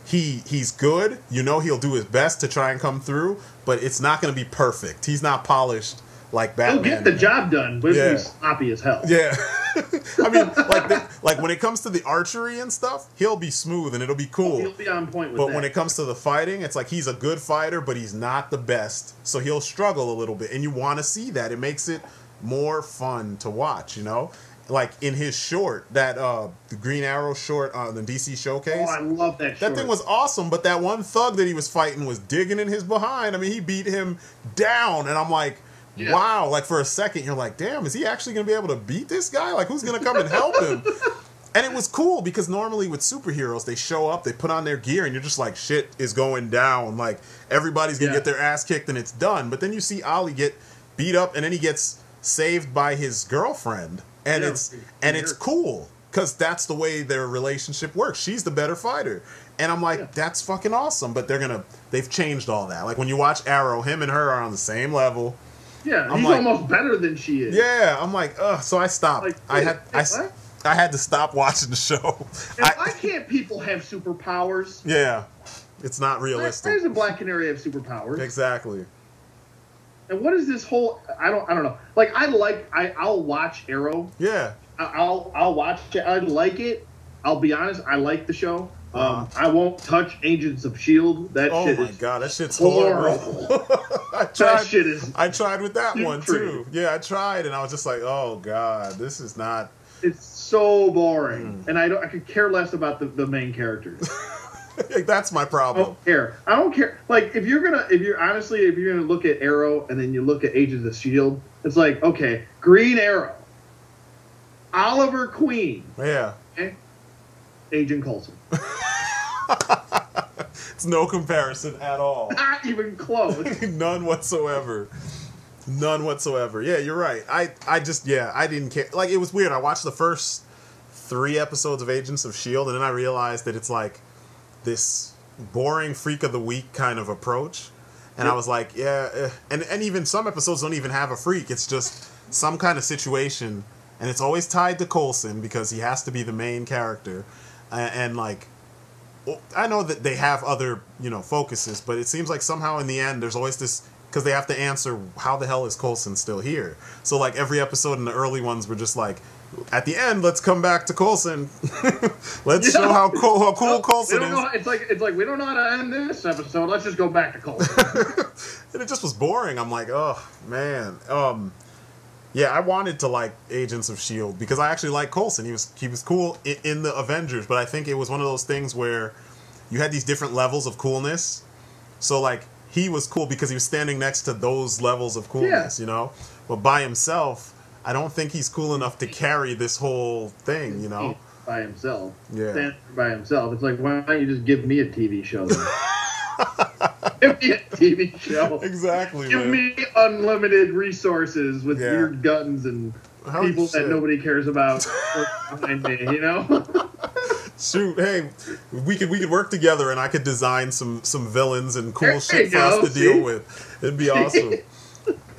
he's good. You know, he'll do his best to try and come through, but it's not going to be perfect. He's not polished like Batman. He'll get the job done, but it'll be sloppy as hell. Yeah. I mean, like when it comes to the archery and stuff, he'll be smooth and it'll be cool. He'll be on point with but that. when it comes to the fighting, it's like he's a good fighter, but he's not the best. So he'll struggle a little bit, and you want to see that. It makes it more fun to watch, you know? Like in his short, that the Green Arrow short on the DC Showcase. Oh, I love that short. That thing was awesome, but that one thug that he was fighting was digging in his behind. I mean, he beat him down, and I'm like, wow. Like, for a second, you're like, damn, is he actually going to be able to beat this guy? Like, who's going to come and help him? And it was cool, because normally with superheroes, they show up, they put on their gear, and you're just like, shit is going down. Like, everybody's going to get their ass kicked, and it's done. But then you see Ollie get beat up, and then he gets saved by his girlfriend. And it's cool, because that's the way their relationship works. She's the better fighter. And I'm like, that's fucking awesome. But they've changed all that. Like, when you watch Arrow, him and her are on the same level. Yeah, I'm he's like, almost better than she is. Yeah, I'm like, ugh. So I stopped. Like, I had to stop watching the show. And why can't people have superpowers? Yeah, it's not realistic. Why does a Black Canary have superpowers? Exactly. And what is this whole? I don't know. Like, I'll watch Arrow. Yeah. I'll watch it. I like it. I'll be honest. I like the show. I won't touch Agents of S.H.I.E.L.D. Oh my god, that shit's horrible. That shit is. I tried with that one putrid. too. Yeah, I tried, and I was just like, oh god, this is not. It's so boring, and I could care less about the main characters. That's my problem. I don't care. Like, if you're gonna look at Arrow and then you look at Agents of S.H.I.E.L.D., it's like, okay, Green Arrow, Oliver Queen, okay? Agent Coulson. It's no comparison at all. Not even close. None whatsoever. None whatsoever. Yeah, you're right. I didn't care. Like, it was weird. I watched the first 3 episodes of Agents of S.H.I.E.L.D., and then I realized that it's like this boring freak of the week kind of approach. And I was like, and even some episodes don't even have a freak. It's just some kind of situation, and it's always tied to Coulson because he has to be the main character. And like, I know that they have other, focuses, but it seems like somehow in the end there's always this, because they have to answer, how the hell is Coulson still here? So like every episode in the early ones were just like, at the end, let's come back to Coulson. Let's show how cool Coulson is. It's like we don't know how to end this episode. Let's just go back to Coulson. And it just was boring. I'm like, oh man. Yeah, I wanted to like Agents of S.H.I.E.L.D. because I actually like Coulson. He was cool in the Avengers, but I think it was one of those things where you had these different levels of coolness. So like, he was cool because he was standing next to those levels of coolness, But by himself, I don't think he's cool enough to carry this whole thing, By himself. Yeah. Stand by himself. It's like, why don't you just give me a TV show then? Give me a TV show. Exactly. Give me unlimited resources with weird guns and people that nobody cares about behind me, Shoot, hey, we could work together and I could design some villains and cool shit for us to deal with. It'd be awesome.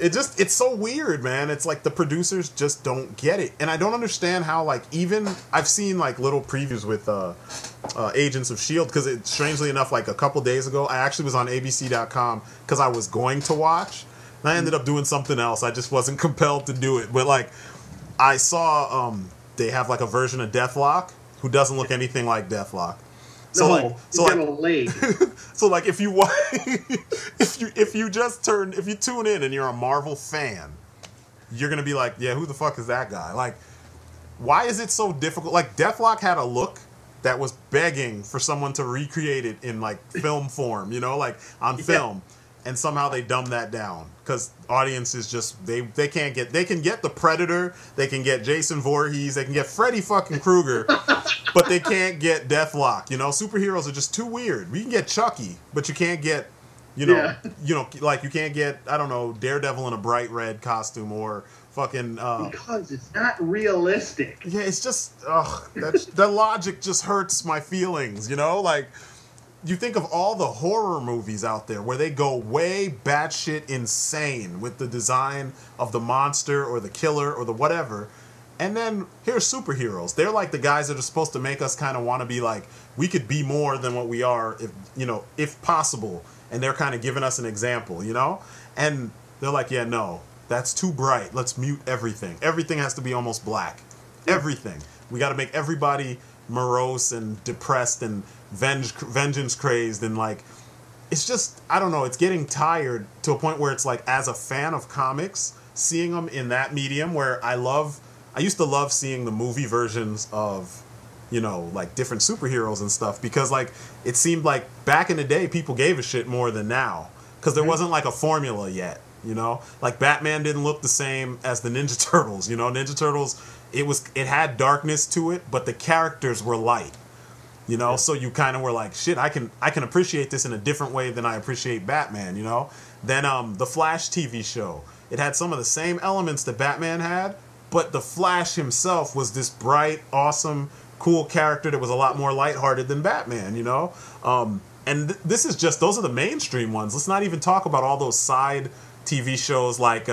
it's so weird, man. It's like the producers just don't get it. And I don't understand how, like, even I've seen like little previews with Agents of S.H.I.E.L.D. because it, strangely enough, like a couple days ago, I actually was on ABC.com because I was going to watch. And I ended up doing something else. I just wasn't compelled to do it. But like, I saw they have like a version of Deathlock who doesn't look anything like Deathlock. So no, so like if you if you tune in and you're a Marvel fan, you're gonna be like, yeah, who the fuck is that guy? Like, why is it so difficult? Like, Deathlock had a look that was begging for someone to recreate it in like film form, you know, like on film. And somehow they dumb that down because audiences just they can get the Predator, they can get Jason Voorhees, they can get Freddy fucking Krueger, but they can't get Deathlock. You know, superheroes are just too weird. We can get Chucky, but you can't get like you can't get, I don't know, Daredevil in a bright red costume or fucking because it's not realistic. Yeah, it's just the logic just hurts my feelings. You know, like. You think of all the horror movies out there where they go way batshit insane with the design of the monster or the killer or the whatever. And then here's superheroes. They're like the guys that are supposed to make us kind of want to be like, we could be more than what we are if, you know, if possible. And they're kind of giving us an example, you know? And they're like, yeah, no, that's too bright. Let's mute everything. Everything has to be almost black. Everything. We got to make everybody morose and depressed and vengeance crazed, and like, it's just, I don't know, it's getting tired to a point where it's like, as a fan of comics, seeing them in that medium where I used to love seeing the movie versions of, you know, like different superheroes and stuff, because like it seemed like back in the day people gave a shit more than now, because there wasn't like a formula yet, you know, like Batman didn't look the same as the Ninja Turtles, you know. Ninja Turtles, it had darkness to it, but the characters were light. You know, so you kind of were like, shit, I can appreciate this in a different way than I appreciate Batman, you know? Then the Flash TV show, it had some of the same elements that Batman had, but the Flash himself was this bright, awesome, cool character that was a lot more lighthearted than Batman, you know? And this is just, those are the mainstream ones. Let's not even talk about all those side TV shows like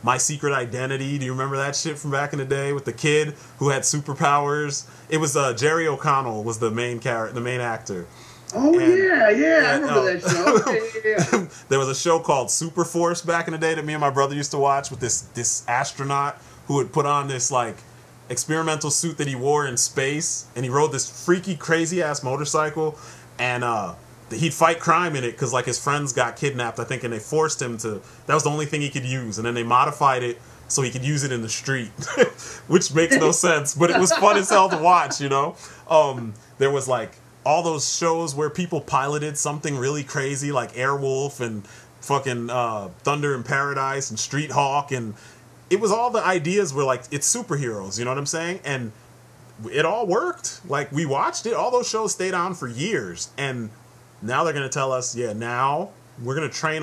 My Secret Identity. Do you remember that shit from back in the day with the kid who had superpowers? It was Jerry O'Connell was the main character, the main actor. Oh, and, I remember that show. Yeah. There was a show called Super Force back in the day that me and my brother used to watch with this astronaut who would put on this like experimental suit that he wore in space, and he rode this freaky, crazy ass motorcycle, and he'd fight crime in it because like his friends got kidnapped, I think, and they forced him to. That was the only thing he could use, and then they modified it so he could use it in the street, which makes no sense, but it was fun as hell to watch, you know? There was, like, all those shows where people piloted something really crazy, like Airwolf and fucking Thunder in Paradise and Street Hawk, and it was all the ideas were, like, it's superheroes, you know what I'm saying? And it all worked. Like, we watched it. All those shows stayed on for years, and now they're going to tell us, yeah, now we're going to train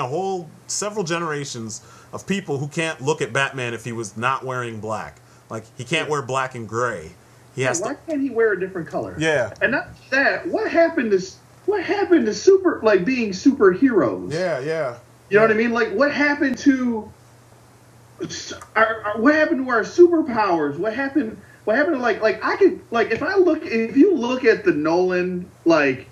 several generations of people who can't look at Batman if he was not wearing black. Like, he can't wear black and gray. Why can't he wear a different color? Yeah. And not that, what happened to super, like, being superheroes? Yeah. You know what I mean? Like, what happened to our superpowers? What happened to like I could, like, if you look at the Nolan, like,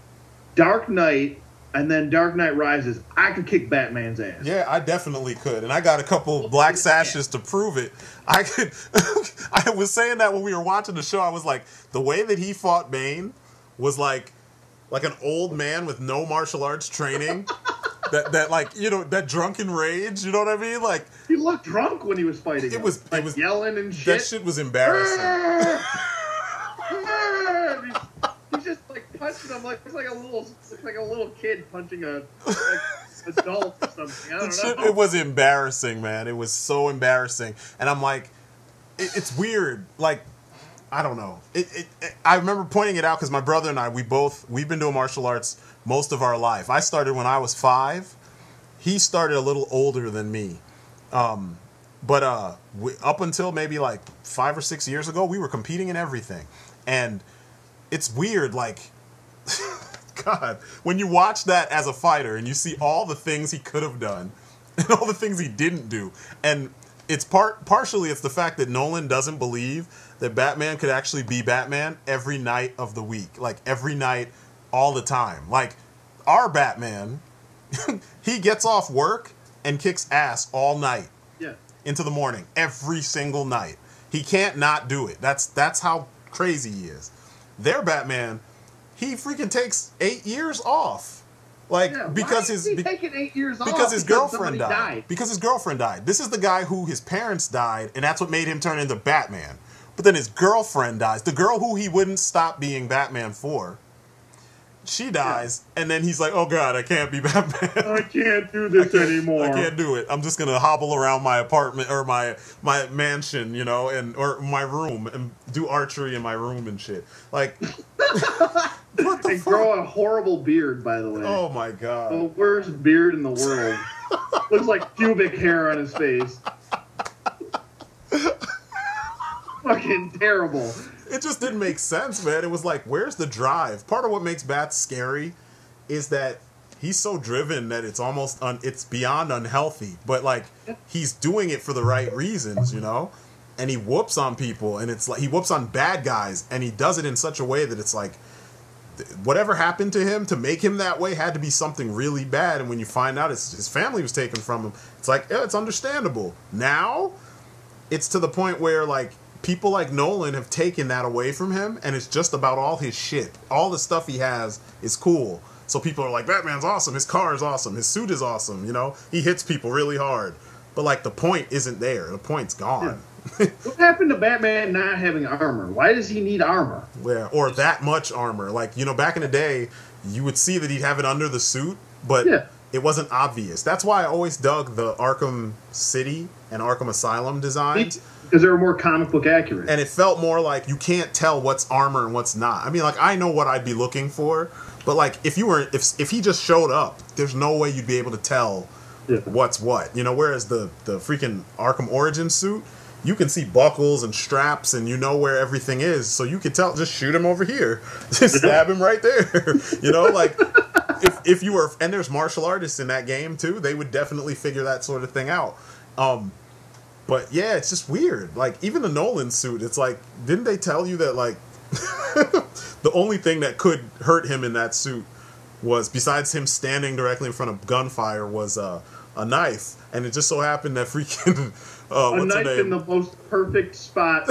Dark Knight and then Dark Knight Rises, I could kick Batman's ass. Yeah, I definitely could. And I got a couple black sashes to prove it. I could. I was saying that when we were watching the show. I was like, the way that he fought Bane was like an old man with no martial arts training. that like, you know, that drunken rage, you know what I mean? Like, he looked drunk when he was fighting. It was yelling and shit. That shit was embarrassing. He's just like punching him like it's like a little kid punching a adult or something. I don't know. It was embarrassing, man. It was so embarrassing, and I'm like, it's weird. Like, I don't know. I remember pointing it out because my brother and I, we've been doing martial arts most of our life. I started when I was 5. He started a little older than me. But up until maybe like 5 or 6 years ago, we were competing in everything. And it's weird, like, God, when you watch that as a fighter and you see all the things he could have done and all the things he didn't do. And it's partially it's the fact that Nolan doesn't believe that Batman could actually be Batman every night of the week, like every night, all the time. Like our Batman, he gets off work and kicks ass all night, into the morning, every single night. He can't not do it. That's how crazy he is. Their Batman, he freaking takes 8 years off. Like, because taking 8 years off? Because his girlfriend died. Because his girlfriend died. This is the guy who his parents died, and that's what made him turn into Batman. But then his girlfriend dies. The girl who he wouldn't stop being Batman for. She dies, and then he's like, oh God, I can't be Batman. I can't do this anymore. I can't do it. I'm just going to hobble around my apartment, or my mansion, you know, or my room, and do archery in my room and shit. Like... What the fuck? Grow a horrible beard, by the way. Oh my God. The worst beard in the world. Looks like pubic hair on his face. Fucking terrible. It just didn't make sense, man. It was like, where's the drive? Part of what makes Bats scary is that he's so driven that it's almost it's beyond unhealthy. But like, he's doing it for the right reasons, you know? And he whoops on people, and it's like he whoops on bad guys, and he does it in such a way that it's like, whatever happened to him to make him that way had to be something really bad. And when you find out his family was taken from him, it's like, yeah, it's understandable. Now it's to the point where like people like Nolan have taken that away from him, and it's just about all his shit. All the stuff he has is cool. So people are like, Batman's awesome, his car is awesome, his suit is awesome, you know, he hits people really hard. But like the point isn't there. The point's gone. Yeah. What happened to Batman not having armor? Why does he need armor? Yeah, or that much armor. Like, you know, back in the day, you would see that he'd have it under the suit, but it wasn't obvious. That's why I always dug the Arkham City and Arkham Asylum designs. Because they were more comic book accurate. And it felt more like you can't tell what's armor and what's not. I mean, like, I know what I'd be looking for, but like, if he just showed up, there's no way you'd be able to tell what's what. You know, whereas the freaking Arkham Origin suit, you can see buckles and straps, and you know where everything is, so you can tell. Just shoot him over here, just stab him right there. You know, like if you were, and there's martial artists in that game too. They would definitely figure that sort of thing out. But yeah, it's just weird. Like even the Nolan suit, it's like, didn't they tell you that like the only thing that could hurt him in that suit was, besides him standing directly in front of gunfire, was a knife, and it just so happened that freaking. A knife in the most perfect spot.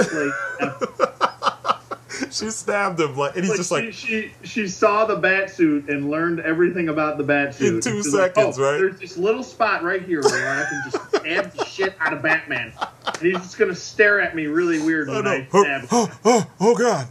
She stabbed him, like, and he's just like she saw the bat suit and learned everything about the bat suit in 2 seconds, right? There's this little spot right here where I can just stab the shit out of Batman, and he's just gonna stare at me really weird when I stab him. Oh God!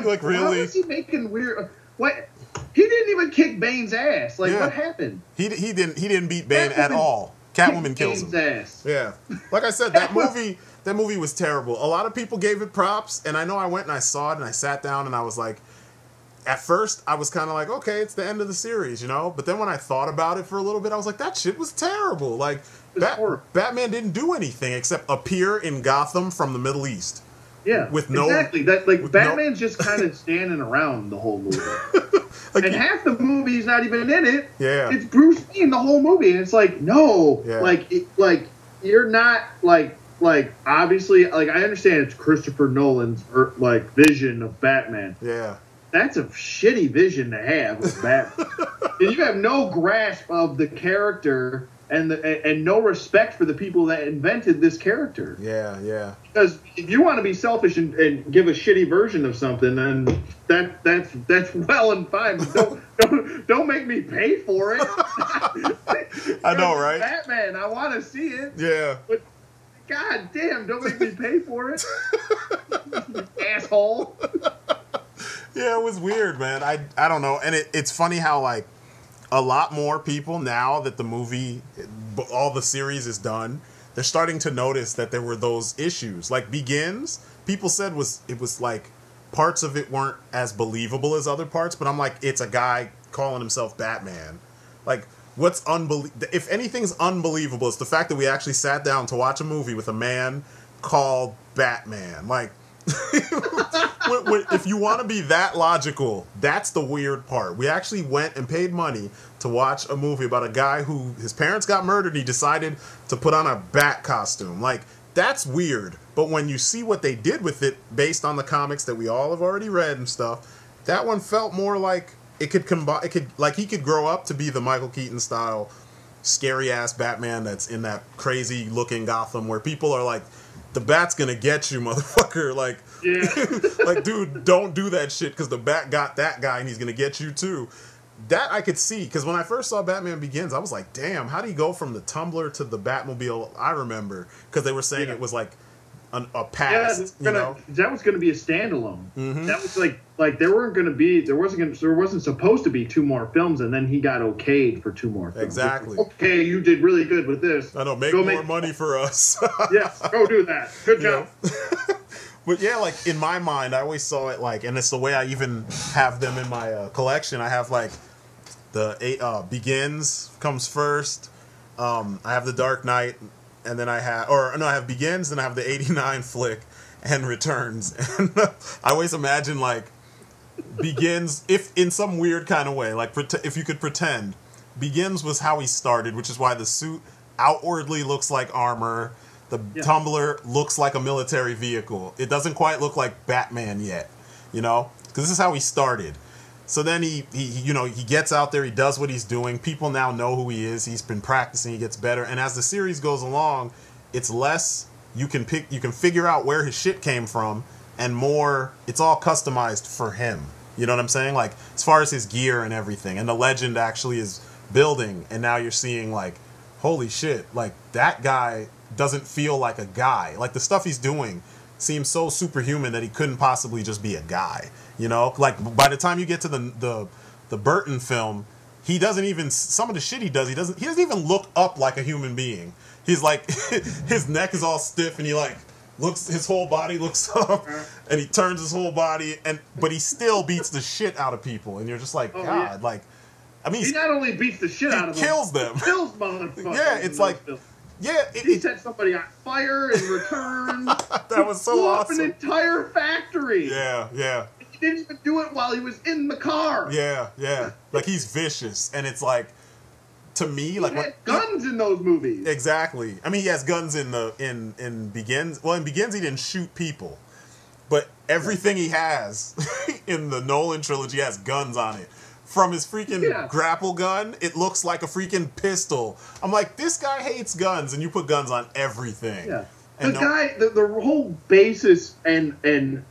Like really? How is he making weird? What? He didn't even kick Bane's ass. Like what happened? He didn't beat Bane at all. Catwoman kills him. Ass. Yeah, like I said, that movie was terrible. A lot of people gave it props, and I know I went and I saw it, and I sat down and I was like, at first I was kind of like, okay, it's the end of the series, you know. But then when I thought about it for a little bit, I was like, that shit was terrible. Like Batman didn't do anything except appear in Gotham from the Middle East. Yeah, exactly. Batman's just kind of standing around the whole movie. Like, and half the movie's not even in it. Yeah, it's Bruce Wayne the whole movie, and it's like, no, like you're not like obviously, like I understand it's Christopher Nolan's vision of Batman. Yeah, that's a shitty vision to have of Batman. And you have no grasp of the character and no respect for the people that invented this character. Yeah. Because if you want to be selfish and give a shitty version of something, then that's well and fine. But don't make me pay for it. I know, right? Batman, I want to see it. Yeah. But God damn, don't make me pay for it. Asshole. Yeah, it was weird, man. I don't know. And it's funny how like a lot more people, now that the movie, all the series is done, they're starting to notice that there were those issues. Like Begins, people said it was like parts of it weren't as believable as other parts, but I'm like, it's a guy calling himself Batman. Like, what's if anything's unbelievable, it's the fact that we actually sat down to watch a movie with a man called Batman. Like, If you want to be that logical, that's the weird part. We actually went and paid money to watch a movie about a guy who his parents got murdered. He decided to put on a bat costume. Like, that's weird. But when you see what they did with it, based on the comics that we all have already read and stuff, that one felt more like it could combine. It could, like, he could grow up to be the Michael Keaton style, scary ass Batman that's in that crazy looking Gotham where people are like, the bat's gonna get you, motherfucker. Like, yeah. Like, dude, don't do that shit because the bat got that guy and he's gonna get you too. That I could see, because when I first saw Batman Begins, I was like, damn, how do you go from the Tumbler to the Batmobile? I remember, because they were saying it was like a past. Yeah, that was going to be a standalone. That was like there wasn't supposed to be 2 more films, and then he got okayed for 2 more films. Exactly. Okay, you did really good with this. I know, make more money for us. Yeah, go do that. Good job. But yeah, like, in my mind, I always saw it like, and it's the way I even have them in my collection. I have like the Begins comes first. I have the Dark Knight, and then I have Begins, then I have the '89 flick and Returns. And I always imagine like Begins, if in some weird kind of way, like if you could pretend Begins was how he started, which is why the suit outwardly looks like armor. The Tumbler looks like a military vehicle. It doesn't quite look like Batman yet, you know, because this is how he started. So then he gets out there, he does what he's doing. People now know who he is. He's been practicing, he gets better. And as the series goes along, it's less you can figure out where his shit came from, and more it's all customized for him. You know what I'm saying? Like, as far as his gear and everything. And the legend actually is building, and now you're seeing like, holy shit, like that guy doesn't feel like a guy. Like, the stuff he's doing seems so superhuman that he couldn't possibly just be a guy. You know, like, by the time you get to the Burton film, he doesn't even, some of the shit he doesn't even look up like a human being. He's like, his neck is all stiff, and he like looks, his whole body looks up, and he turns his whole body, but he still beats the shit out of people, and you're just like, God, like, I mean, he not only beats the shit out of them, kills them, kills motherfuckers. Yeah, it's like, he set somebody on fire in return. That was so awesome. An entire factory. Yeah. He didn't even do it while he was in the car. Yeah. Like, he's vicious, and it's like, to me, he like, had guns in those movies. Exactly. I mean, he has guns in Begins. Well, in Begins, he didn't shoot people, but everything he has in the Nolan trilogy has guns on it. From his freaking grapple gun, it looks like a freaking pistol. I'm like, this guy hates guns, and you put guns on everything. Yeah. The whole basis and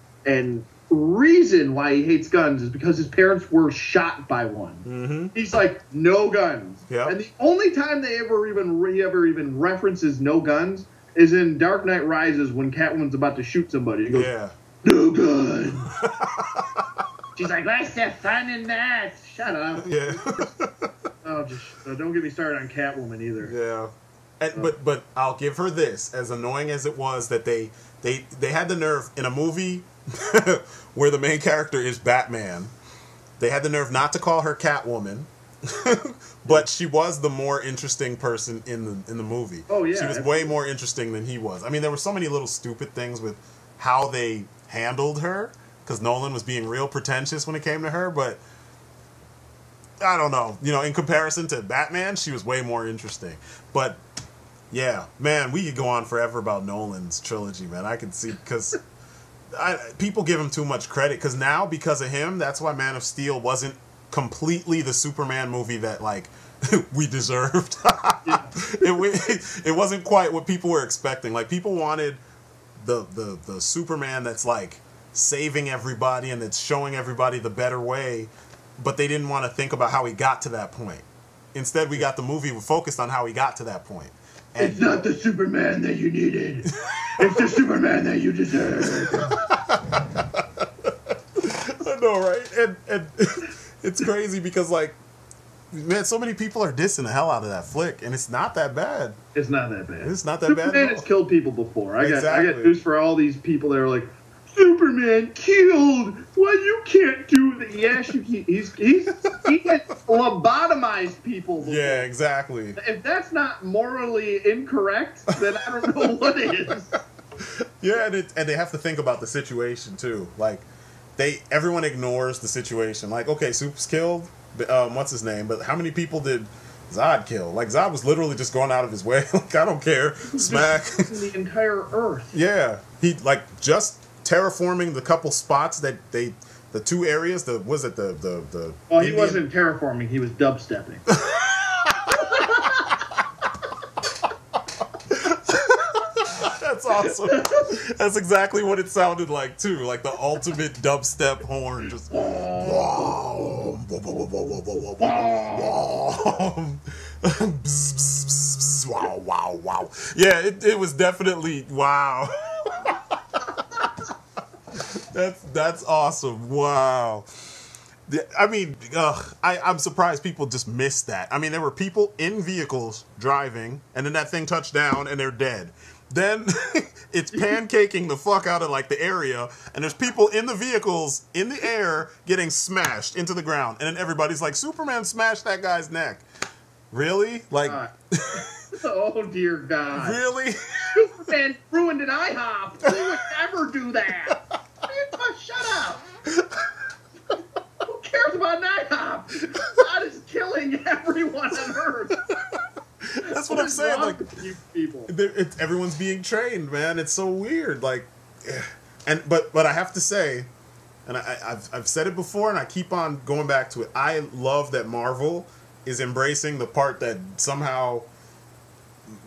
reason why he hates guns is because his parents were shot by one. He's like, no guns. Yeah. And the only time he ever even references no guns is in Dark Knight Rises when Catwoman's about to shoot somebody. He goes, no gun. She's like, what's the fun in that? Shut up. Yeah. Don't get me started on Catwoman either. Yeah. But I'll give her this, as annoying as it was, that they had the nerve in a movie where the main character is Batman. They had the nerve not to call her Catwoman, but she was the more interesting person in the movie. Oh yeah, she was way more interesting than he was. I mean, there were so many little stupid things with how they handled her, because Nolan was being real pretentious when it came to her, but I don't know. You know, in comparison to Batman, she was way more interesting. But yeah, man, we could go on forever about Nolan's trilogy, man. I can see, because people give him too much credit, because now, because of him, that's why Man of Steel wasn't completely the Superman movie that, like, we deserved. It wasn't quite what people were expecting. Like, people wanted the Superman that's like saving everybody and it's showing everybody the better way, but they didn't want to think about how he got to that point. Instead, we got the movie focused on how he got to that point. And it's not the Superman that you needed. It's the Superman that you deserve. I know, right? And it's crazy because, like, man, so many people are dissing the hell out of that flick, and it's not that bad. It's not that bad. It's not that bad. Superman has killed people before. I got news for all these people that are like, Superman killed. Why you can't do that? Yes, he has lobotomized people before. Yeah, exactly. If that's not morally incorrect, then I don't know what is. Yeah, and they have to think about the situation too. Like, everyone ignores the situation. Like, okay, Soup's killed. What's his name? But how many people did Zod kill? Like, Zod was literally just going out of his way. Like, I don't care. Smack. The entire Earth. Yeah, he like just terraforming the couple spots that the two areas. The Oh, he wasn't terraforming. He was dubstepping. That's awesome. That's exactly what it sounded like too. Like the ultimate dubstep horn, just. Wow, wow, wow. Yeah, it was definitely wow. That's awesome. Wow. I mean, I'm surprised people just missed that. I mean, there were people in vehicles driving, and then that thing touched down, and they're dead. Then it's pancaking the fuck out of like the area, and there's people in the vehicles in the air getting smashed into the ground, and then everybody's like, Superman smashed that guy's neck. Really? Like, oh dear God! Really? Superman ruined an IHOP. He would never do that. Shut up. Who cares about an IHOP? God is killing everyone on Earth. That's what I'm saying. Like, you people. Everyone's being trained, man. It's so weird. Like, but I have to say, and I've said it before, and I keep on going back to it. I love that Marvel is embracing the part that somehow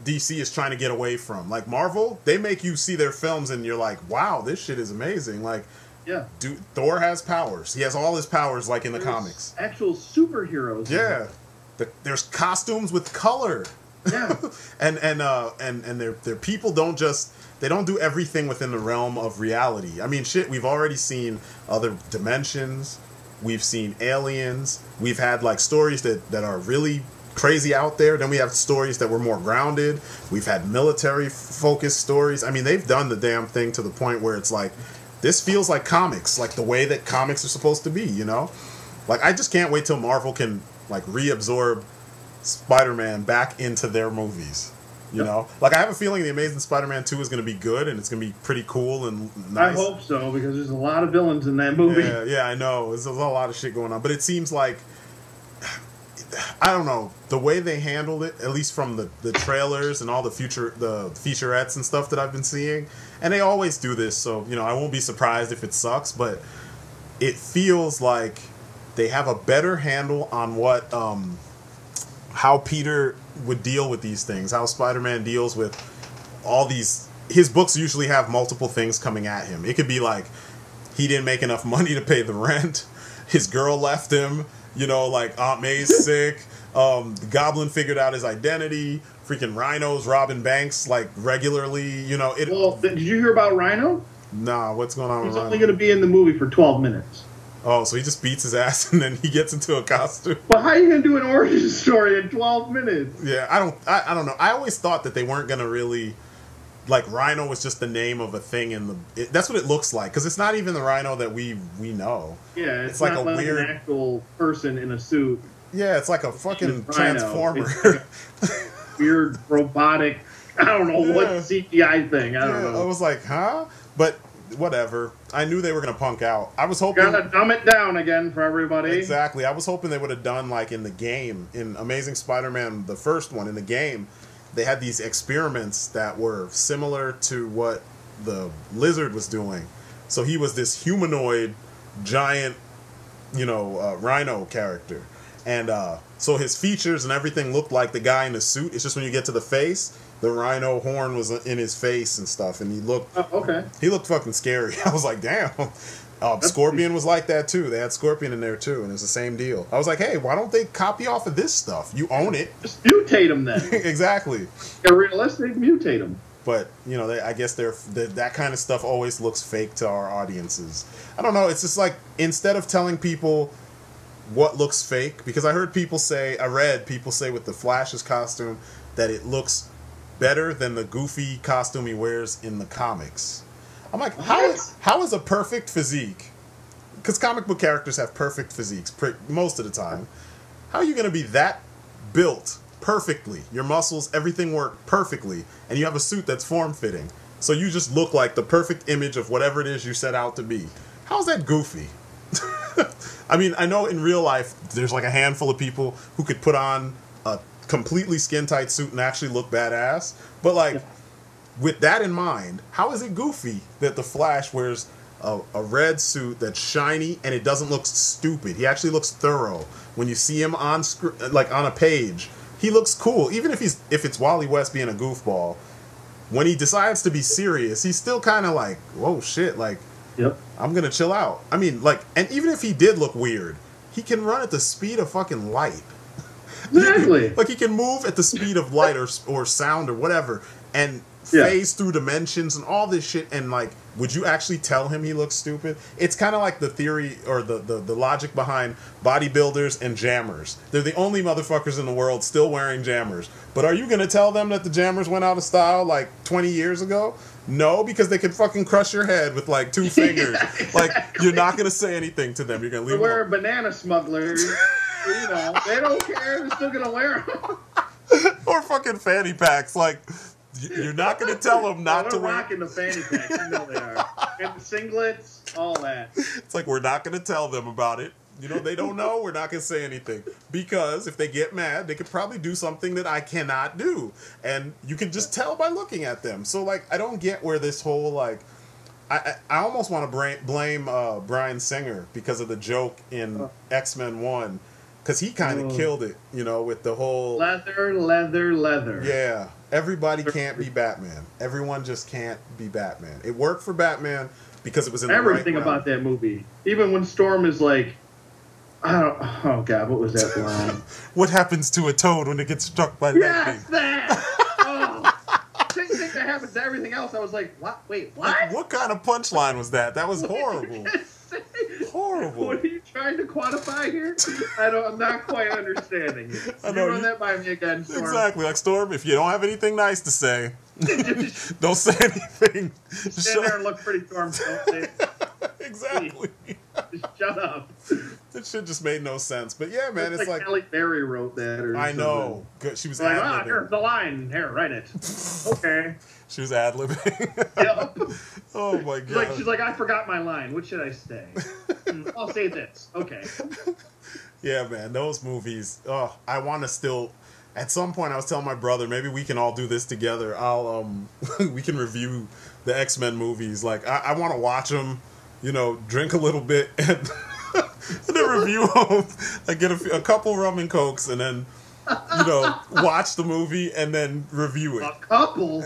DC is trying to get away from. Like, Marvel, they make you see their films, and you're like, wow, this shit is amazing. Like, yeah, Thor has powers. He has all his powers, like in the comics. Actual superheroes. Yeah. There's costumes with color. Yeah. and their people don't do everything within the realm of reality. I mean, shit, we've already seen other dimensions. We've seen aliens. We've had like stories that are really crazy out there. Then we have stories that were more grounded. We've had military focused stories. I mean, they've done the damn thing to the point where it's like, this feels like comics, like the way that comics are supposed to be, you know? Like, I just can't wait till Marvel can like reabsorb Spider-Man back into their movies. You know? Like, I have a feeling The Amazing Spider-Man 2 is going to be good, and it's going to be pretty cool and nice. I hope so, because there's a lot of villains in that movie. Yeah, I know. There's a lot of shit going on. But it seems like, I don't know, the way they handled it, at least from the trailers and all the featurettes and stuff that I've been seeing, and they always do this, so, you know, I won't be surprised if it sucks, but it feels like they have a better handle on what, how Peter would deal with these things, how Spider-Man deals with all these. His books usually have multiple things coming at him. It could be like, he didn't make enough money to pay the rent, his girl left him, you know, like Aunt May's sick, the Goblin figured out his identity, freaking Rhino's robbing banks like regularly, you know. Well, did you hear about Rhino? Nah, what's going on with Rhino? He's only going to be in the movie for 12 minutes. Oh, so he just beats his ass and then he gets into a costume. Well, how are you going to do an origin story in 12 minutes? Yeah, I don't know. I always thought that they weren't going to really, like, Rhino was just the name of a thing in the. That's what it looks like, because it's not even the Rhino that we know. Yeah, it's like a weird an actual person in a suit. Yeah, it's like a fucking transformer. Like weird robotic. I don't know what CGI thing. I don't know. I was like, huh? But whatever. I knew they were gonna punk out. I was hoping. Gotta dumb it down again for everybody. Exactly. I was hoping they would have done like in the game, in Amazing Spider-Man, the first one in the game. They had these experiments that were similar to what the Lizard was doing. So he was this humanoid, giant, you know, Rhino character, and so his features and everything looked like the guy in the suit. It's just when you get to the face, the Rhino horn was in his face and stuff, and he looked he looked fucking scary. I was like, damn. Scorpion was like that too. They had Scorpion in there too, and it's the same deal. I was like, hey, why don't they copy off of this stuff? You own it. Just mutate them then. Exactly. They're realistic. Mutate them. But you know, I guess that kind of stuff always looks fake to our audiences. I don't know. It's just like, instead of telling people what looks fake, because I read people say with the Flash's costume that it looks better than the goofy costume he wears in the comics. I'm like, how is a perfect physique? Because comic book characters have perfect physiques most of the time. How are you going to be that built perfectly? Your muscles, everything work perfectly, and you have a suit that's form-fitting. So you just look like the perfect image of whatever it is you set out to be. how's that goofy? I mean, I know in real life there's like a handful of people who could put on a completely skin tight suit and actually look badass. But like, with that in mind, how is it goofy that the Flash wears a red suit that's shiny and it doesn't look stupid? He actually looks thorough. When you see him on like on a page, he looks cool. Even if it's Wally West being a goofball, when he decides to be serious, he's still kind of like, whoa, shit, like, yep, I'm gonna chill out. I mean, like, and even if he did look weird, he can run at the speed of fucking light. Exactly. Like, he can move at the speed of light or sound or whatever, and phase through dimensions and all this shit. And like, would you actually tell him he looks stupid? It's kind of like the theory or the logic behind bodybuilders and jammers. They're the only motherfuckers in the world still wearing jammers. But are you gonna tell them that the jammers went out of style like 20 years ago? No, because they could fucking crush your head with like 2 fingers. Exactly. Like, you're not gonna say anything to them. You're gonna leave them. We're banana smugglers. You know, they don't care. They're still gonna wear them. Or fucking fanny packs. Like, you're not gonna tell them not to wear. They're rocking the fanny packs. You know they are. And the singlets, all that. It's like, we're not gonna tell them about it. You know, they don't know. We're not gonna say anything, because if they get mad, they could probably do something that I cannot do, and you can just tell by looking at them. So like, I don't get where this whole like, I almost want to blame Bryan Singer because of the joke in X-Men 1, because he kind of killed it, you know, with the whole leather. Yeah, everybody can't be Batman. Everyone just can't be Batman. It worked for Batman because it was in everything the right about that movie. Even when Storm is like, oh god, what was that line? What happens to a toad when it gets struck by lightning? Yes, that! Oh, same thing that happens to everything else. I was like, what? Wait, what? Like, what kind of punchline was that? That was horrible. Horrible. What are you trying to quantify here? I'm not quite understanding it. I know, run that by me again, Storm. Exactly, like, Storm, if you don't have anything nice to say, don't say anything. Stand there and look pretty, Storm. Don't say it. Exactly. Just shut up. That shit just made no sense. But yeah, man, it's like Halle Berry wrote that. Or I know. Good. She was like, ad-libbing. here's the line. Here, write it. Okay. She was ad-libbing. Yep. Oh my god. She's like, I forgot my line. What should I say? I'll say this. Okay. Yeah, man, those movies. Oh, I want to still. At some point, I was telling my brother, maybe we can all do this together. We can review the X-Men movies. Like, I want to watch them, you know, drink a little bit, and then review them. Like, get a couple rum and cokes, and then, you know, watch the movie, and then review it. A couple?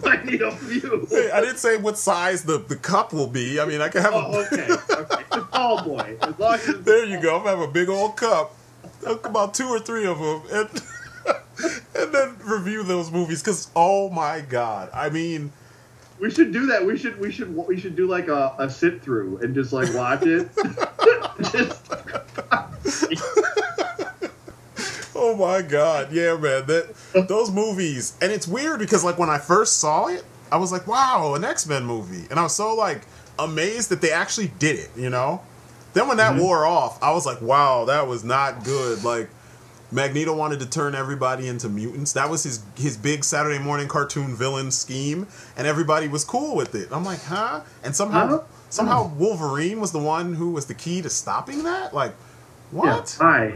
I need a few. Hey, I didn't say what size the cup will be. I mean, I can have okay. The tall boy. As long as there you go. I'm gonna have a big old cup. About 2 or 3 of them, and then review those movies. Because oh my god, I mean, we should do that. We should do like a sit through and just like watch it. Oh my god, yeah, man, those movies. And it's weird because like when I first saw it, I was like, wow, an X-Men movie, and I was so like amazed that they actually did it, you know. Then when that wore off, I was like, wow, that was not good. Like, Magneto wanted to turn everybody into mutants. That was his big Saturday morning cartoon villain scheme, and everybody was cool with it. I'm like, huh? And somehow Wolverine was the one who was the key to stopping that? Like, what? Yeah,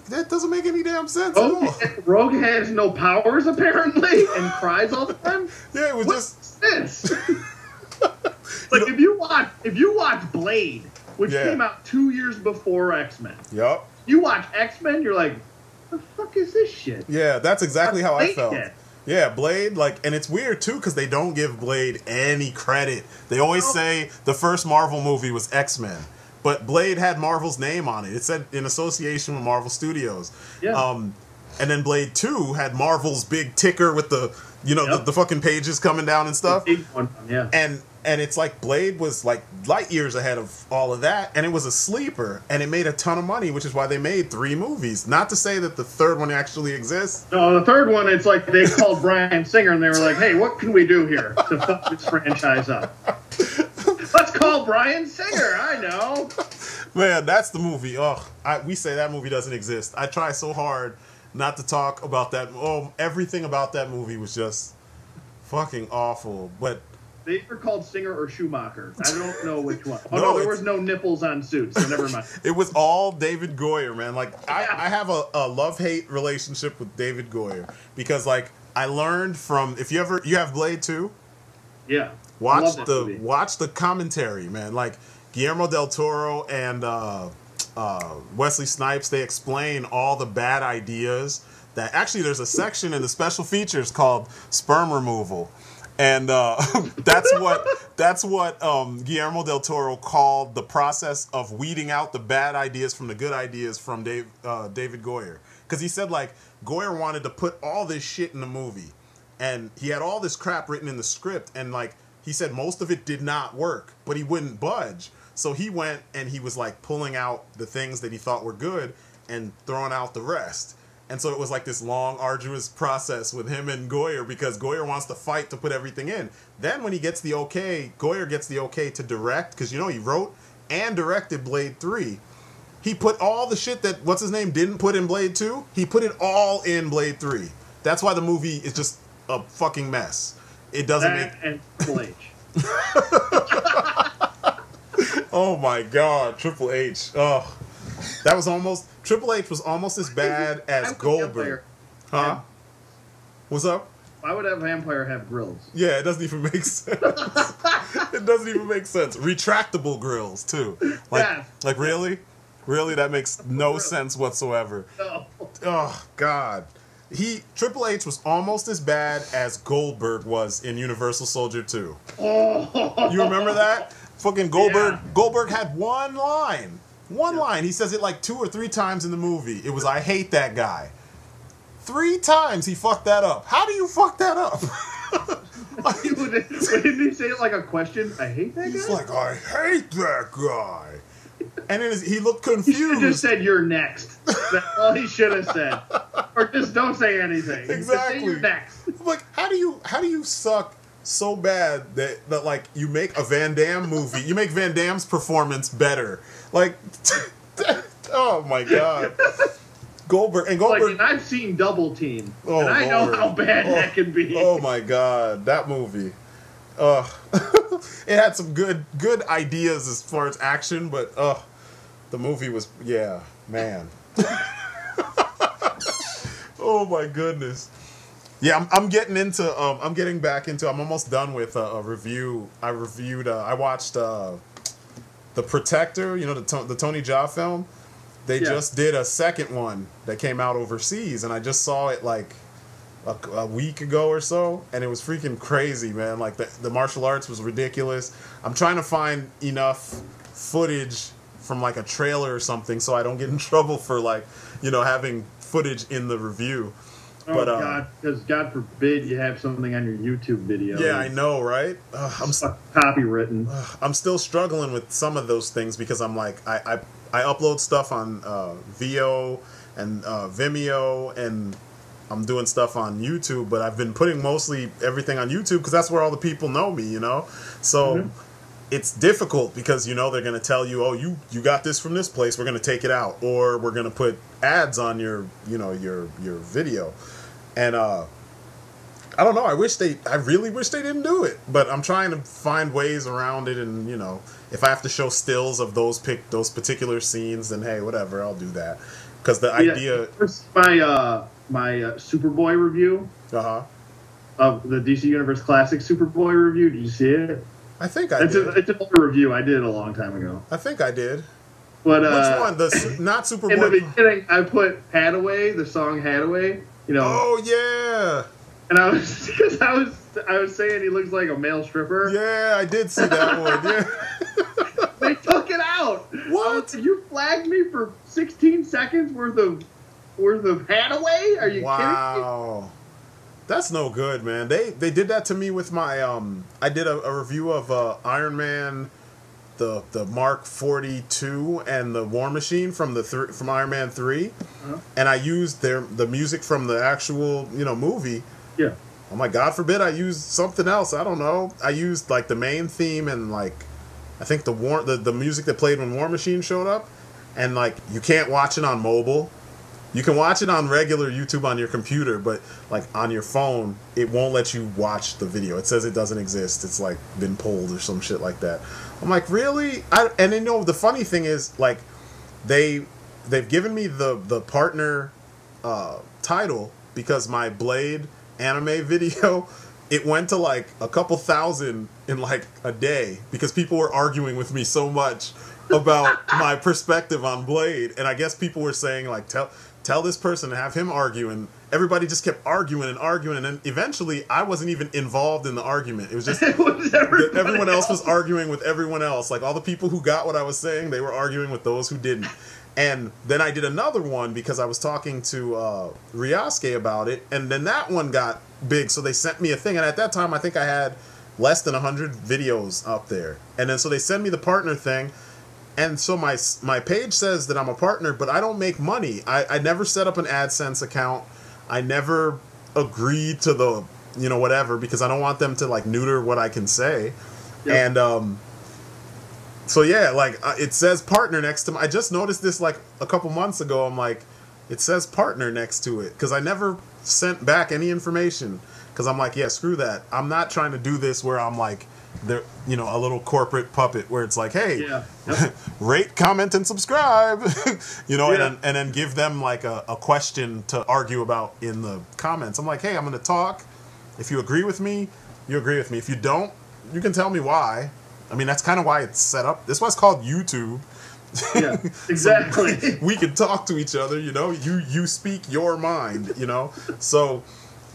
that doesn't make any damn sense at all. Rogue has no powers, apparently, and cries all the time? Yeah, it was What's this? Like, if you watch Blade, which came out 2 years before X-Men. Yup. You watch X-Men, you're like, the fuck is this shit? Yeah, that's exactly how I felt. Yeah, Blade, like, and it's weird, too, because they don't give Blade any credit. They always say the first Marvel movie was X-Men, but Blade had Marvel's name on it. It said in association with Marvel Studios. Yeah. And then Blade 2 had Marvel's big ticker with the, you know, the fucking pages coming down and stuff. The big one, yeah. And it's like Blade was like light years ahead of all of that, and it was a sleeper, and it made a ton of money, which is why they made 3 movies. Not to say that the third one actually exists. No, the third one, it's like they called Bryan Singer, and they were like, hey, what can we do here to fuck this franchise up? Let's call Bryan Singer, I know. Man, that's the movie. Oh, we say that movie doesn't exist. I try so hard not to talk about that. Oh, everything about that movie was just fucking awful. But They were called Singer or Schumacher. I don't know which one. Oh, no, there was no nipples on suits, so never mind. It was all David Goyer, man. Like, I have a love-hate relationship with David Goyer because, like, I learned from, if you have Blade 2? Yeah. Watch the commentary, man. Like, Guillermo del Toro and Wesley Snipes, they explain all the bad ideas that, actually, there's a section in the special features called sperm removal. And that's what Guillermo del Toro called the process of weeding out the bad ideas from the good ideas from David Goyer. Because he said, like, Goyer wanted to put all this shit in the movie. And he had all this crap written in the script. And, like, he said most of it did not work. But he wouldn't budge. So he went and he was, like, pulling out the things that he thought were good and throwing out the rest. And so it was like this long, arduous process with him and Goyer because Goyer wants to fight to put everything in. Then when he gets the okay, Goyer gets the okay to direct, because, you know, he wrote and directed Blade 3. He put all the shit that, what's-his-name, didn't put in Blade 2, he put it all in Blade 3. That's why the movie is just a fucking mess. It doesn't make... And Triple H. Oh, my God. Triple H. Oh. That was almost... Triple H was almost as bad as Goldberg. Huh? What's up? Why would a vampire have grills? Yeah, it doesn't even make sense. It doesn't even make sense. Retractable grills, too. Like, yeah. Like, really? Really? That makes no sense whatsoever. No. Oh, God. Triple H was almost as bad as Goldberg was in Universal Soldier 2. Oh. You remember that? Fucking Goldberg. Yeah. Goldberg had one line. One line. He says it like 2 or 3 times in the movie. It was, I hate that guy. 3 times he fucked that up. How do you fuck that up? Didn't he say it like a question? I hate that guy? He's like, I hate that guy. And then he looked confused. He should have just said, you're next. That's all he should have said. Or just don't say anything. Exactly. Just say you're next. I'm like, how do you suck so bad that like you make a Van Damme movie, you make Van Damme's performance better? Like, oh my God. Goldberg. Like, and I've seen Double Team, and I know how bad that can be. Oh my God, that movie. It had some good ideas as far as action, but the movie was, yeah, man. Oh my goodness. Yeah, I'm getting back into. I'm almost done with a review. I watched The Protector. You know, the Tony Jaa film. They just did a second one that came out overseas, and I just saw it like a week ago or so, and it was freaking crazy, man. Like the martial arts was ridiculous. I'm trying to find enough footage from like a trailer or something so I don't get in trouble for, like, you know, having footage in the review. Oh, but, God, because God forbid you have something on your YouTube video. Yeah, I know, right? I'm copywritten. I'm still struggling with some of those things because I'm like, I upload stuff on VO and Vimeo, and I'm doing stuff on YouTube, but I've been putting mostly everything on YouTube because that's where all the people know me, you know? So it's difficult because, you know, they're going to tell you, oh, you got this from this place, we're going to take it out, or we're going to put ads on your, you know, your video. And I don't know, I really wish they didn't do it, but I'm trying to find ways around it. And, you know, if I have to show stills of those particular scenes, then hey, whatever, I'll do that. Because the idea... My Superboy review of the DC Universe Classic Superboy review. Did you see it? I think I did. It's an older review. I did it a long time ago. I think I did. But which one? Not Superboy. In the beginning, I put Hadaway, the song Hadaway. You know. Oh yeah. And I was saying he looks like a male stripper. Yeah, I did see that one. Yeah. They took it out. What? You flagged me for 16 seconds worth of Hadaway? Are you kidding me? Wow. That's no good, man. They did that to me with my I did a review of Iron Man, the Mark 42 and the War Machine from Iron Man 3, and I used the music from the actual, you know, movie. Yeah. Oh my God forbid I used something else. I don't know. I used like the main theme and like I think the music that played when War Machine showed up, and like you can't watch it on mobile. You can watch it on regular YouTube on your computer, but like on your phone, it won't let you watch the video. It says it doesn't exist. It's like been pulled or some shit like that. I'm like, really? And you know, the funny thing is, like, they've given me the partner title because my Blade anime video, it went to like a couple thousand in like a day because people were arguing with me so much about my perspective on Blade. And I guess people were saying like, tell this person to have him argue, and everybody just kept arguing, and then eventually I wasn't even involved in the argument. It was just everyone else was arguing with everyone else. Like all the people who got what I was saying, they were arguing with those who didn't. And then I did another one because I was talking to Ryasuke about it, and then that one got big, so they sent me a thing, and at that time I think I had less than 100 videos up there. And then so they send me the partner thing. And so my page says that I'm a partner, but I don't make money. I never set up an AdSense account. I never agreed to the, you know, whatever, because I don't want them to like neuter what I can say. Yep. And so yeah, like it says partner next to me. I just noticed this like a couple months ago. I'm like, it says partner next to it because I never sent back any information because I'm like, yeah, screw that. I'm not trying to do this where I'm like, they're, you know, a little corporate puppet where it's like, hey, yeah. Yep. Rate, comment, and subscribe, you know, yeah. and then give them like a question to argue about in the comments. I'm like, hey, I'm going to talk. If you agree with me, you agree with me. If you don't, you can tell me why. I mean, that's kind of why it's set up. That's why it's called YouTube. Yeah, exactly. So we can talk to each other, you know. You speak your mind, you know. So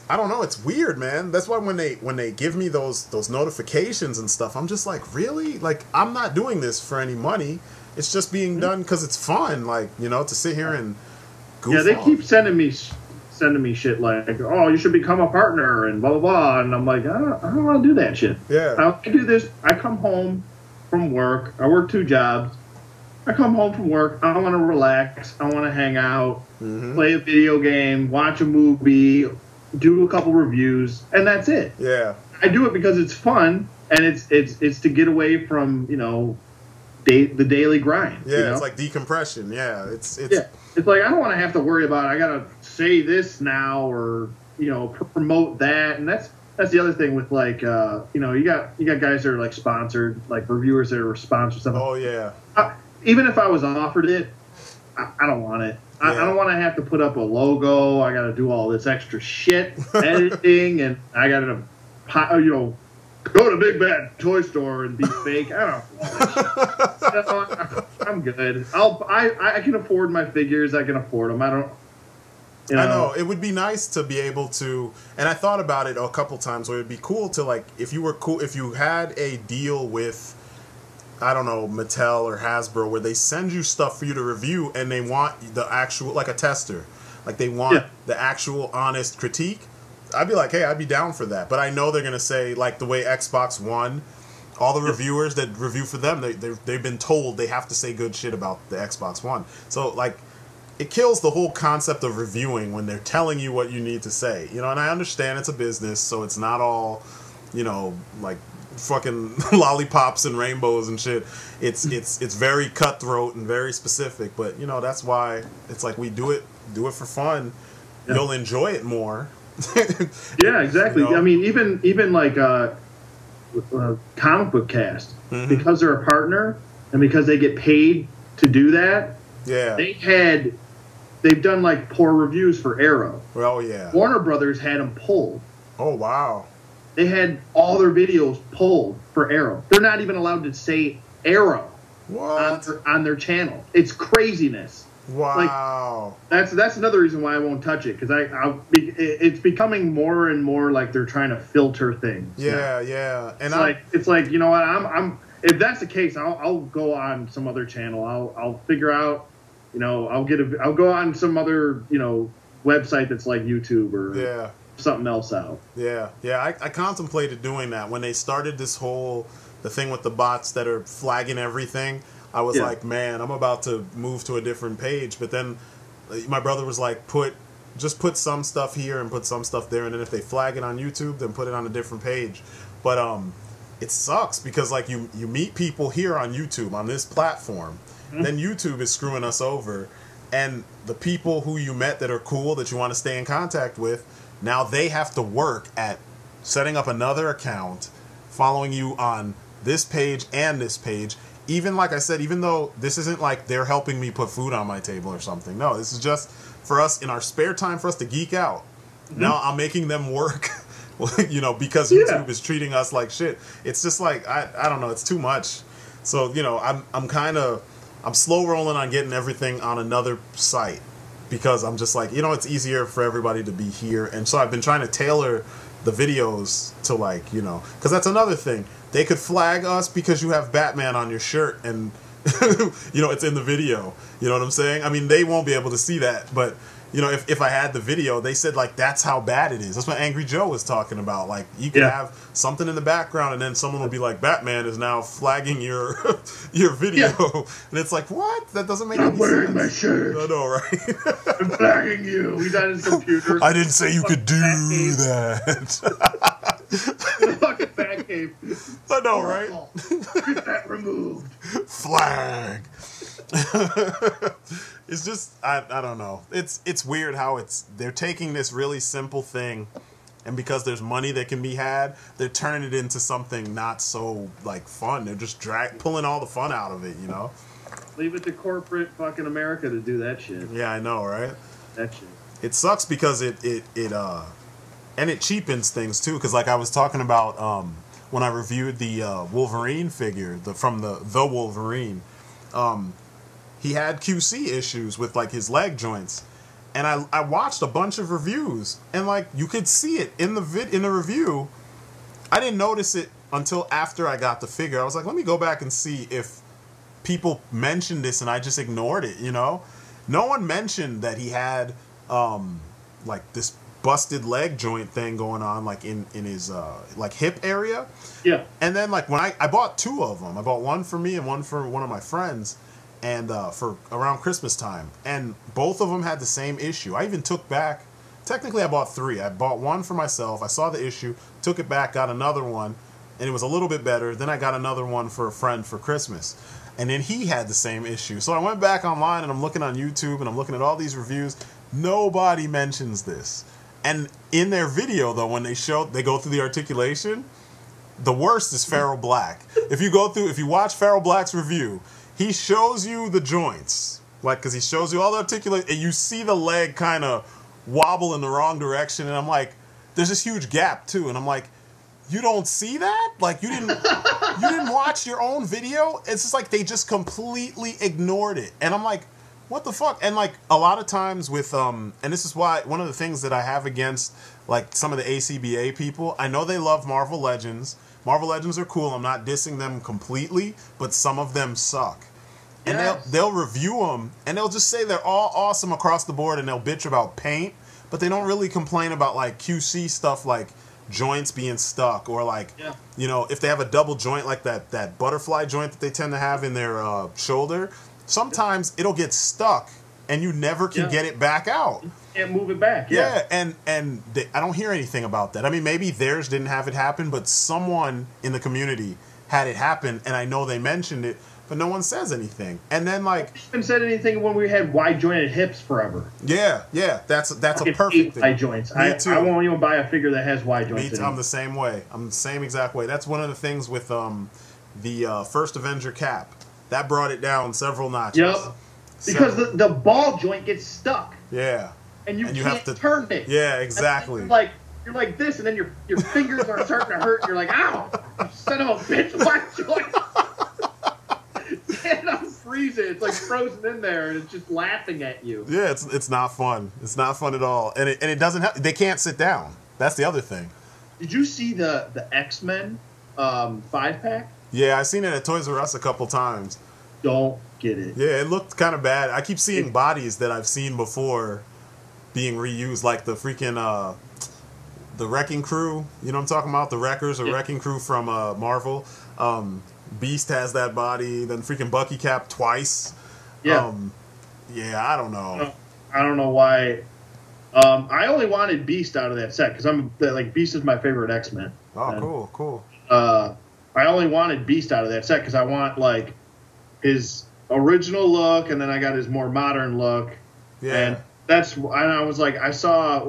I don't know. It's weird, man. That's why when they give me those notifications and stuff, I'm just like, really? Like, I'm not doing this for any money. It's just being done because it's fun. Like, you know, to sit here and goof they off. keep sending me shit like, oh, you should become a partner and blah blah blah. And I'm like, I don't want to do that shit. Yeah. I do this. I come home from work. I work 2 jobs. I come home from work. I want to relax. I want to hang out, play a video game, watch a movie, do a couple reviews, and that's it. Yeah. I do it because it's fun, and it's to get away from, you know, the daily grind. Yeah, you know? It's like decompression. Yeah, it's like I don't want to have to worry about I gotta say this now or, you know, promote that, and that's the other thing with like you know, you got guys that are like sponsored, like reviewers that are sponsored stuff. Oh yeah. Even if I was offered it, I don't want it. Yeah. I don't want to have to put up a logo. I got to do all this extra shit, editing, and I got to, you know, go to Big Bad Toy Store and be fake. I don't know. I'm good. I can afford my figures. I can afford them. I don't. You know. I know. It would be nice to be able to, and I thought about it a couple times where it'd be cool to, like, if you had a deal with, I don't know, Mattel or Hasbro, where they send you stuff for you to review and they want the actual, like a tester, like they want the actual honest critique. I'd be like, hey, I'd be down for that. But I know they're going to say, like the way Xbox One, all the reviewers that review for them, they've been told they have to say good shit about the Xbox One. So, like, it kills the whole concept of reviewing when they're telling you what you need to say. You know, and I understand it's a business, so it's not all, you know, like, fucking lollipops and rainbows and shit. It's very cutthroat and very specific, but you know, that's why it's like we do it for fun. Yeah. You'll enjoy it more. Yeah, exactly. You know? I mean, even like Comic Book Cast, because they're a partner and because they get paid to do that. Yeah, they've done like poor reviews for Arrow. Oh yeah, Warner Brothers had them pulled. Oh wow. They had all their videos pulled for Arrow. They're not even allowed to say Arrow on their channel. It's craziness. Wow. Like, that's another reason why I won't touch it, because it's becoming more and more like they're trying to filter things. Yeah, now. yeah. And it's like, you know what? I'm if that's the case, I'll go on some other channel. I'll figure out, you know, I'll go on some other, you know, website that's like YouTube or something else out. Yeah, yeah. I contemplated doing that when they started the thing with the bots that are flagging everything. I was like, man, I'm about to move to a different page. But then my brother was like, just put some stuff here and put some stuff there, and then if they flag it on YouTube, then put it on a different page. But it sucks because like you meet people here on YouTube on this platform, then YouTube is screwing us over. And the people who you met that are cool, that you want to stay in contact with, now they have to work at setting up another account, following you on this page and this page. Even, like I said, even though this isn't like they're helping me put food on my table or something. No, this is just for us in our spare time for us to geek out. Now I'm making them work, you know, because YouTube is treating us like shit. It's just like, I don't know, it's too much. So, you know, I'm slow rolling on getting everything on another site because I'm just like, you know, it's easier for everybody to be here. And so I've been trying to tailor the videos to, like, you know, because that's another thing. They could flag us because you have Batman on your shirt and, you know, it's in the video. You know what I'm saying? I mean, they won't be able to see that, but, you know, if I had the video, they said, like, that's how bad it is. That's what Angry Joe was talking about. Like, you could have something in the background, and then someone will be like, Batman is now flagging your your video. Yeah. And it's like, what? That doesn't make any sense. I'm wearing my shirt. I know, right? I'm flagging you. He's on his computer. I didn't say you could do that. The fucking Batcave. I know, right? Get that removed. Flag. It's just, I don't know. It's weird how they're taking this really simple thing, and because there's money that can be had, they're turning it into something not so, like, fun. They're just pulling all the fun out of it, you know? Leave it to corporate fucking America to do that shit. Yeah, I know, right? That shit. It sucks because it cheapens things too. Because, like I was talking about when I reviewed the Wolverine figure, from the Wolverine. He had QC issues with, like, his leg joints, and I watched a bunch of reviews, and, like, you could see it in the review. I didn't notice it until after I got the figure. I was like, let me go back and see if people mentioned this, and I just ignored it. You know, no one mentioned that he had like this busted leg joint thing going on, like in his like hip area. Yeah. And then, like, when I bought two of them, I bought one for me and one for one of my friends. And for around Christmas time, and both of them had the same issue. I even took back, technically I bought three. I bought one for myself, I saw the issue, took it back, got another one, and it was a little bit better. Then I got another one for a friend for Christmas, and then he had the same issue. So I went back online, and I'm looking on YouTube, and I'm looking at all these reviews. Nobody mentions this. And in their video, though, when they go through the articulation, the worst is Feral Black. If you watch Feral Black's review, he shows you the joints, like, because he shows you all the articulation, and you see the leg kind of wobble in the wrong direction, and I'm like, there's this huge gap too, and I'm like, you don't see that? Like, you didn't watch your own video? It's just like they just completely ignored it, and I'm like, what the fuck? And, like, a lot of times with and this is why one of the things that I have against, like, some of the ACBA people, I know they love Marvel Legends. Marvel Legends are cool. I'm not dissing them completely, but some of them suck. And they'll review them, and they'll just say they're all awesome across the board, and they'll bitch about paint, but they don't really complain about, like, QC stuff, like joints being stuck, or, like, you know, if they have a double joint, like that butterfly joint that they tend to have in their shoulder, sometimes it'll get stuck, and you never can get it back out. Can't move it back. And I don't hear anything about that. I mean, maybe theirs didn't have it happen, but someone in the community had it happen, and I know they mentioned it, but no one says anything. And then, like, I haven't said anything when we had wide jointed hips forever. Yeah, that's a perfect thing. Wide joints. I won't even buy a figure that has wide joints. I'm the same way. I'm the same exact way. That's one of the things with the first Avenger Cap. That brought it down several notches. Yep. Because the ball joint gets stuck. Yeah. And you can't have to turn it. Yeah, exactly. You're like this, and then your fingers are starting to hurt, and you're like, ow, you son of a bitch, wide joint. And I'm freezing. It's like frozen in there, and it's just laughing at you. Yeah, it's not fun. It's not fun at all. And it doesn't have, they can't sit down. That's the other thing. Did you see the X-Men 5-pack? Yeah, I've seen it at Toys R Us a couple times. Don't get it. Yeah, it looked kind of bad. I keep seeing bodies that I've seen before being reused, like the freaking the Wrecking Crew. You know what I'm talking about? The Wreckers or Wrecking Crew from Marvel. Beast has that body. Then freaking Bucky Cap twice. Yeah. Yeah, I don't know. I don't know why. I only wanted Beast out of that set because Beast is my favorite X-Men. Oh, cool. I only wanted Beast out of that set because I want, like, his original look, and then I got his more modern look, And and I was like, I saw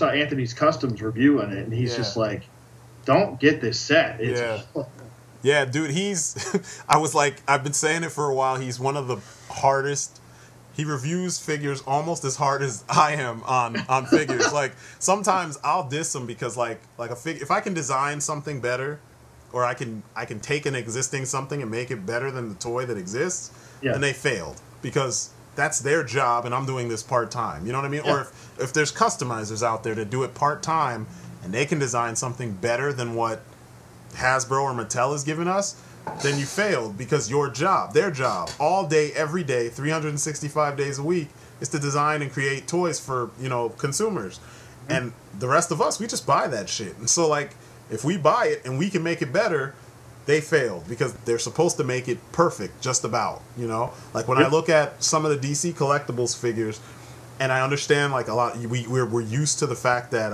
Anthony's Customs review on it, and he's just like, don't get this set. It's yeah, dude, I was like, I've been saying it for a while. He's one of the hardest. He reviews figures almost as hard as I am on figures. Like, sometimes I'll diss him because like a figure, if I can design something better, or I can take an existing something and make it better than the toy that exists, then they failed, because that's their job and I'm doing this part-time. You know what I mean? Or if there's customizers out there that do it part-time and they can design something better than what Hasbro or Mattel is giving us, then you failed, because their job, all day, every day, 365 days a week, is to design and create toys for, consumers. And the rest of us, we just buy that shit. And so, like, if we buy it and we can make it better, they failed, because they're supposed to make it perfect, just about, Like, when I look at some of the DC collectibles figures, and I understand, like, a lot, we're used to the fact that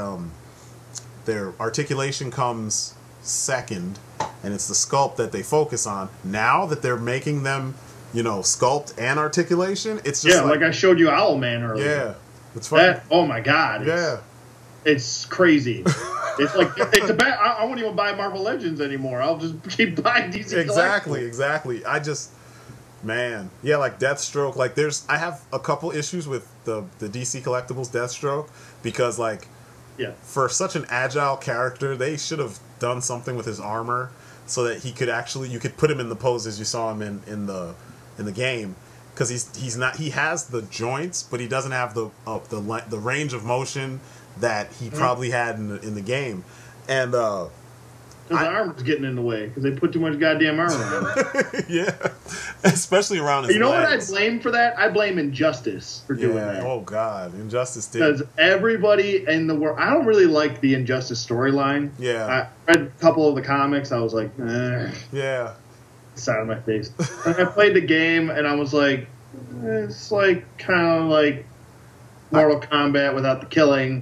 their articulation comes second, and it's the sculpt that they focus on. Now that they're making them, sculpt and articulation, it's just like I showed you Owlman earlier. Yeah, it's funny. Oh my god. It's crazy. It's like I won't even buy Marvel Legends anymore. I'll just keep buying DC. Exactly. I just, man, like Deathstroke. Like, I have a couple issues with the DC collectibles Deathstroke, because like, for such an agile character, they should have done something with his armor so that you could put him in the poses you saw him in the game, because he has the joints, but he doesn't have the range of motion that he probably had in the game. And because the armor's getting in the way, because they put too much goddamn armor on it. Especially around his legs. What I blame for that? I blame Injustice for doing that. Oh god, Injustice did. Because everybody in the world, I don't really like the Injustice storyline. Yeah, I read a couple of the comics. I was like, side of my face. And I played the game, and I was like, it's like kind of like Mortal Kombat without the killing.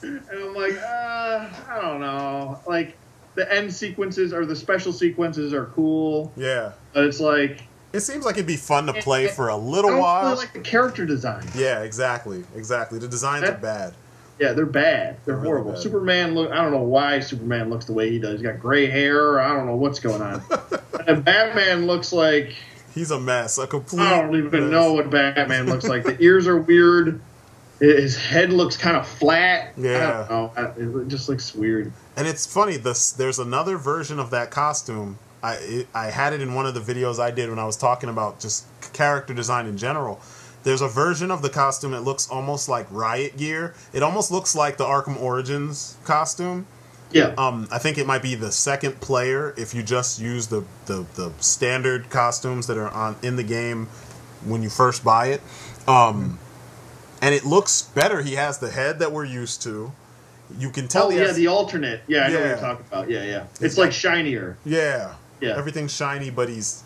And I'm like, I don't know. Like, the end sequences or the special sequences are cool. Yeah. But it's like, it seems like it'd be fun to play for a little while. I don't really like the character design. Yeah, exactly. The designs are bad. Yeah, they're bad. They're horrible. Really bad. Superman I don't know why Superman looks the way he does. He's got gray hair. I don't know what's going on. And Batman looks like, he's a mess. A complete I don't even know what Batman looks like. The ears are weird. His head looks kind of flat. Yeah. I don't know. It just looks weird. And it's funny, there's another version of that costume. I had it in one of the videos I did when I was talking about just character design in general. There's a version of the costume that looks almost like Riot Gear. It almost looks like the Arkham Origins costume. Yeah. I think it might be the second player if you just use the standard costumes that are in the game when you first buy it. And it looks better. He has the head that we're used to. You can tell. The alternate. Yeah, I know what you're talking about. Yeah. It's like shinier. Yeah. Everything's shiny, but it's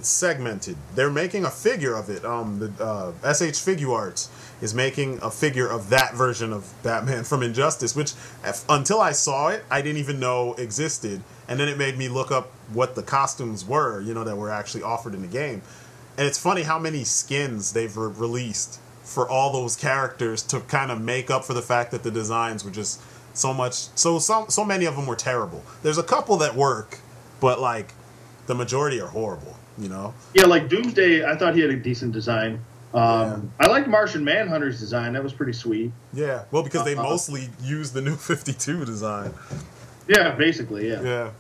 segmented. They're making a figure of it. The SH Figure Arts is making a figure of that version of Batman from Injustice, which until I saw it, I didn't even know existed. And then it made me look up what the costumes were, that were actually offered in the game. And it's funny how many skins they've released for all those characters to kind of make up for the fact that the designs were just so many of them were terrible. There's a couple that work, but like the majority are horrible, Yeah, like Doomsday, I thought he had a decent design. I liked Martian Manhunter's design. That was pretty sweet. Yeah, well, because they mostly used the new 52 design. Yeah, basically, Yeah,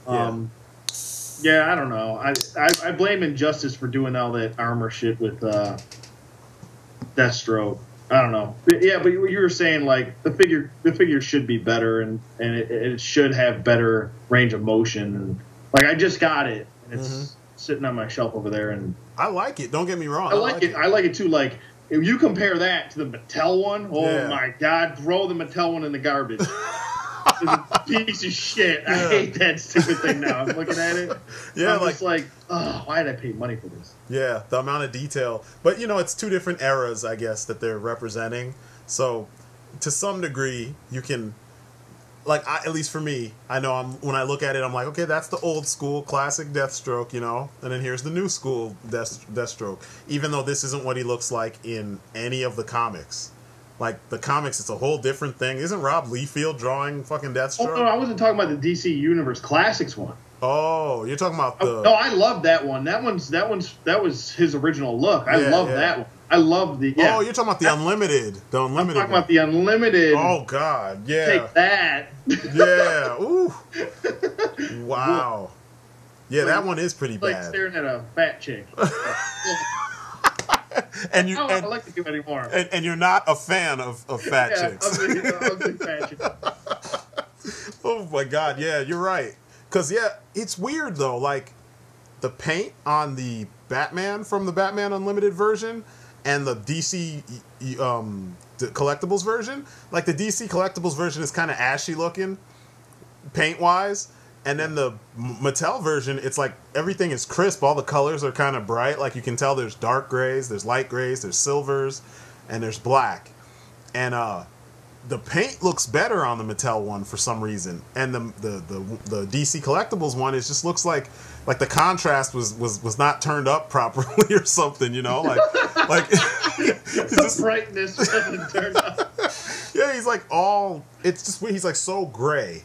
I don't know. I blame Injustice for doing all that armor shit with Deathstroke. I don't know. Yeah, but you were saying like the figure should be better and it should have better range of motion. And like I just got it and it's sitting on my shelf over there and I like it. Don't get me wrong. I like it. I like it too. Like if you compare that to the Mattel one, my god, throw the Mattel one in the garbage. It's a piece of shit. I hate that stupid thing now. I'm looking at it. Yeah, I'm just like, oh, why did I pay money for this? Yeah, the amount of detail. But, it's two different eras, I guess, that they're representing. So, to some degree, you can... like at least for me, I know when I look at it, I'm like, okay, that's the old school classic Deathstroke, you know, and then here's the new school Deathstroke. Even though this isn't what he looks like in any of the comics. Like the comics, it's a whole different thing. Isn't Rob Liefeld drawing fucking Deathstroke? Oh no, I wasn't talking about the DC Universe Classics one. Oh, you're talking about the... No, I love that one. That was his original look. I love that one. I love the... Yeah. Oh, you're talking about the Unlimited. The Unlimited I'm talking about the Unlimited. Oh, God. Yeah. Take that. Yeah. Ooh. Wow. Yeah, that one is pretty bad. Like staring at a fat chick. And you, I don't like to do anymore. And you're not a fan of fat chicks. Ugly fat chicks. Oh, my God. Yeah, you're right. Because, yeah, it's weird, though. Like, the paint on the Batman from the Batman Unlimited version and the DC the collectibles version, like, the DC collectibles version is kind of ashy looking, paint-wise. And then the Mattel version, it's like everything is crisp. All the colors are kind of bright. Like, you can tell there's dark grays, there's light grays, there's silvers, and there's black. And, the paint looks better on the Mattel one for some reason, and the DC Collectibles one, it just looks like the contrast was not turned up properly or something, you know, like the brightness wasn't turned up. Yeah, he's like it's just he's like so gray,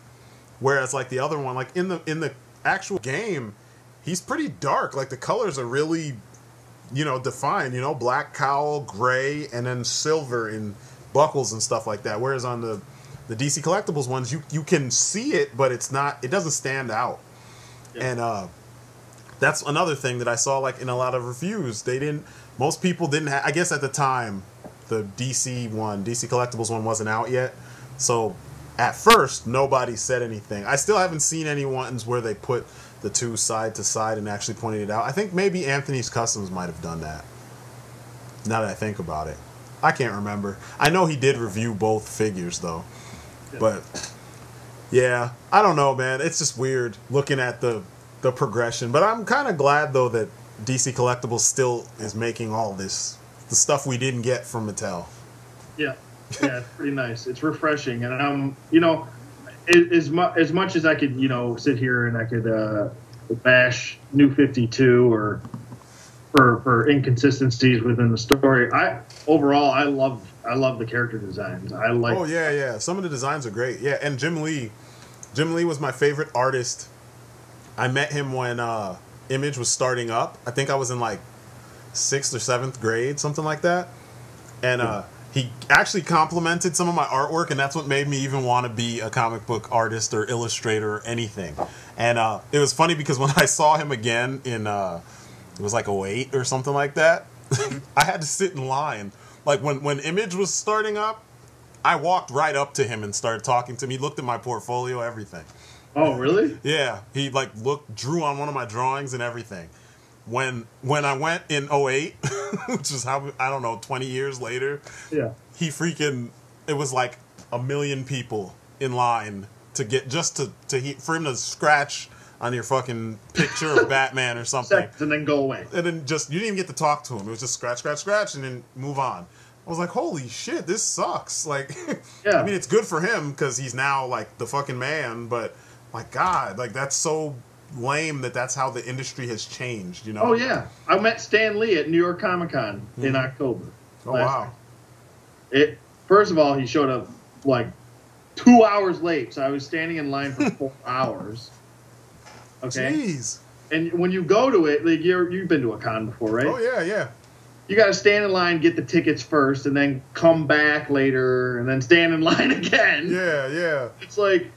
whereas like the other one, like in the actual game, he's pretty dark. Like the colors are really, you know, defined. You know, black cowl, gray, and then silver in buckles and stuff like that. Whereas on the DC Collectibles ones, you can see it, but it doesn't stand out. Yeah. And that's another thing that I saw, like in a lot of reviews. Most people didn't have, I guess at the time, the DC Collectibles one wasn't out yet. So at first, nobody said anything. I still haven't seen any ones where they put the two side to side and actually pointed it out. I think maybe Anthony's Customs might have done that, now that I think about it. I can't remember. I know he did review both figures, though. Yeah. But, yeah, I don't know, man. It's just weird looking at the progression. But I'm kind of glad, though, that DC Collectibles still is making all this, the stuff we didn't get from Mattel. Yeah. Yeah, it's pretty nice. It's refreshing. And, you know, as much as I could, you know, sit here and I could bash New 52 or... For inconsistencies within the story, overall I love the character designs. Oh yeah. Some of the designs are great. Yeah, and Jim Lee was my favorite artist. I met him when Image was starting up. I think I was in like 6th or 7th grade, something like that. And he actually complimented some of my artwork, and that's what made me even want to be a comic book artist or illustrator or anything. And it was funny because when I saw him again in it was like 2008 or something like that, I had to sit in line. Like when Image was starting up, I walked right up to him and started talking to him. He looked at my portfolio, everything. Oh, really? Yeah. He like drew on one of my drawings and everything. When I went in 2008, which is how, I don't know, 20 years later, yeah, it was like 1 million people in line to get, for him to scratch on your fucking picture of Batman or something. And then go away. And then you didn't even get to talk to him. It was just scratch, scratch, scratch, and then move on. I was like, holy shit, this sucks. Like, yeah. I mean, it's good for him because he's now, like, the fucking man, but, my God, like, that's so lame that's how the industry has changed, you know? Oh, yeah. I met Stan Lee at New York Comic Con in October. Oh, wow. First of all, he showed up, like, 2 hours late, so I was standing in line for 4 hours. Okay. Jeez. And when you go to it, like you've been to a con before, right? Oh yeah. You got to stand in line, get the tickets first, and then come back later, and then stand in line again. Yeah. It's like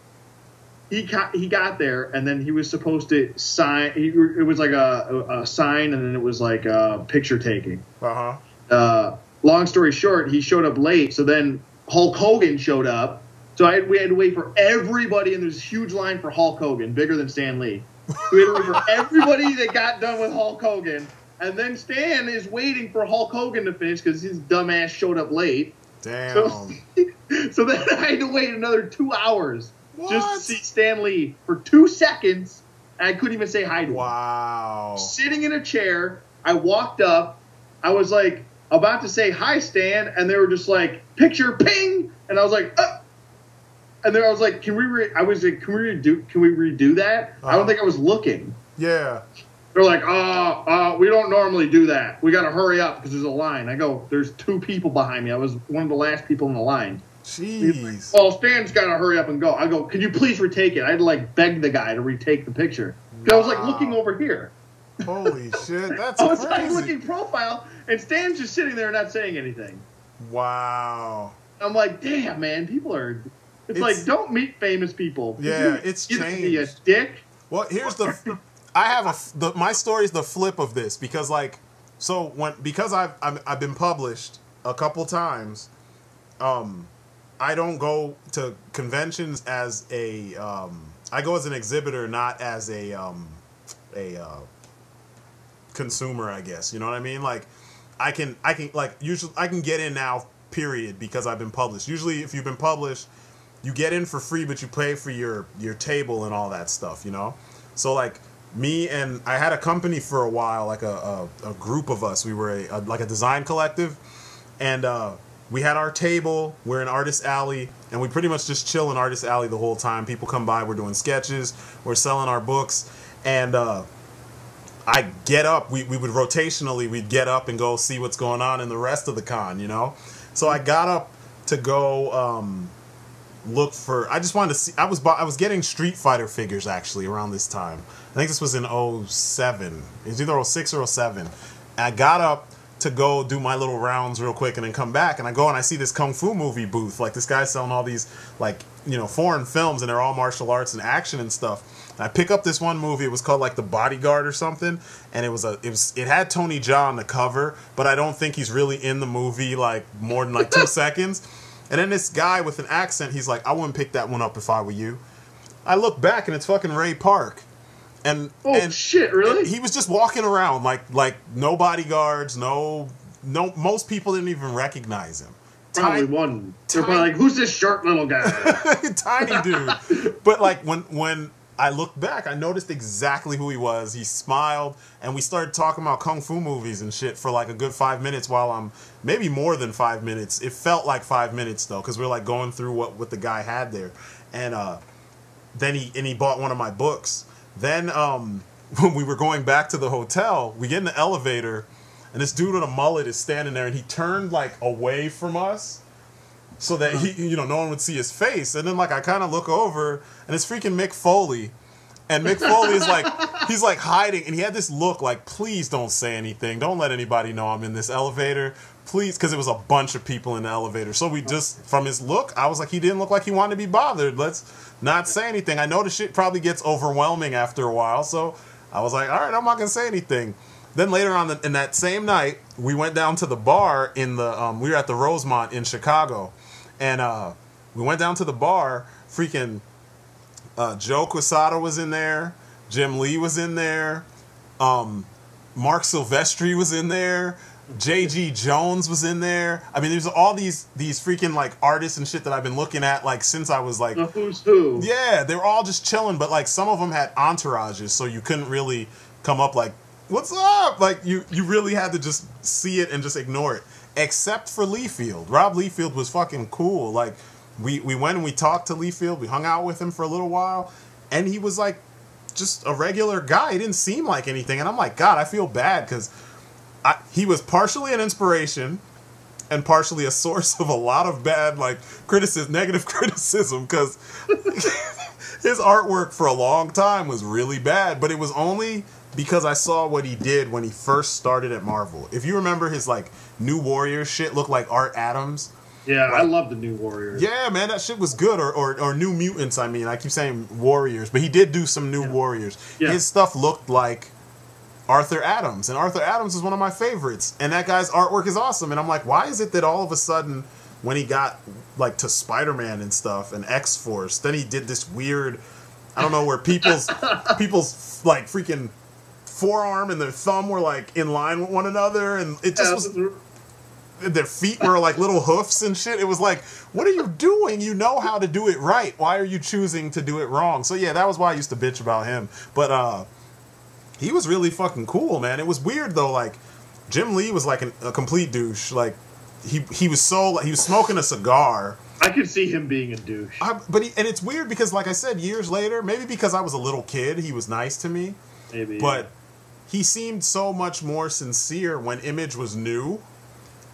he got there, and then he was supposed to sign. It was like a sign, and then it was like a picture taking. Long story short, he showed up late, so then Hulk Hogan showed up. So we had to wait for everybody, and there's a huge line for Hulk Hogan, bigger than Stan Lee. We had to wait for everybody that got done with Hulk Hogan, and then Stan is waiting for Hulk Hogan to finish because his dumbass showed up late. Damn. So then I had to wait another 2 hours just to see Stan Lee for 2 seconds, and I couldn't even say hi to him. Wow. Sitting in a chair, I walked up. I was like about to say hi, Stan, and they were just like, picture, ping, and I was like, And then I was like, can we redo that? I don't think I was looking. Yeah. They're like, we don't normally do that. We got to hurry up because there's a line. I go, there's 2 people behind me. I was one of the last people in the line. Jeez. Well, Stan's got to hurry up and go. I go, could you please retake it? I had to like beg the guy to retake the picture. Wow. I was like looking over here. Holy shit, that's I was crazy. like looking profile, and Stan's just sitting there not saying anything. Wow. I'm like, damn, man, people are... It's like, don't meet famous people. Yeah, it's changed. Be a dick. Well, here's the... I have my story is the flip of this, because like, so because I've been published a couple times, I don't go to conventions as a I go as an exhibitor, not as a consumer, I guess. You know what I mean? Like, I can like usually I can get in now, period, because I've been published. Usually, if you've been published, you get in for free, but you pay for your table and all that stuff. You know, so like. Me and I had a company for a while, like a group of us. We were like a design collective, and we had our table. We're in Artist Alley, and we pretty much just chill in Artist Alley the whole time. People come by, we're doing sketches, we're selling our books, and I get up. We would rotationally, we'd get up and go see what's going on in the rest of the con, you know? So I got up to go look for, I just wanted to see, I was getting Street Fighter figures actually around this time. I think this was in 07. It was either 06 or 07. And I got up to go do my little rounds real quick and then come back, and I go and I see this Kung Fu movie booth. Like, this guy's selling all these, like, you know, foreign films, and they're all martial arts and action and stuff. And I pick up this one movie. It was called like The Bodyguard or something, and it had Tony Jaa on the cover, but I don't think he's really in the movie like more than like 2 seconds. And then this guy with an accent, he's like, I wouldn't pick that one up if I were you. I look back and it's fucking Ray Park. And shit, really? And he was just walking around like no bodyguards, no most people didn't even recognize him. Probably one. They're probably like, who's this short little guy? Tiny dude. But like when I looked back, I noticed exactly who he was. He smiled, and we started talking about Kung Fu movies and shit for like a good 5 minutes maybe more than 5 minutes. It felt like 5 minutes though, because we were like going through what the guy had there. And then he bought one of my books. Then when we were going back to the hotel, we get in the elevator, and this dude with a mullet is standing there, and he turned like away from us so that no one would see his face. And then like I kind of look over, and it's freaking Mick Foley. And Mick Foley is like, he's like hiding, and he had this look like, please don't say anything. Don't let anybody know I'm in this elevator. Please, because it was a bunch of people in the elevator. So we just, from his look, I was like, he didn't look like he wanted to be bothered. Let's not say anything. I know the shit probably gets overwhelming after a while, so I was like, all right, I'm not going to say anything. Then later on in that same night, we went down to the bar we were at the Rosemont in Chicago, and we went down to the bar. Freaking Joe Quesada was in there, Jim Lee was in there, Mark Silvestri was in there, J.G. Jones was in there. I mean, there's all these freaking like artists and shit that I've been looking at like since I was like, who's who? Yeah, they were all just chilling, but like some of them had entourages, so you couldn't really come up like, what's up? Like you really had to just see it and just ignore it. Except for Liefeld. Rob Liefeld was fucking cool. Like we went and we talked to Liefeld, we hung out with him for a little while, and he was like just a regular guy. He didn't seem like anything, and I'm like, God, I feel bad because he was partially an inspiration and partially a source of a lot of bad, like, negative criticism, because his artwork for a long time was really bad, but it was only because I saw what he did when he first started at Marvel. If you remember his, like, New Warriors shit looked like Art Adams. Yeah, like, I love the New Warriors. Yeah, man, that shit was good. Or New Mutants, I mean. I keep saying Warriors, but he did do some New Warriors. Yeah. His stuff looked like Arthur Adams, and Arthur Adams is one of my favorites, and that guy's artwork is awesome. And I'm like, why is it that all of a sudden when he got like to Spider-Man and stuff and X-Force, then he did this weird, I don't know, where people's like freaking forearm and their thumb were like in line with one another, and it just was, their feet were like little hoofs and shit. It was like, what are you doing? You know how to do it right. Why are you choosing to do it wrong? So yeah, that was why I used to bitch about him. But he was really fucking cool, man. It was weird though, like Jim Lee was like a complete douche. Like he was smoking a cigar. I could see him being a douche. And it's weird because, like I said, years later, maybe because I was a little kid, he was nice to me. Maybe, but he seemed so much more sincere when Image was new,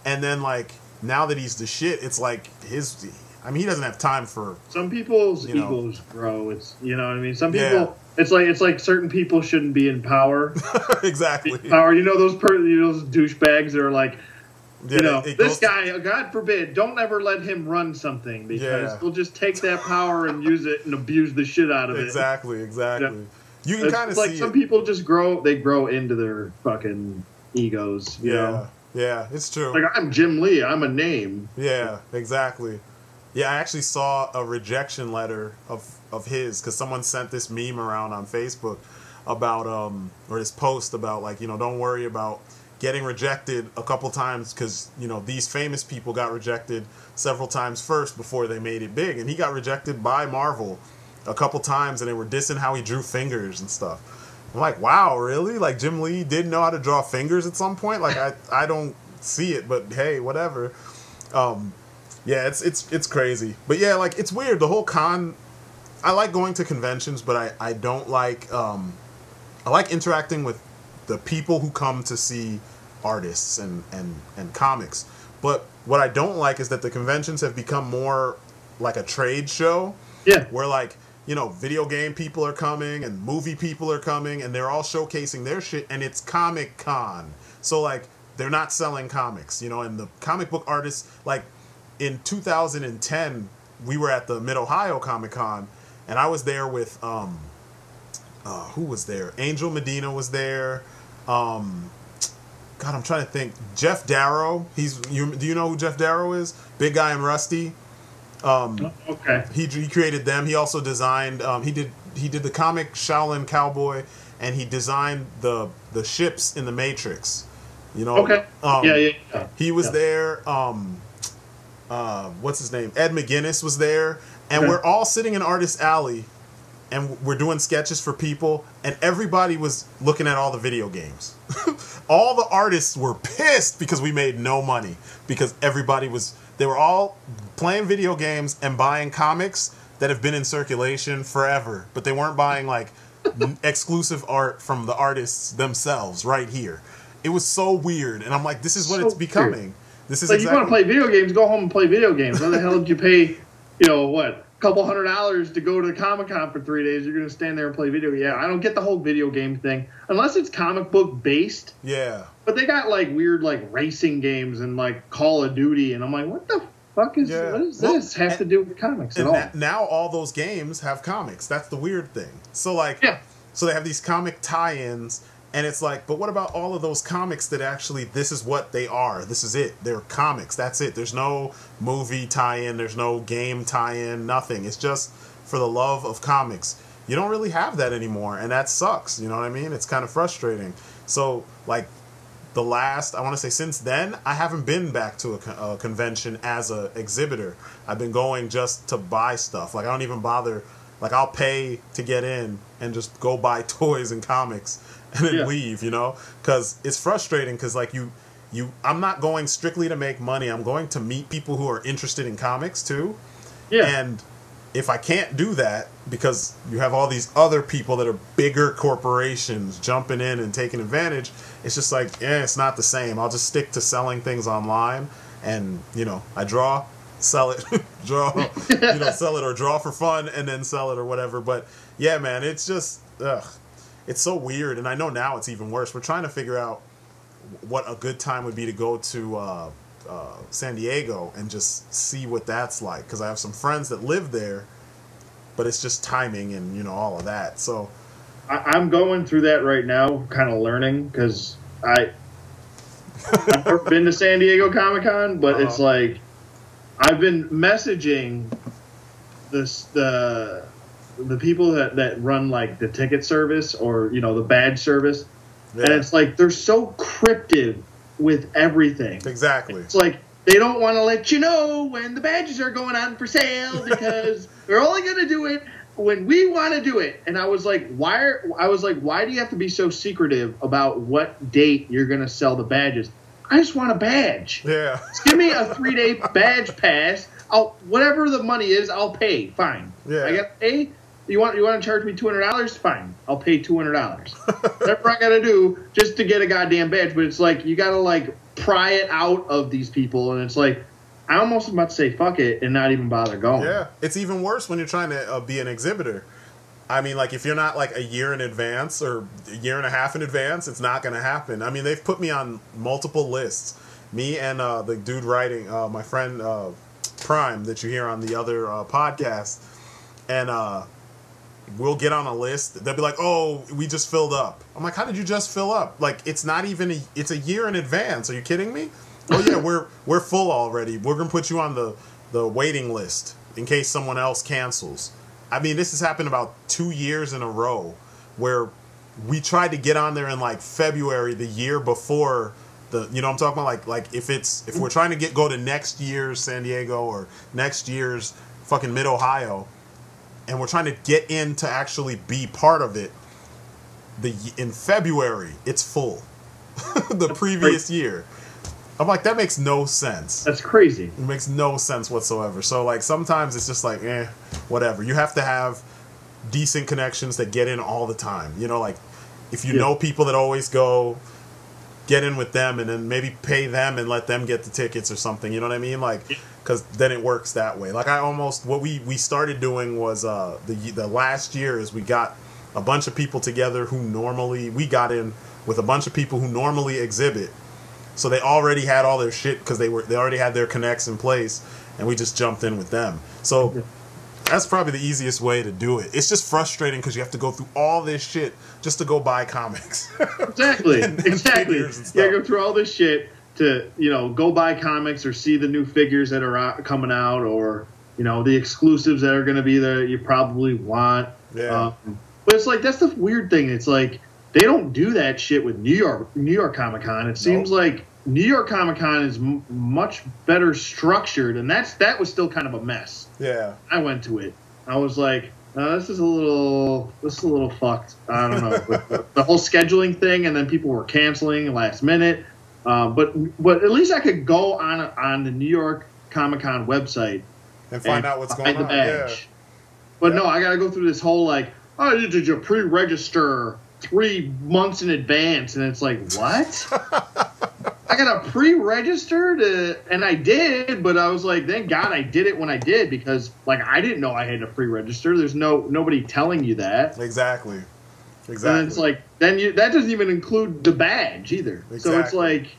and then like now that he's the shit, it's like his. I mean, he doesn't have time for some people's egos grow. It's what I mean. Some people, it's like certain people shouldn't be in power. Exactly. Power. Those douchebags that are like. This guy, God forbid, don't ever let him run something because he'll just take that power and use it and abuse the shit out of it. Exactly. You can kind of see some people just grow into their fucking egos. You know? Yeah, it's true. Like, I'm Jim Lee, I'm a name. Yeah, exactly. Yeah, I actually saw a rejection letter of his because someone sent this meme around on Facebook about or this post about like, don't worry about getting rejected a couple times because these famous people got rejected several times first before they made it big, and he got rejected by Marvel a couple times, and they were dissing how he drew fingers and stuff. I'm like, wow, really? Like Jim Lee didn't know how to draw fingers at some point? Like I don't see it, but hey, whatever. Yeah, it's crazy, but yeah, like it's weird. The whole con. I like going to conventions, but I don't like. I like interacting with the people who come to see artists and comics. But what I don't like is that the conventions have become more like a trade show. Yeah. Where like, video game people are coming and movie people are coming and they're all showcasing their shit and it's Comic Con. So like they're not selling comics, and the comic book artists, like in 2010 we were at the Mid-Ohio Comic Con and I was there with who was there? Angel Medina was there. God, I'm trying to think. Jeff Darrow. Do you know who Jeff Darrow is? Big guy and Rusty. Okay. He created them. He also designed. He did the comic Shaolin Cowboy, and he designed the ships in the Matrix. Okay. Yeah. He was there. What's his name? Ed McGuinness was there, and we're all sitting in Artist Alley. And we're doing sketches for people, and everybody was looking at all the video games. All the artists were pissed because we made no money. Because they were all playing video games and buying comics that have been in circulation forever. But they weren't buying, like, exclusive art from the artists themselves right here. It was so weird. And I'm like, this is what it's becoming. Weird. This is you want to play video games, go home and play video games. Why the hell did you pay, what? Couple $100 to go to the Comic-Con for 3 days. You're going to stand there and play video. Yeah, I don't get the whole video game thing unless it's comic book based. Yeah, but they got like weird like racing games and like Call of Duty, and I'm like, what the fuck is what does this have to do with comics at all? Now all those games have comics. That's the weird thing. So like, so they have these comic tie-ins. And it's like, but what about all of those comics that actually, this is what they are. This is it. They're comics. That's it. There's no movie tie-in. There's no game tie-in. Nothing. It's just for the love of comics. You don't really have that anymore. And that sucks. You know what I mean? It's kind of frustrating. So, like, I want to say since then, I haven't been back to a convention as a exhibitor. I've been going just to buy stuff. Like, I don't even bother. Like, I'll pay to get in and just go buy toys and comics and then leave, because it's frustrating because like I'm not going strictly to make money. I'm going to meet people who are interested in comics too. Yeah. And if I can't do that because you have all these other people that are bigger corporations jumping in and taking advantage, it's just like, it's not the same. I'll just stick to selling things online and, I draw, sell it, sell it or draw for fun and then sell it or whatever. But yeah, man, it's just, it's so weird, and I know now it's even worse. We're trying to figure out what a good time would be to go to San Diego and just see what that's like, because I have some friends that live there, but it's just timing and all of that. So I'm going through that right now, kind of learning, because I've never been to San Diego Comic-Con, but it's like I've been messaging the people that run like the ticket service or the badge service, and it's like they're so cryptic with everything. Exactly. It's like they don't want to let you know when the badges are going on for sale because they're only going to do it when we want to do it. And I was like, why do you have to be so secretive about what date you're going to sell the badges? I just want a badge. Yeah. Just give me a 3-day badge pass. Whatever the money is, I'll pay. Fine. Yeah. I got to pay. You want to charge me $200? Fine. I'll pay $200. Whatever I got to do just to get a goddamn badge. But it's like, you got to, like, pry it out of these people. And it's like, I almost about to say fuck it and not even bother going. Yeah. It's even worse when you're trying to be an exhibitor. I mean, like, if you're not, like, a year in advance or a year and a half in advance, it's not going to happen. I mean, they've put me on multiple lists. Me and the dude writing, my friend Prime, that you hear on the other podcast. And we'll get on a list. They'll be like, oh, we just filled up. I'm like, how did you just fill up? Like, it's not even it's a year in advance. Are you kidding me? Oh, yeah, we're full already. We're going to put you on the waiting list in case someone else cancels. I mean, this has happened about 2 years in a row where we tried to get on there in, like, February the year before the, you know what I'm talking about? Like if we're trying to go to next year's San Diego or next year's fucking Mid-Ohio, and we're trying to get in to actually be part of it, in February, it's full. The previous year. I'm like, that makes no sense. That's crazy. It makes no sense whatsoever. So, like, sometimes it's just like, whatever. You have to have decent connections that get in all the time. You know, like, if you know people that always go, get in with them and then maybe pay them and let them get the tickets or something. You know what I mean? Like, because then it works that way. Like, what we started doing was, the last year is we got a bunch of people together we got in with a bunch of people who normally exhibit. So they already had all their shit because they already had their connects in place, and we just jumped in with them. So that's probably the easiest way to do it. It's just frustrating because you have to go through all this shit just to go buy comics. Exactly. Exactly. You gotta go through all this shit to, go buy comics or see the new figures that are coming out, or, the exclusives that are going to be there you probably want. Yeah. But it's like, that's the weird thing. It's like, they don't do that shit with New York Comic Con. It seems like New York Comic Con is much better structured, and that was still kind of a mess. Yeah, I went to it. I was like, this is a little fucked. I don't know, with the whole scheduling thing, and then people were canceling last minute. But at least I could go on the New York Comic Con website and find out what's going on. Yeah. But no, I got to go through this whole like, did you pre-register 3 months in advance? And it's like, what? I got to pre-register and I did, but I was like, thank God I did it when I did, because like I didn't know I had to pre-register. There's nobody telling you that. Exactly. And it's like, that doesn't even include the badge either. Exactly. So it's like,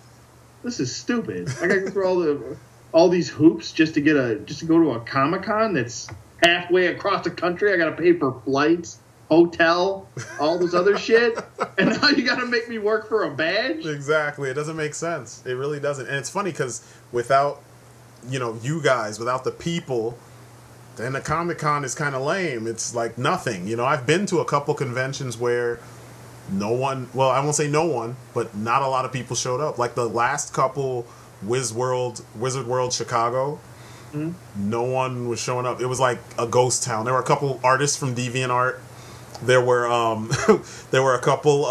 this is stupid. I got to go through all these hoops just to go to a Comic-Con that's halfway across the country. I got to pay for flights, hotel, all this other shit, and now you got to make me work for a badge? Exactly. It doesn't make sense. It really doesn't. And it's funny because without, you guys, without the people, then the Comic-Con is kind of lame. It's like nothing. I've been to a couple conventions where no one, well, I won't say no one, but not a lot of people showed up. Like the last couple Wizard World Chicago, no one was showing up. It was like a ghost town. There were a couple artists from DeviantArt. There were a couple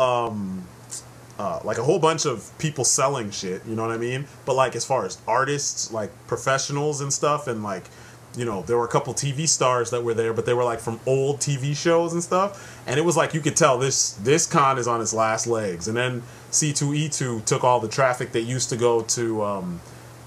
like a whole bunch of people selling shit, you know what I mean? But like as far as artists, like professionals and stuff, and like, there were a couple TV stars that were there, but they were like from old TV shows and stuff, and it was like you could tell this con is on its last legs. And then C2E2 took all the traffic that used to go to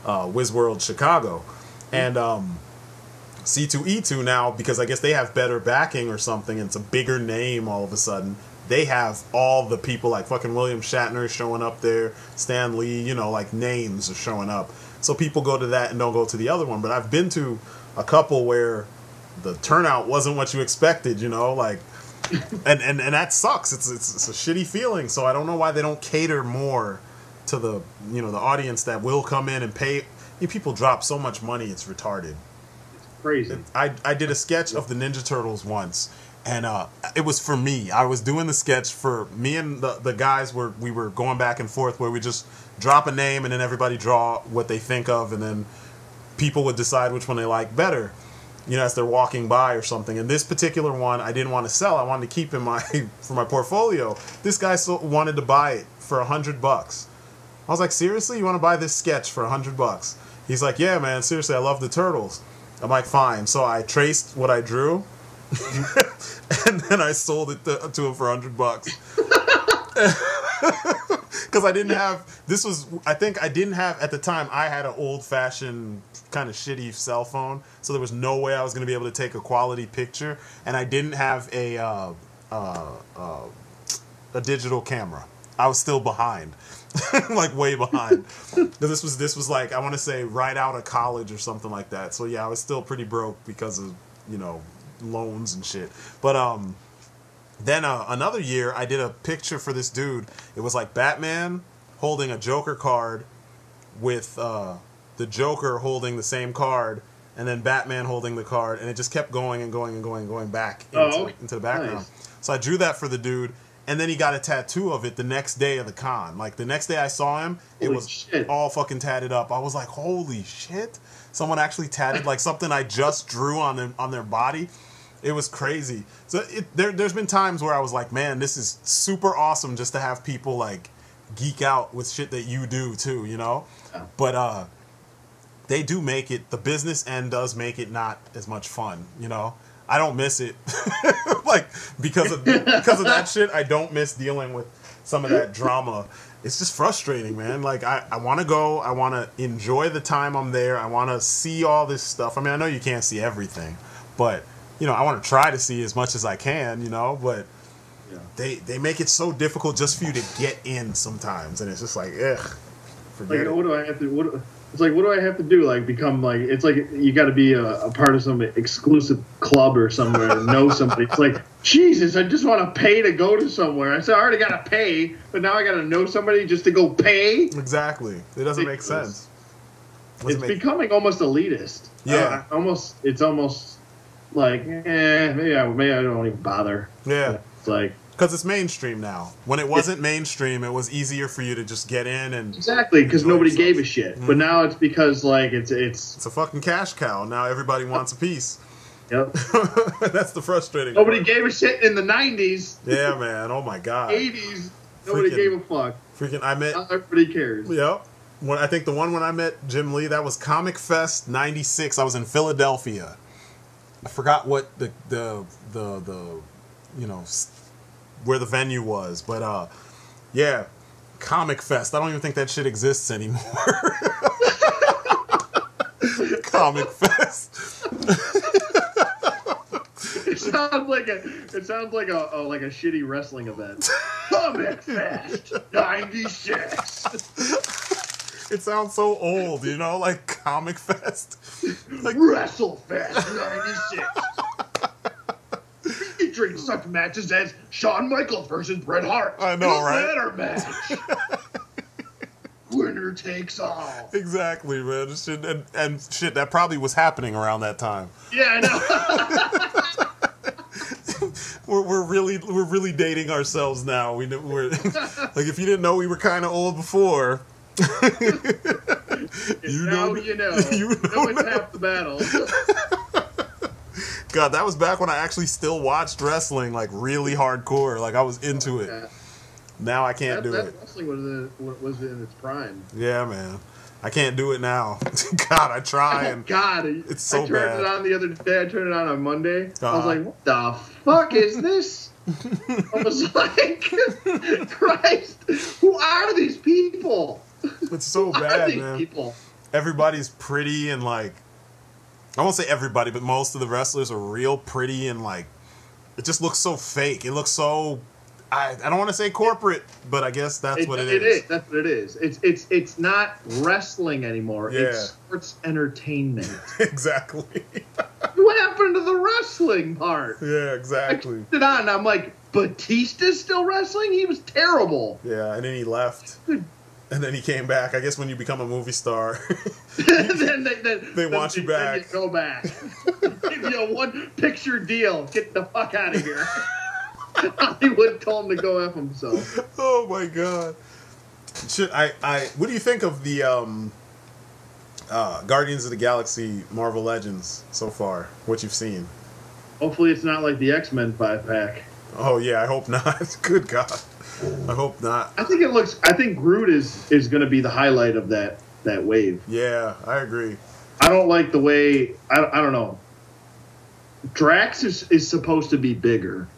WizWorld Chicago, and C2E2 now, because I guess they have better backing or something, and it's a bigger name all of a sudden, they have all the people like fucking William Shatner showing up there, Stan Lee, like names are showing up. So people go to that and don't go to the other one. But I've been to a couple where the turnout wasn't what you expected, like, and that sucks. It's a shitty feeling. So I don't know why they don't cater more to the, the audience that will come in and pay. People drop so much money, it's retarded. Crazy. I did a sketch of the Ninja Turtles once, and it was for me. I was doing the sketch for me, and the guys we were going back and forth where we just drop a name and then everybody draw what they think of, and then people would decide which one they like better, as they're walking by or something. And this particular one I didn't want to sell. I wanted to keep in for my portfolio. This guy wanted to buy it for $100. I was like, seriously, you want to buy this sketch for $100? He's like, yeah, man, seriously, I love the turtles. I'm like, fine. So I traced what I drew, and then I sold it to him for $100. Because I didn't have, I think I didn't have, at the time, I had an old-fashioned kind of shitty cell phone, so there was no way I was going to be able to take a quality picture, and I didn't have a digital camera. I was still behind. Like way behind. This was like, I want to say right out of college or something like that. So yeah, I was still pretty broke because of, you know, loans and shit. But then another year I did a picture for this dude. It was like Batman holding a Joker card with the Joker holding the same card, and then Batman holding the card, and it just kept going and going and going and going back into the background. Nice. So I drew that for the dude. And then he got a tattoo of it the next day of the con. Like, the next day I saw him, it was all fucking tatted up. I was like, holy shit. Someone actually tatted, like, something I just drew on their body. It was crazy. So there's been times where I was like, man, this is super awesome just to have people, like, geek out with shit that you do, too, you know? Yeah. But they do make it, the business end does make it not as much fun, you know? I don't miss it. Like, because of that shit, I don't miss dealing with some of that drama. It's just frustrating, man. Like, I want to go. I want to enjoy the time I'm there. I want to see all this stuff. I mean, I know you can't see everything, but, you know, I want to try to see as much as I can, you know, but yeah. They make it so difficult just for you to get in sometimes, and it's just like, ugh, forget it. What do I have to... It's like, what do I have to do? Like, become like, it's like you got to be a part of some exclusive club or somewhere to know somebody. It's like, Jesus, I just want to pay to go to somewhere. I said, I already got to pay, but now I got to know somebody just to go pay? Exactly. It doesn't make sense. It's becoming almost elitist. Yeah. It's almost like, maybe I don't even bother. Yeah. It's like... Because it's mainstream now. When it wasn't mainstream, it was easier for you to just get in and... Exactly, because nobody gave a shit. Mm-hmm. But now it's because, like, it's a fucking cash cow. Now everybody wants a piece. Yep. That's the frustrating Nobody part. gave a shit in the 90s. Yeah, man. Oh, my God. 80s, nobody gave a fuck. I met... Now everybody cares. Yep. I think the one when I met Jim Lee, that was Comic Fest 96. I was in Philadelphia. I forgot what the you know... where the venue was, but yeah, Comic Fest. I don't even think that shit exists anymore. Comic Fest. It sounds like a shitty wrestling event. Comic Fest '96. It sounds so old, you know, like Comic Fest, like Wrestle Fest '96. Featuring such matches as Shawn Michaels versus Bret Hart. I know, right? Ladder match. Winner takes all. Exactly, man. And shit, that probably was happening around that time. Yeah, I know. we're really dating ourselves now. We're like, if you didn't know we were kind of old before. You know. It's half the battle. God, that was back when I actually still watched wrestling, like, really hardcore. Like, I was into it. Yeah. Now I can't do it. Wrestling was in its prime. Yeah, man. I can't do it now. God, I try. And God, it's so bad. I turned it on the other day. I turned it on Monday. I was like, what the fuck is this? I was like, Christ, who are these people? It's so bad, man. People? Everybody's pretty and, like, I won't say everybody, but most of the wrestlers are real pretty and, like, it just looks so fake. It looks so, I don't want to say corporate, but I guess that's what it is. That's what it is. It's not wrestling anymore. Yeah. It's sports entertainment. Exactly. What happened to the wrestling part? Yeah, exactly. I turned it on and I'm like, Batista's still wrestling? He was terrible. Yeah, and then he left. And then he came back. I guess when you become a movie star, then they want you back. Then you go back. Give you a one-picture deal. Get the fuck out of here. Hollywood told him to go F himself. Oh, my God. What do you think of the Guardians of the Galaxy Marvel Legends so far? What you've seen? Hopefully it's not like the X-Men 5-pack. Oh, yeah, I hope not. Good God. I hope not. I think Groot is going to be the highlight of that wave. Yeah, I agree. I don't like the way I don't know. Drax is supposed to be bigger.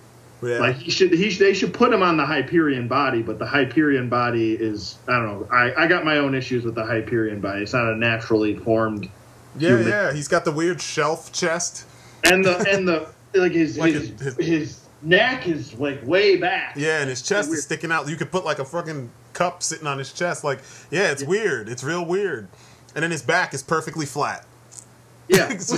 Yeah. Like they should put him on the Hyperion body, but the Hyperion body is, I don't know. I got my own issues with the Hyperion body. It's not a naturally formed. Yeah, yeah. He's got the weird shelf chest. And the like his neck is like way back. Yeah, and his chest is sticking out. You could put like a fucking cup sitting on his chest. Like, yeah, it's weird. It's real weird. And then his back is perfectly flat. Yeah, it's so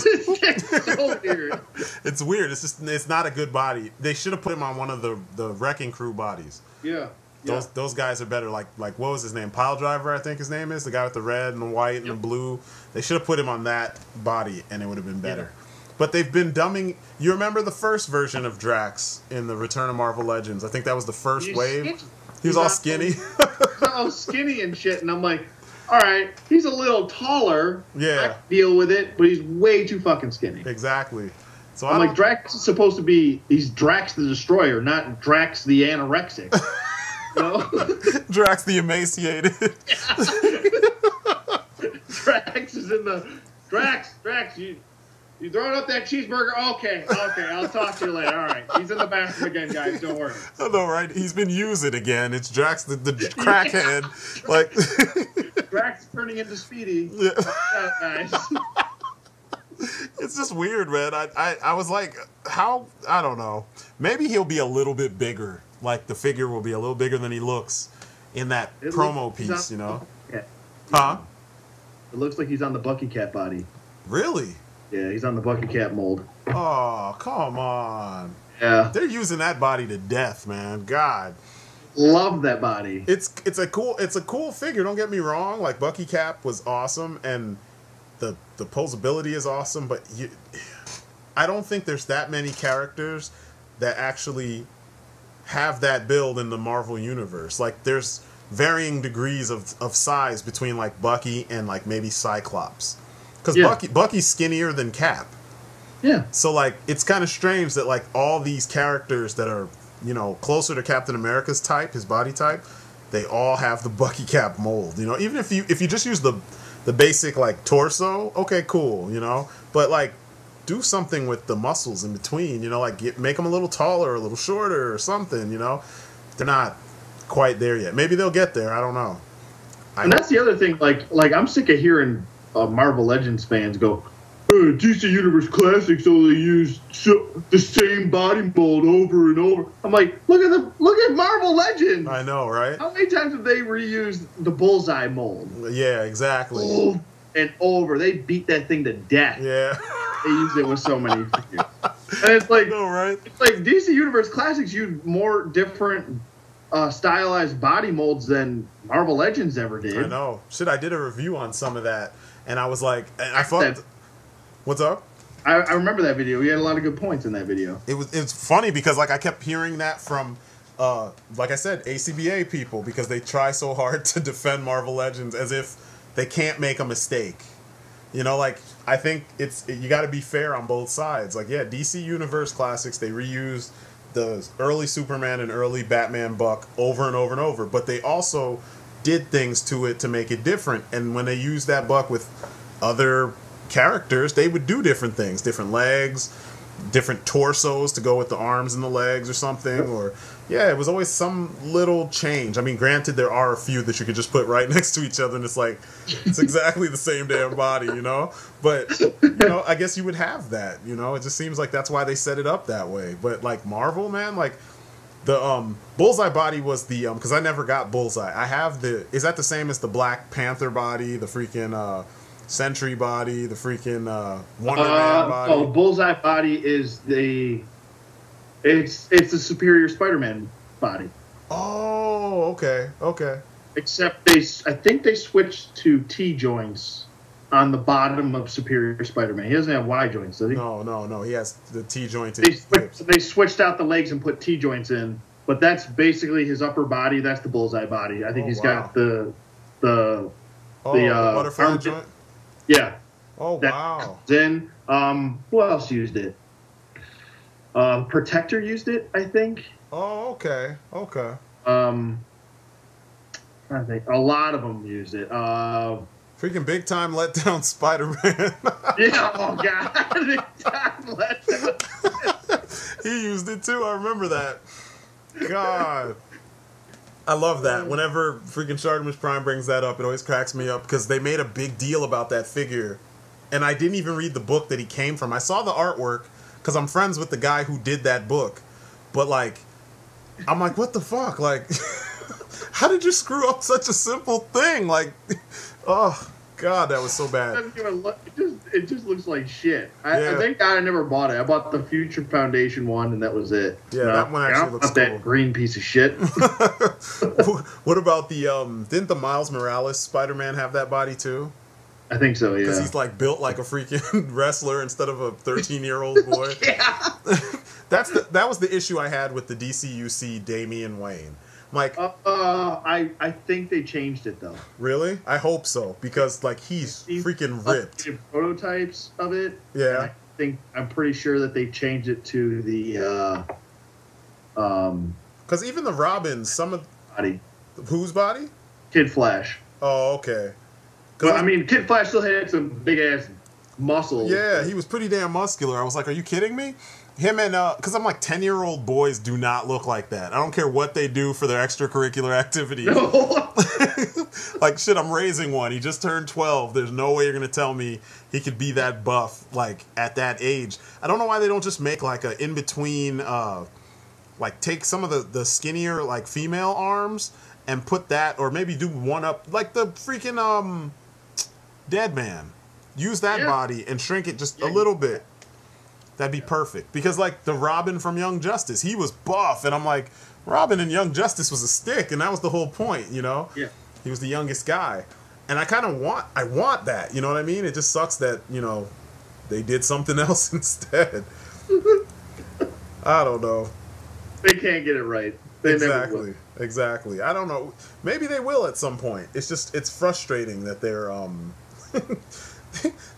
weird. It's weird. It's not a good body. They should have put him on one of the Wrecking Crew bodies. Yeah. Those guys are better. Like what was his name? Pile Driver, I think his name is. The guy with the red and the white and the blue. They should have put him on that body, and it would have been better. Yeah. But they've been dumbing. You remember the first version of Drax in the Return of Marvel Legends? I think that was the first wave. He was all skinny. All skinny and shit, and I'm like, all right, he's a little taller. Yeah. I can deal with it, but he's way too fucking skinny. Exactly. So I'm like, Drax is supposed to be, he's Drax the Destroyer, not Drax the Anorexic. You know? Drax the Emaciated. Drax is in the, Drax, you throwing up that cheeseburger? Okay, I'll talk to you later. All right, he's in the bathroom again, guys. Don't worry. I know, right? He's been using again. It's Drax, the crackhead. Like Drax turning into Speedy. Yeah. Oh, guys. It's just weird, man. I was like, how? I don't know. Maybe he'll be a little bit bigger. Like the figure will be a little bigger than he looks in that promo piece, you know? Yeah. Huh? It looks like he's on the Bucky Cat body. Really? Yeah, he's on the Bucky Cat mold. Oh, come on. Yeah. They're using that body to death, man. God. Love that body. It's a cool figure, don't get me wrong. Like Bucky Cap was awesome and the posability is awesome, but I don't think there's that many characters that actually have that build in the Marvel universe. Like there's varying degrees of size between like Bucky and like maybe Cyclops. Because Bucky's skinnier than Cap. Yeah. So, like, it's kind of strange that, like, all these characters that are, you know, closer to Captain America's type, his body type, they all have the Bucky Cap mold. You know, even if you just use the basic, like, torso, okay, cool, you know? But, like, do something with the muscles in between, you know? Like, make them a little taller, a little shorter or something, you know? They're not quite there yet. Maybe they'll get there. I don't know. And that's the other thing. Like I'm sick of hearing Marvel Legends fans go, DC Universe Classics only use the same body mold over and over. I'm like, look at Marvel Legends. I know, right? How many times have they reused the Bullseye mold? Yeah, exactly. Over and over. They beat that thing to death. Yeah. They used it with so many figures. And it's like, know, right? It's like DC Universe Classics use more different stylized body molds than Marvel Legends ever did. I know. Shit, I did a review on some of that. And I was like, I thought, what's up? I remember that video. We had a lot of good points in that video. It's funny because like I kept hearing that from, like I said, ACBA people because they try so hard to defend Marvel Legends as if they can't make a mistake. You know, like I think you got to be fair on both sides. Like, yeah, DC Universe Classics, they reused the early Superman and early Batman Buck over and over and over, but they also did things to it to make it different. And when they used that Buck with other characters, they would do different things, different legs, different torsos to go with the arms and the legs or something. Or yeah, it was always some little change. I mean, granted, there are a few that you could just put right next to each other and it's like it's exactly the same damn body, you know. But you know, I guess you would have that, you know. It just seems like that's why they set it up that way. But like Marvel, man, like the Bullseye body was the because I never got Bullseye. I have is that the same as the Black Panther body, the freaking Sentry body, the freaking Wonder Man body? Oh, Bullseye body is it's the Superior Spider-Man body. Oh, okay. Except I think they switched to T joints on the bottom of Superior Spider-Man. He doesn't have Y joints, does he? No. He has the T joints. They switched out the legs and put T joints in, but that's basically his upper body. That's the Bullseye body. I think he's got the butterfly joint. Yeah. Oh wow. Then who else used it? Protector used it, I think. Oh, okay. I think a lot of them used it. Freaking big time letdown Spider-Man. Yeah, oh god, big time letdown. He used it too. I remember that. God. I love that. Whenever freaking Shartimus Prime brings that up, it always cracks me up because they made a big deal about that figure. And I didn't even read the book that he came from. I saw the artwork because I'm friends with the guy who did that book. But, like, I'm like, what the fuck? Like, how did you screw up such a simple thing? Like, oh, God, that was so bad. It just looks like shit. I think I never bought it. I bought the Future Foundation one, and that was it. Yeah, that one actually looks cool. That green piece of shit. What about the, didn't the Miles Morales Spider-Man have that body, too? I think so, yeah. Because he's, like, built like a freaking wrestler instead of a 13-year-old boy. Yeah. That was the issue I had with the DCUC Damian Wayne. Like, I think they changed it though. Really? I hope so because like he's freaking ripped. Prototypes of it. Yeah. I'm pretty sure that they changed it to the because even the Robins, some of body. Whose body? Kid Flash. Oh, okay. Well, I mean, Kid Flash still had some big ass muscles. Yeah, he was pretty damn muscular. I was like, are you kidding me? Him and, because I'm like, 10-year-old boys do not look like that. I don't care what they do for their extracurricular activities. No. Like, shit, I'm raising one. He just turned 12. There's no way you're going to tell me he could be that buff, like, at that age. I don't know why they don't just make, like, a in-between, like, take some of the skinnier, like, female arms and put that, or maybe do one up, like the freaking, Dead Man. Use that body and shrink it just a little bit. That'd be perfect. Because, like, the Robin from Young Justice, he was buff. And I'm like, Robin in Young Justice was a stick. And that was the whole point, you know? Yeah. He was the youngest guy. And I kind of want that. You know what I mean? It just sucks that, you know, they did something else instead. I don't know. They can't get it right. They never will. Exactly. I don't know. Maybe they will at some point. It's just, it's frustrating that they're,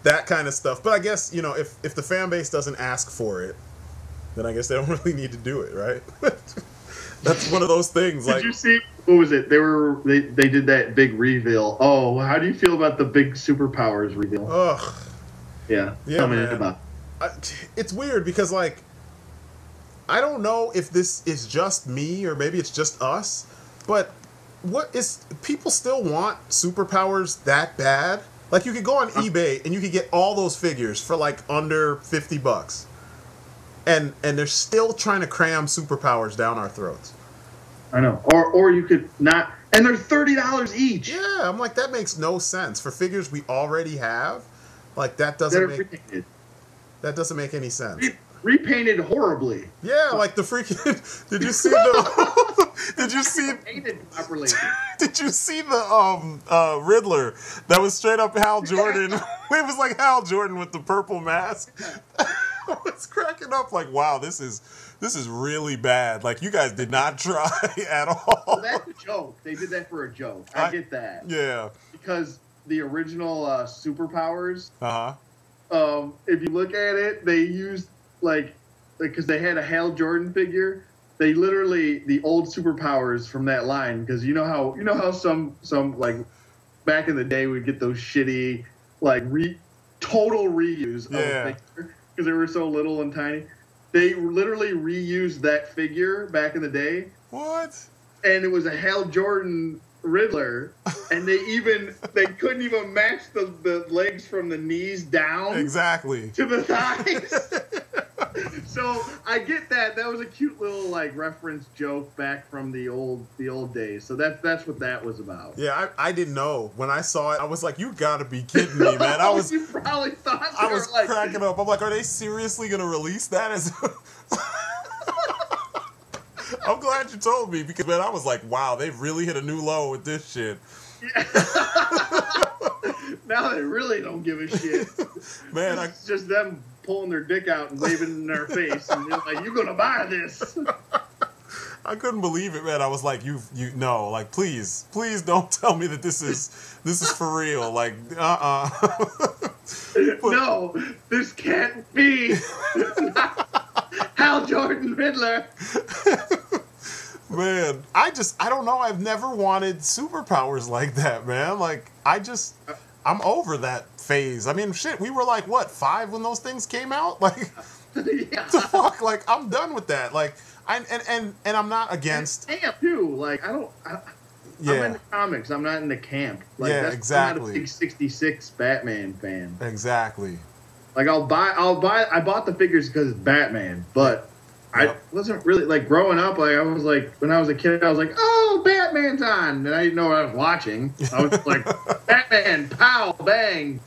that kind of stuff. But I guess, you know, if the fan base doesn't ask for it, then I guess they don't really need to do it, right? That's one of those things. Like, did you see, what was it? They did that big reveal. Oh, how do you feel about the big superpowers reveal? Ugh. Yeah. Yeah, man. It's weird because, like, I don't know if this is just me or maybe it's just us, but people still want superpowers that bad? Like, you could go on eBay and you could get all those figures for, like, under $50. And they're still trying to cram superpowers down our throats. I know. Or you could not... And they're $30 each. Yeah, I'm like, that makes no sense. For figures we already have, like, that doesn't make any sense. Repainted horribly. Yeah, like the freaking... Did you see the... Did you see... Painted properly. Did you see the Riddler? That was straight up Hal Jordan. It was like Hal Jordan with the purple mask. I was cracking up like, wow, this is really bad. Like, you guys did not try at all. Well, that's a joke. They did that for a joke. I get that. Yeah. Because the original superpowers, uh-huh. If you look at it, they used, like, because they had a Hal Jordan figure, they literally, the old superpowers from that line, because you know how some like, back in the day, we'd get those shitty, like, total reuse of a figure, because they were so little and tiny. They literally reused that figure back in the day. What? And it was a Hal Jordan Riddler, and they couldn't even match the legs from the knees down exactly to the thighs. So I get that. That was a cute little, like, reference joke back from the old days. So that's what that was about. Yeah, I didn't know. When I saw it, I was like, you gotta be kidding me, man. You probably thought I was like, cracking up. I'm like, are they seriously gonna release that as I'm glad you told me because, man, I was like, wow, they've really hit a new low with this shit. Yeah. Now they really don't give a shit. Man, it's just them pulling their dick out and waving in their face, and they're like, "You're gonna buy this." I couldn't believe it, man. I was like, no, like, please don't tell me that this is for real. Like, no, this can't be. Hal Jordan Riddler. Man, I don't know. I've never wanted superpowers like that, man. Like, I'm over that phase. I mean, shit, we were like, what, 5 when those things came out? Like, Yeah. the fuck? Like, I'm done with that. Like, and I'm not against. Camp too. Like, I'm into comics. I'm not into camp. Like, Yeah, exactly. I'm not a big 66 Batman fan. Exactly. Like, I bought the figures because it's Batman, but I wasn't really, like, growing up, like, I was like, when I was a kid, I was like, oh, Batman's on, and I didn't know what I was watching. I was like, Batman, pow, bang,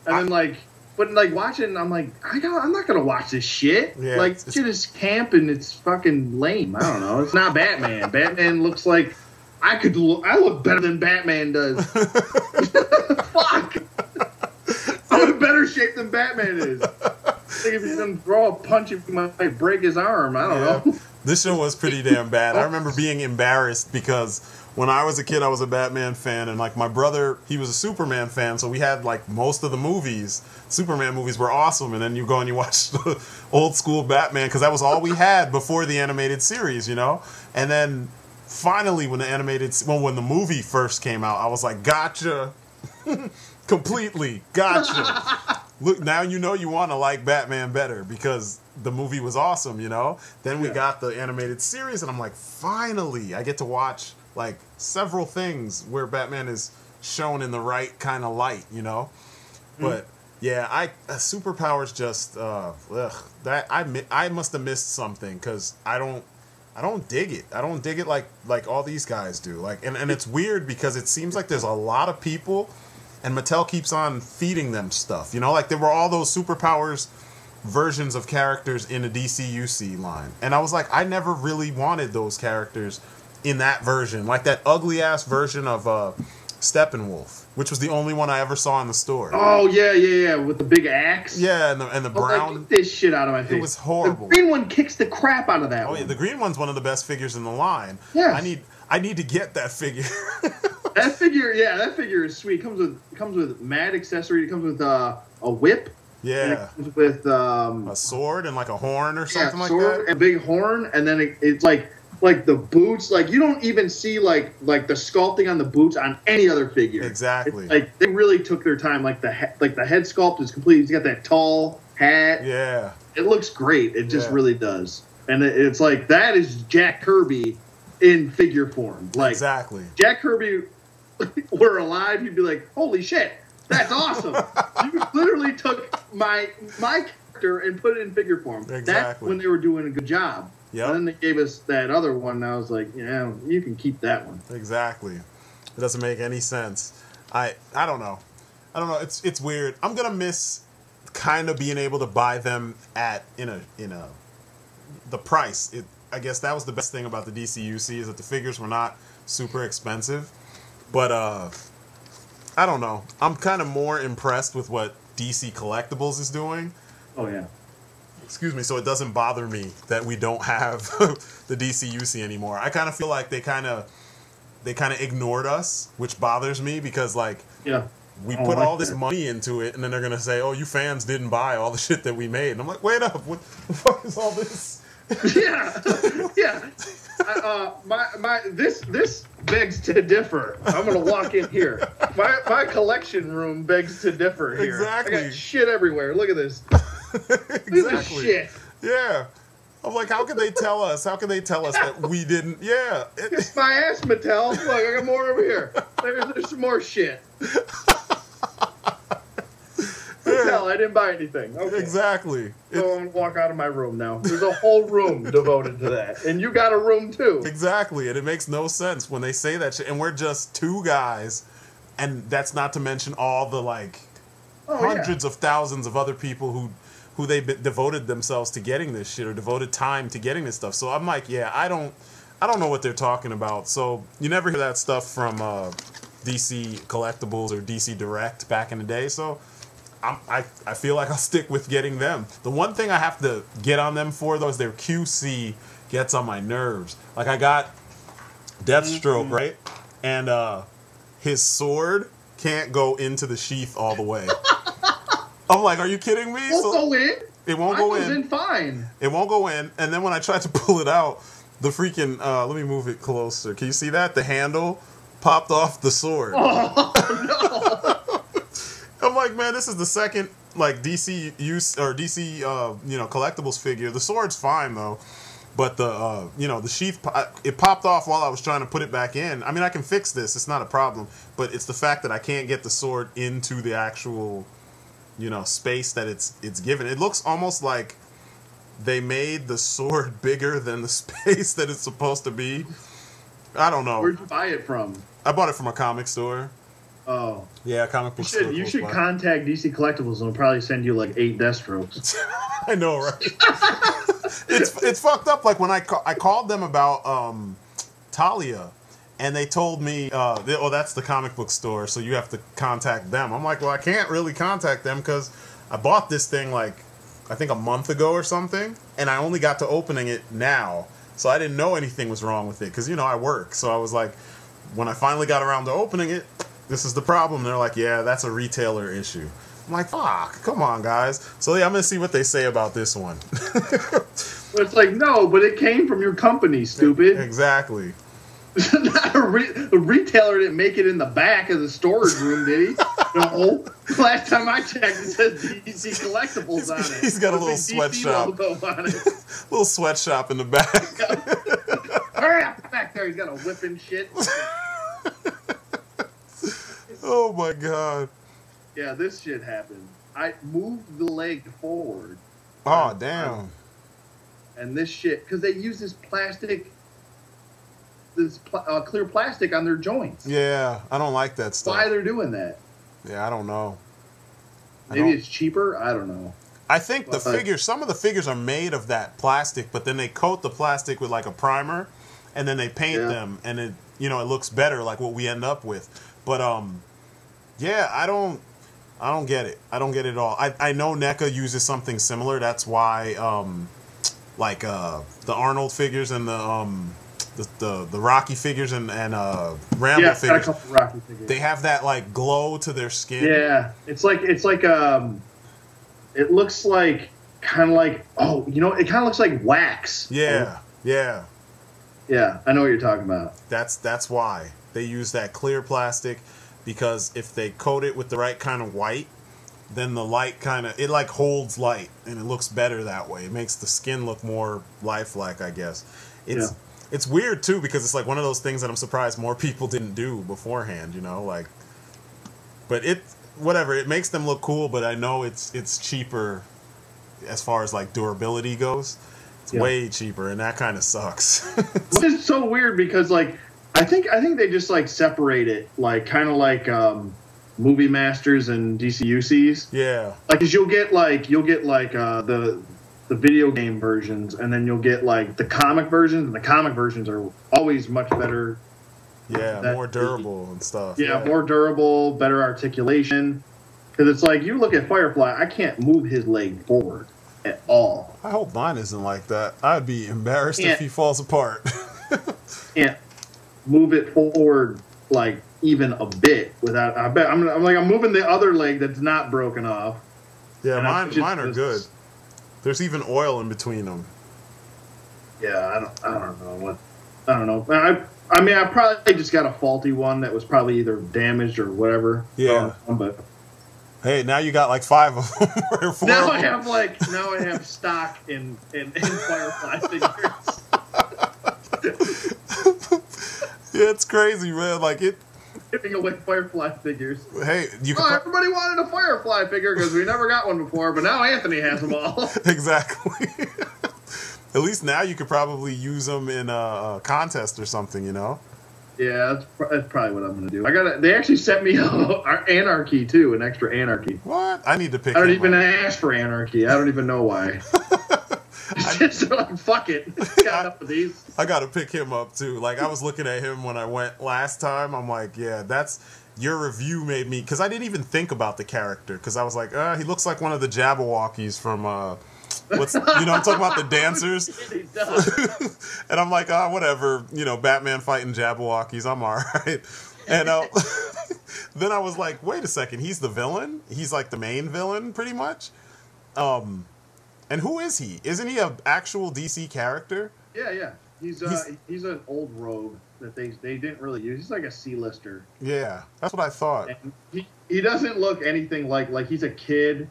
and then, like, but, like, watching, I'm like, I'm not gonna watch this shit. Yeah, like, shit is camp and it's fucking lame. I don't know. It's not Batman. Batman looks like I look better than Batman does. Fuck. I'm in better shape than Batman is. I think if he's gonna throw a punch, he might break his arm. I don't know. This show was pretty damn bad. I remember being embarrassed because when I was a kid, I was a Batman fan, and like my brother, he was a Superman fan, so we had like most of the movies. Superman movies were awesome, and then you go and you watch the old school Batman because that was all we had before the animated series, you know. And then finally, when the movie first came out, I was like, gotcha. Completely gotcha. Look, now you know you want to like Batman better because the movie was awesome, you know? Then we got the animated series, and I'm like, finally, I get to watch like several things where Batman is shown in the right kind of light, you know? But yeah, superpowers just that I must have missed something because I don't dig it. I don't dig it like all these guys do. Like, and it's weird because it seems like there's a lot of people, and Mattel keeps on feeding them stuff. You know, like there were all those superpowers versions of characters in the DCUC line, and I was like, I never really wanted those characters in that version, like that ugly ass version of Steppenwolf, which was the only one I ever saw in the store. Oh yeah, with the big axe. Yeah, and the brown. Get this shit out of my face. It was horrible. The green one kicks the crap out of that. Oh one. yeah, the green one's one of the best figures in the line. Yeah, I need to get that figure. That figure is sweet. It comes with mad accessory. It comes with a whip. Yeah. And it comes with a sword and like a horn or something like sword that. and a big horn, and then it's like the boots. Like you don't even see like the sculpting on the boots on any other figure. Exactly. It's like they really took their time. Like the head sculpt is complete. He's got that tall hat. Yeah. It looks great. It just really does. And it's like that is Jack Kirby in figure form. Like exactly. Jack Kirby were alive, you'd be like, holy shit, that's awesome. You literally took my character and put it in figure form. Exactly. That's when they were doing a good job. Yep. And then they gave us that other one, and I was like, yeah, you can keep that one. Exactly. It doesn't make any sense. I don't know. It's weird. I'm gonna miss kind of being able to buy them the price. I guess that was the best thing about the DCUC is that the figures were not super expensive. But I don't know. I'm kind of more impressed with what DC Collectibles is doing. Oh yeah. Excuse me. So it doesn't bother me that we don't have the DCUC anymore. I kind of feel like they kind of ignored us, which bothers me because like we put all this money into it, and then they're gonna say, "Oh, you fans didn't buy all the shit that we made." And I'm like, "Wait up! What the fuck is all this?" Yeah. This begs to differ. I'm gonna walk in here. My collection room begs to differ here. Exactly. I got shit everywhere. Look at this. Exactly. Look at this shit. Yeah. I'm like, how can they tell us? How can they tell us that we didn't? Yeah. Kiss my ass, Mattel. Look, I got more over here. There's some more shit. Mattel, I didn't buy anything. Okay. Exactly. So I'm gonna walk out of my room now. There's a whole room devoted to that, and you got a room too. Exactly, and it makes no sense when they say that shit. And we're just 2 guys, and that's not to mention all the like hundreds of thousands of other people who they devoted themselves to getting this shit or devoted time to getting this stuff. So I'm like, yeah, I don't know what they're talking about. So you never hear that stuff from DC Collectibles or DC Direct back in the day. So I feel like I'll stick with getting them. The one thing I have to get on them for, though, is their QC gets on my nerves. Like, I got Deathstroke, right? And his sword can't go into the sheath all the way. I'm like, are you kidding me? Won't go in? It won't go in. Mine goes in fine. It won't go in. And then when I tried to pull it out, The freaking, let me move it closer. Can you see that? The handle popped off the sword. Oh, no. I'm like, man, this is the second, like, DC use, or DC, you know, collectibles figure. The sword's fine, though. But the, you know, the sheath, it popped off while I was trying to put it back in. I mean, I can fix this. It's not a problem. But it's the fact that I can't get the sword into the actual, you know, space that it's given. It looks almost like they made the sword bigger than the space that it's supposed to be. I don't know. Where'd you buy it from? I bought it from a comic store. Oh. Yeah, comic book store. You should contact DC Collectibles and they'll probably send you like 8 death strokes. I know, right? It's fucked up. Like when I called them about Talia, and they told me, oh, that's the comic book store, so you have to contact them. I'm like, well, I can't really contact them because I bought this thing like, I think a month ago or something, and I only got to opening it now. So I didn't know anything was wrong with it because, you know, I work. So I was like, when I finally got around to opening it, this is the problem. They're like, yeah, that's a retailer issue. I'm like, fuck, come on, guys. So yeah, I'm going to see what they say about this one. It's like, no, but it came from your company, stupid. Exactly. Not a retailer didn't make it in the back of the storage room, did he? No. Last time I checked, it says DC Collectibles on it. He's got a little sweatshop. Little sweatshop in the back. Hurry up back there. He's got a whip and shit. Oh, my God. Yeah, this shit happened. I moved the leg forward. Oh, damn. And this shit, because they use this plastic, clear plastic on their joints. Yeah, I don't like that stuff. Why they're doing that? Yeah, I don't know. Maybe it's cheaper? I don't know. I think the figures, some of the figures are made of that plastic, but then they coat the plastic with like a primer, and then they paint them, and it, you know, it looks better, like what we end up with. But yeah, I don't get it. I don't get it at all. I know NECA uses something similar. That's why like the Arnold figures and the Rocky figures and Rambo figures. Got a couple Rocky figures. They have that like glow to their skin. Yeah, it's like it looks like kind of like, oh, you know, it kind of looks like wax. Yeah, yeah. Yeah, I know what you're talking about. That's why they use that clear plastic, because if they coat it with the right kind of white, then the light it like holds light and it looks better that way. It makes the skin look more lifelike, I guess. It's weird too, because it's like one of those things that I'm surprised more people didn't do beforehand, you know, like, but whatever, it makes them look cool, but I know it's cheaper as far as like durability goes. It's way cheaper, and that kind of sucks. Which is so weird because like I think they just like separate it, like kind of like Movie Masters and DCUCs. Yeah. Like, cause you'll get like the video game versions, and then you'll get like the comic versions, and the comic versions are always much better. Yeah, more durable and stuff. Yeah, more durable, better articulation. Because it's like, you look at Firefly, I can't move his leg forward at all. I hope mine isn't like that. I'd be embarrassed if he falls apart. Can't move it forward like even a bit without. I bet I'm moving the other leg that's not broken off. Yeah, mine are good. There's even oil in between them. Yeah, I don't know. I mean, I probably just got a faulty one that was probably either damaged or whatever. Yeah. But hey, now you got like 5 of them. Or 4 now I have stock in Firefly figures. Yeah, it's crazy, man. Like giving away Firefly figures. Hey, everybody wanted a Firefly figure because we never got one before, but now Anthony has them all. Exactly. At least now you could probably use them in a contest or something, you know? Yeah, that's probably what I'm going to do. They actually sent me Anarchy, too, an extra Anarchy. What? I need to pick I don't even ask for Anarchy. I don't even know why. Just like, fuck it. Got enough of these. I got to pick him up, too. Like, I was looking at him when I went last time. I'm like, yeah, your review made me... Because I didn't even think about the character. Because I was like, he looks like one of the Jabberwockies from... I'm talking about the dancers. And I'm like, whatever, Batman fighting Jabberwockies, I'm alright. And then I was like, wait a second, he's the villain? He's like the main villain, pretty much? And who is he? Isn't he an actual DC character? Yeah. He's an old rogue that they didn't really use. He's like a C-lister. Yeah, that's what I thought. And he doesn't look anything like he's a kid.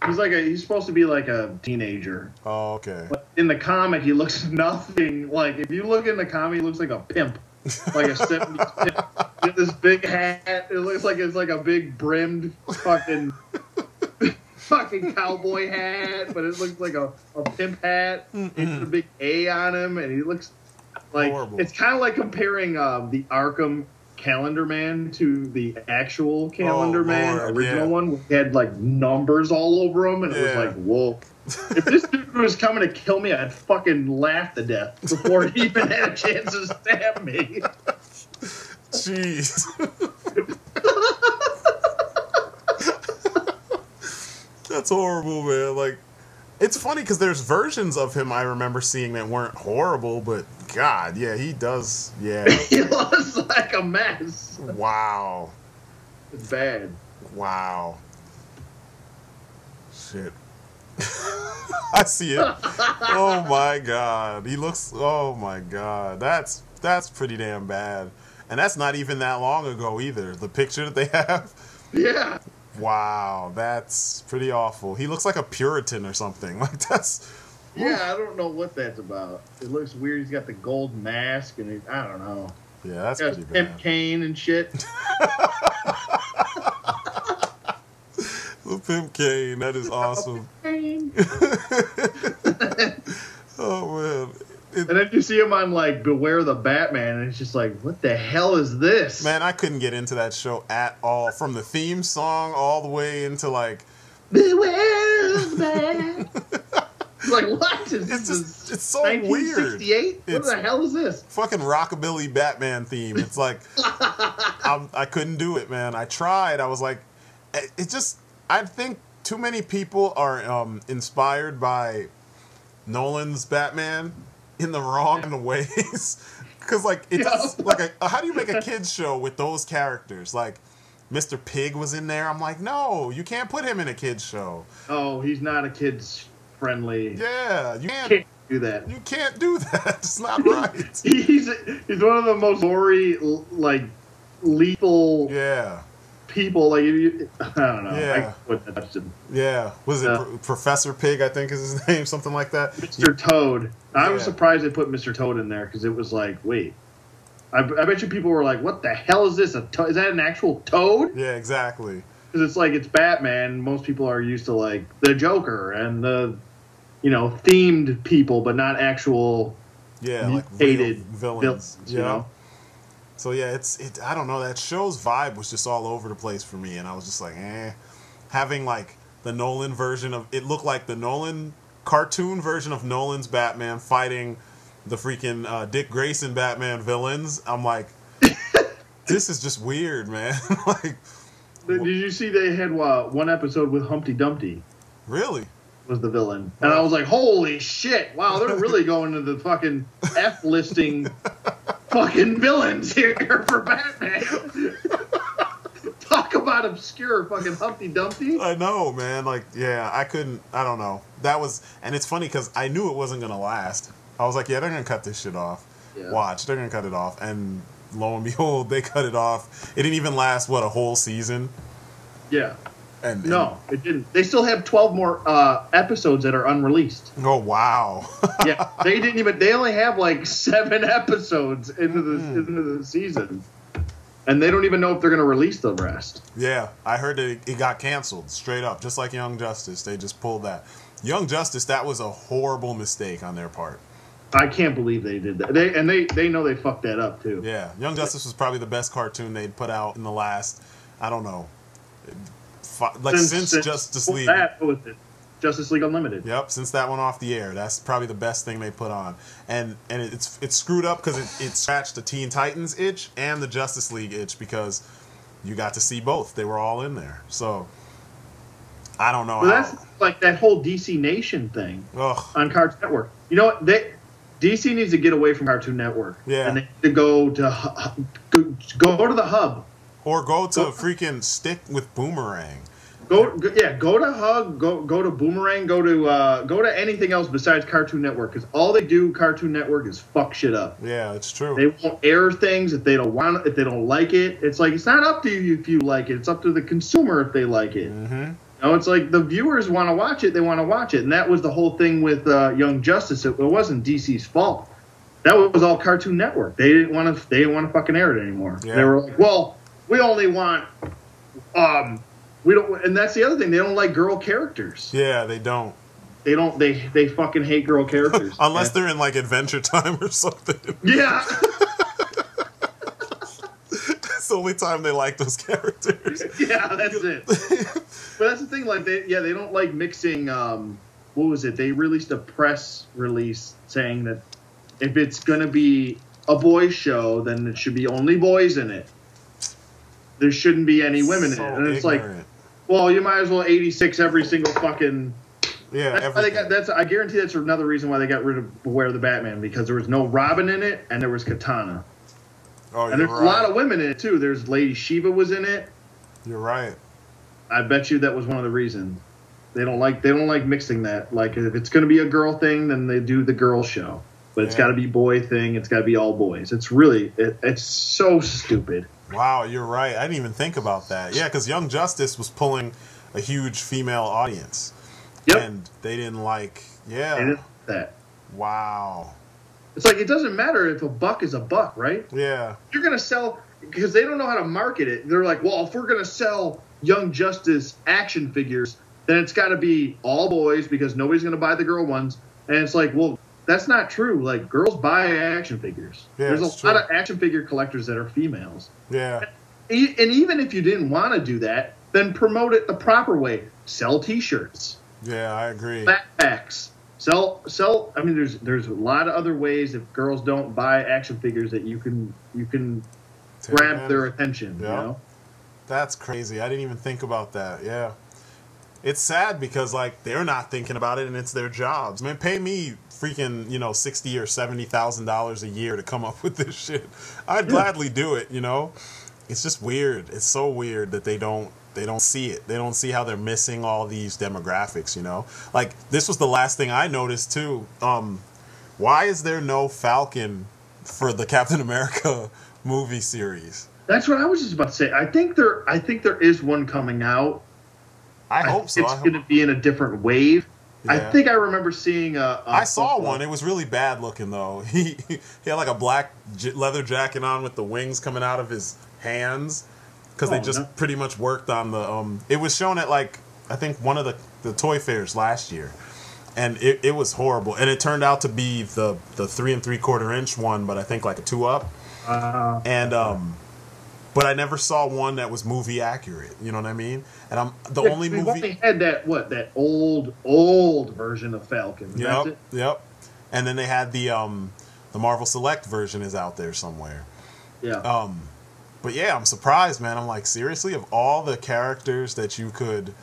He's supposed to be like a teenager. Oh, okay. But in the comic, he looks nothing like. If you look in the comic, he looks like a pimp, like a 70s pimp. With this big hat. It looks like it's like a big brimmed fucking cowboy hat, but it looks like a pimp hat. It's a big A on him, and he looks like horrible. It's kind of like comparing the Arkham Calendar Man to the actual Calendar Man original one. He had like numbers all over him, and it was like, whoa. If this dude was coming to kill me, I'd fucking laugh to death before he even had a chance to stab me. Jeez. That's horrible, man. Like, it's funny because there's versions of him I remember seeing that weren't horrible, but God, yeah, he does. Yeah. He looks like a mess. Wow. It's bad. Wow. Shit. I see it. Oh my God. He looks, oh my God. That's pretty damn bad. And that's not even that long ago either. The picture that they have. Yeah. Wow, that's pretty awful. He looks like a Puritan or something. Like that's. Yeah, I don't know what that's about. It looks weird. He's got the gold mask, and I don't know. Yeah, that's pretty bad. Pimp cane and shit. The Pimp cane, that is awesome. Oh man. And then you see him on like Beware the Batman, and it's just like, what the hell is this? Man, I couldn't get into that show at all. From the theme song all the way into like Beware the Batman. Like what? It's so 1968? weird. What the hell is this? Fucking rockabilly Batman theme. It's like I couldn't do it, man. I tried. I was like, it just. I think too many people are inspired by Nolan's Batman in the wrong ways. Because like it does, like how do you make a kids show with those characters? Like Mr. Pig was in there. I'm like, no, you can't put him in a kids show. Oh, he's not a kids friendly. Yeah, you can't do that. You can't do that. It's not right. he's one of the most gory, like lethal. Yeah. People like I don't know. Yeah. I wouldn't touch him. Yeah. Was it Professor Pig? I think is his name, something like that. Mr. Toad. I was surprised they put Mr. Toad in there because it was like, wait. I bet you people were like, "What the hell is this? Is that an actual toad?" Yeah, exactly. Because it's like it's Batman. Most people are used to like the Joker and the, themed people, but not actual. Yeah, like hated villains. You know. So yeah, I don't know, that show's vibe was just all over the place for me, and I was just like, having like the Nolan version of it looked like the Nolan cartoon version of Nolan's Batman fighting the freaking Dick Grayson Batman villains. I'm like, this is just weird, man. Like, did you see they had one episode with Humpty Dumpty? Really? Was the villain, and I was like, holy shit! Wow, they're really going to the fucking F-listing. Fucking villains here for Batman. Talk about obscure fucking Humpty Dumpty. I know, man. Like, yeah, I don't know. That was, and it's funny because I knew it wasn't going to last. I was like, yeah, they're going to cut this shit off. Yeah. Watch, they're going to cut it off. And lo and behold, they cut it off. It didn't even last, a whole season? Yeah. No, it didn't. They still have 12 more episodes that are unreleased. Oh, wow. Yeah, they only have like 7 episodes into the season. And they don't even know if they're going to release the rest. Yeah, I heard that it got canceled straight up, just like Young Justice. They just pulled that. Young Justice, that was a horrible mistake on their part. I can't believe they did that. They know they fucked that up, too. Yeah, Young Justice was probably the best cartoon they'd put out in the last, I don't know, since Justice League. That was it. Justice League Unlimited. Yep, since that went off the air, that's probably the best thing they put on. And it's screwed up because it scratched the Teen Titans itch and the Justice League itch because you got to see both. They were all in there. So I don't know. Well, that's like that whole DC Nation thing on Cartoon Network. You know what? DC needs to get away from Cartoon Network. Yeah, and they need to go to the Hub. Or go to freaking stick with Boomerang. Go to Hug, go to Boomerang, go to anything else besides Cartoon Network, because all they do, Cartoon Network, is fuck shit up. Yeah, it's true. They won't air things if they don't want, if they don't like it. It's like, it's not up to you if you like it. It's up to the consumer if they like it. Mm-hmm. You know, it's like the viewers want to watch it. They want to watch it, and that was the whole thing with Young Justice. It wasn't DC's fault. That was all Cartoon Network. They didn't want to fucking air it anymore. Yeah. They were like, well, we only want we don't, and that's the other thing. They don't like girl characters. Yeah, they don't. They don't. They fucking hate girl characters. Unless they're in like Adventure Time or something. Yeah. That's the only time they like those characters. Yeah, that's it. But that's the thing. Like they don't like mixing. What was it? They released a press release saying that if it's gonna be a boys show, then it should be only boys in it. There shouldn't be any women in it. And it's ignorant. like, well, you might as well 86 every single fucking. Yeah, I guarantee that's another reason why they got rid of Beware the Batman, because there was no Robin in it and there was Katana. Oh, and there's a lot of women in it too. There's Lady Shiva was in it. You're right. I bet you that was one of the reasons. They don't like mixing that. Like, if it's going to be a girl thing, then they do the girl show. But it's got to be boy thing. It's got to be all boys. It's really it's so stupid. Wow, you're right. I didn't even think about that. Yeah, because Young Justice was pulling a huge female audience. Yep. And they didn't like, They didn't like that. Wow. It's like, it doesn't matter if a buck is a buck, right? Yeah. You're going to sell, because they don't know how to market it. They're like, well, if we're going to sell Young Justice action figures, then it's got to be all boys because nobody's going to buy the girl ones. And it's like, well, that's not true. Like, girls buy action figures. Yeah, there's a lot of action figure collectors that are females. Yeah. And even if you didn't want to do that, then promote it the proper way. Sell T-shirts. Yeah, I agree. Backpacks. Sell. I mean, there's a lot of other ways if girls don't buy action figures that you can grab their attention. Yeah. You know? That's crazy. I didn't even think about that. Yeah. It's sad because like they're not thinking about it and it's their jobs. I mean, pay me freaking, $60,000 or $70,000 a year to come up with this shit. I'd gladly do it, It's just weird. It's so weird that they don't see it. They don't see how they're missing all these demographics, Like, this was the last thing I noticed too. Why is there no Falcon for the Captain America movie series? That's what I was just about to say. I think there is one coming out. I hope so. It's going to be in a different wave. Yeah. I think I remember seeing I saw one. It was really bad looking, though. He had like a black leather jacket on with the wings coming out of his hands because they just pretty much worked on the... it was shown at, like, I think one of the toy fairs last year. And it was horrible. And it turned out to be the 3 3/4 inch one, but I think like a 2-up. But I never saw one that was movie accurate. You know what I mean? And only movie. Only had that old version of Falcon. Yep. And then they had the Marvel Select version is out there somewhere. Yeah. But yeah, I'm surprised, man. I'm like, seriously, of all the characters that you could,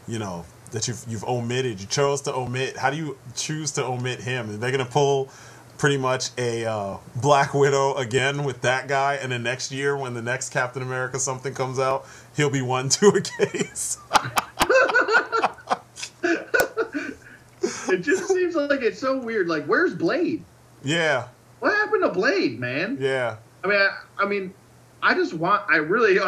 that you've omitted, you chose to omit. How do you choose to omit him? They're gonna pull pretty much a Black Widow again with that guy, and then next year when the next Captain America something comes out, he'll be 1-2 a case. It just seems like it's so weird. Like, where's Blade? Yeah. What happened to Blade, man? Yeah. I mean, I really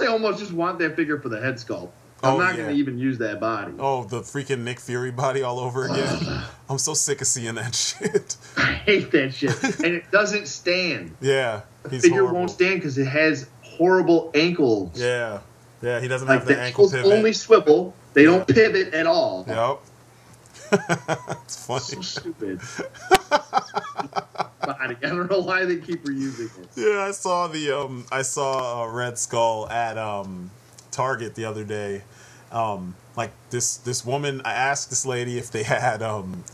almost just want that figure for the head sculpt. I'm not going to even use that body. Oh, the freaking Nick Fury body all over again. I'm so sick of seeing that shit. I hate that shit. And it doesn't stand. Yeah. The figure won't stand because it has horrible ankles. Yeah. Yeah, he doesn't have the ankle pivot. Only swivel. They don't pivot at all. Yep. It's funny. So stupid. I don't know why they keep reusing it. Yeah, I saw Red Skull at Target the other day. Like this woman, I asked this lady if they had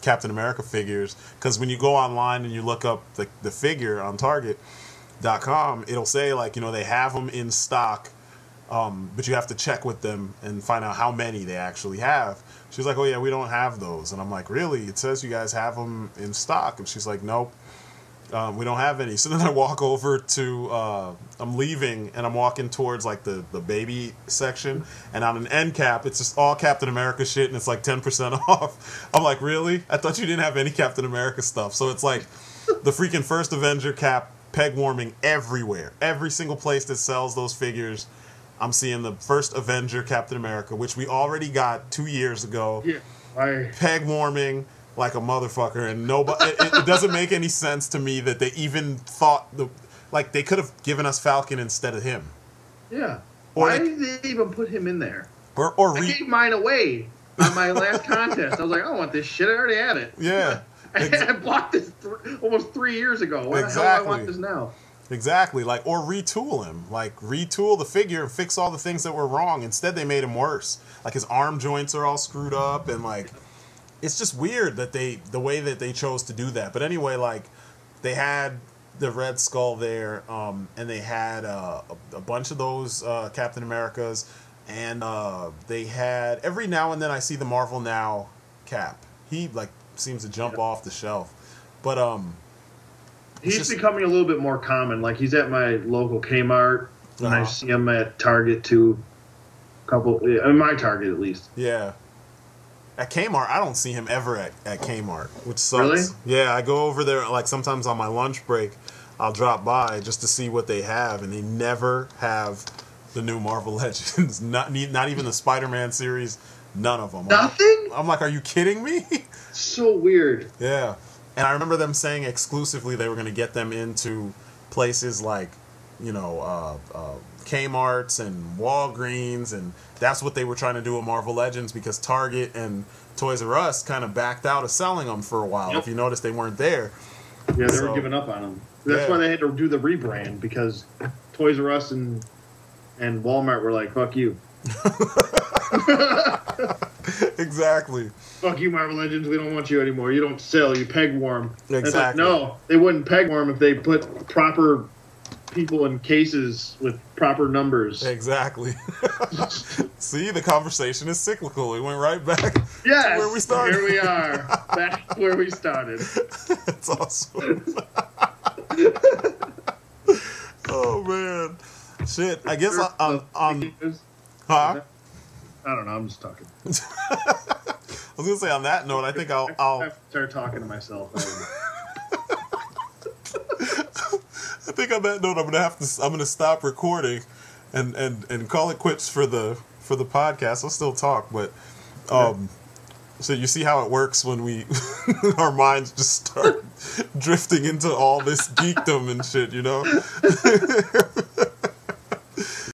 Captain America figures, because when you go online and you look up the figure on Target.com, it'll say like, they have them in stock, but you have to check with them and find out how many they actually have. She's like, oh yeah, we don't have those. And I'm like, really? It says you guys have them in stock. And she's like, nope. We don't have any. So then I walk over to, I'm leaving, and I'm walking towards, like, the baby section, and on an end cap, it's just all Captain America shit, and it's, like, 10% off. I'm like, really? I thought you didn't have any Captain America stuff. So it's, like, the freaking first Avenger cap peg warming everywhere. Every single place that sells those figures, I'm seeing the first Avenger Captain America, which we already got 2 years ago. Yeah, peg warming like a motherfucker, and nobody. It doesn't make any sense to me that they even thought like they could have given us Falcon instead of him. Yeah. Why did they even put him in there? I gave mine away on my last contest. I was like, I don't want this shit. I already had it. Yeah. I bought this almost 3 years ago. Why the hell do I want this now? Exactly. Like, or retool him. Like, retool the figure and fix all the things that were wrong. Instead, they made him worse. Like, his arm joints are all screwed up, and like, it's just weird that the way that they chose to do that. But anyway, like, they had the Red Skull there, and they had a bunch of those Captain Americas, and they had, every now and then I see the Marvel Now Cap. He, like, seems to jump off the shelf. But, he's becoming a little bit more common. Like, he's at my local Kmart, and I see him at Target too. My Target at least. Yeah. At Kmart, I don't see him ever at Kmart, which sucks. Really? Yeah, I go over there, like, sometimes on my lunch break, I'll drop by just to see what they have, and they never have the new Marvel Legends. Not even the Spider-Man series. None of them. Nothing? I'm like, are you kidding me? So weird. Yeah. And I remember them saying exclusively they were going to get them into places like, you know, Kmart's and Walgreens, and that's what they were trying to do with Marvel Legends, because Target and Toys R Us kind of backed out of selling them for a while. Yep. If you notice, they weren't there. Yeah, they were giving up on them. That's why they had to do the rebrand, because Toys R Us and Walmart were like, fuck you. Exactly. Fuck you, Marvel Legends. We don't want you anymore. You don't sell. You peg warm. Exactly. Like, no, they wouldn't peg warm if they put proper people in cases with proper numbers. Exactly. See, the conversation is cyclical. We went right back to where we started. Here we are, back where we started. That's awesome. Oh man, shit. I guess I'm huh? I don't know. I'm just talking. I was gonna say, on that note, I think I'll have to start talking to myself. I think on that note, I'm gonna stop recording and call it quits for the podcast. I'll still talk, but so you see how it works when we our minds just start drifting into all this geekdom and shit, you know?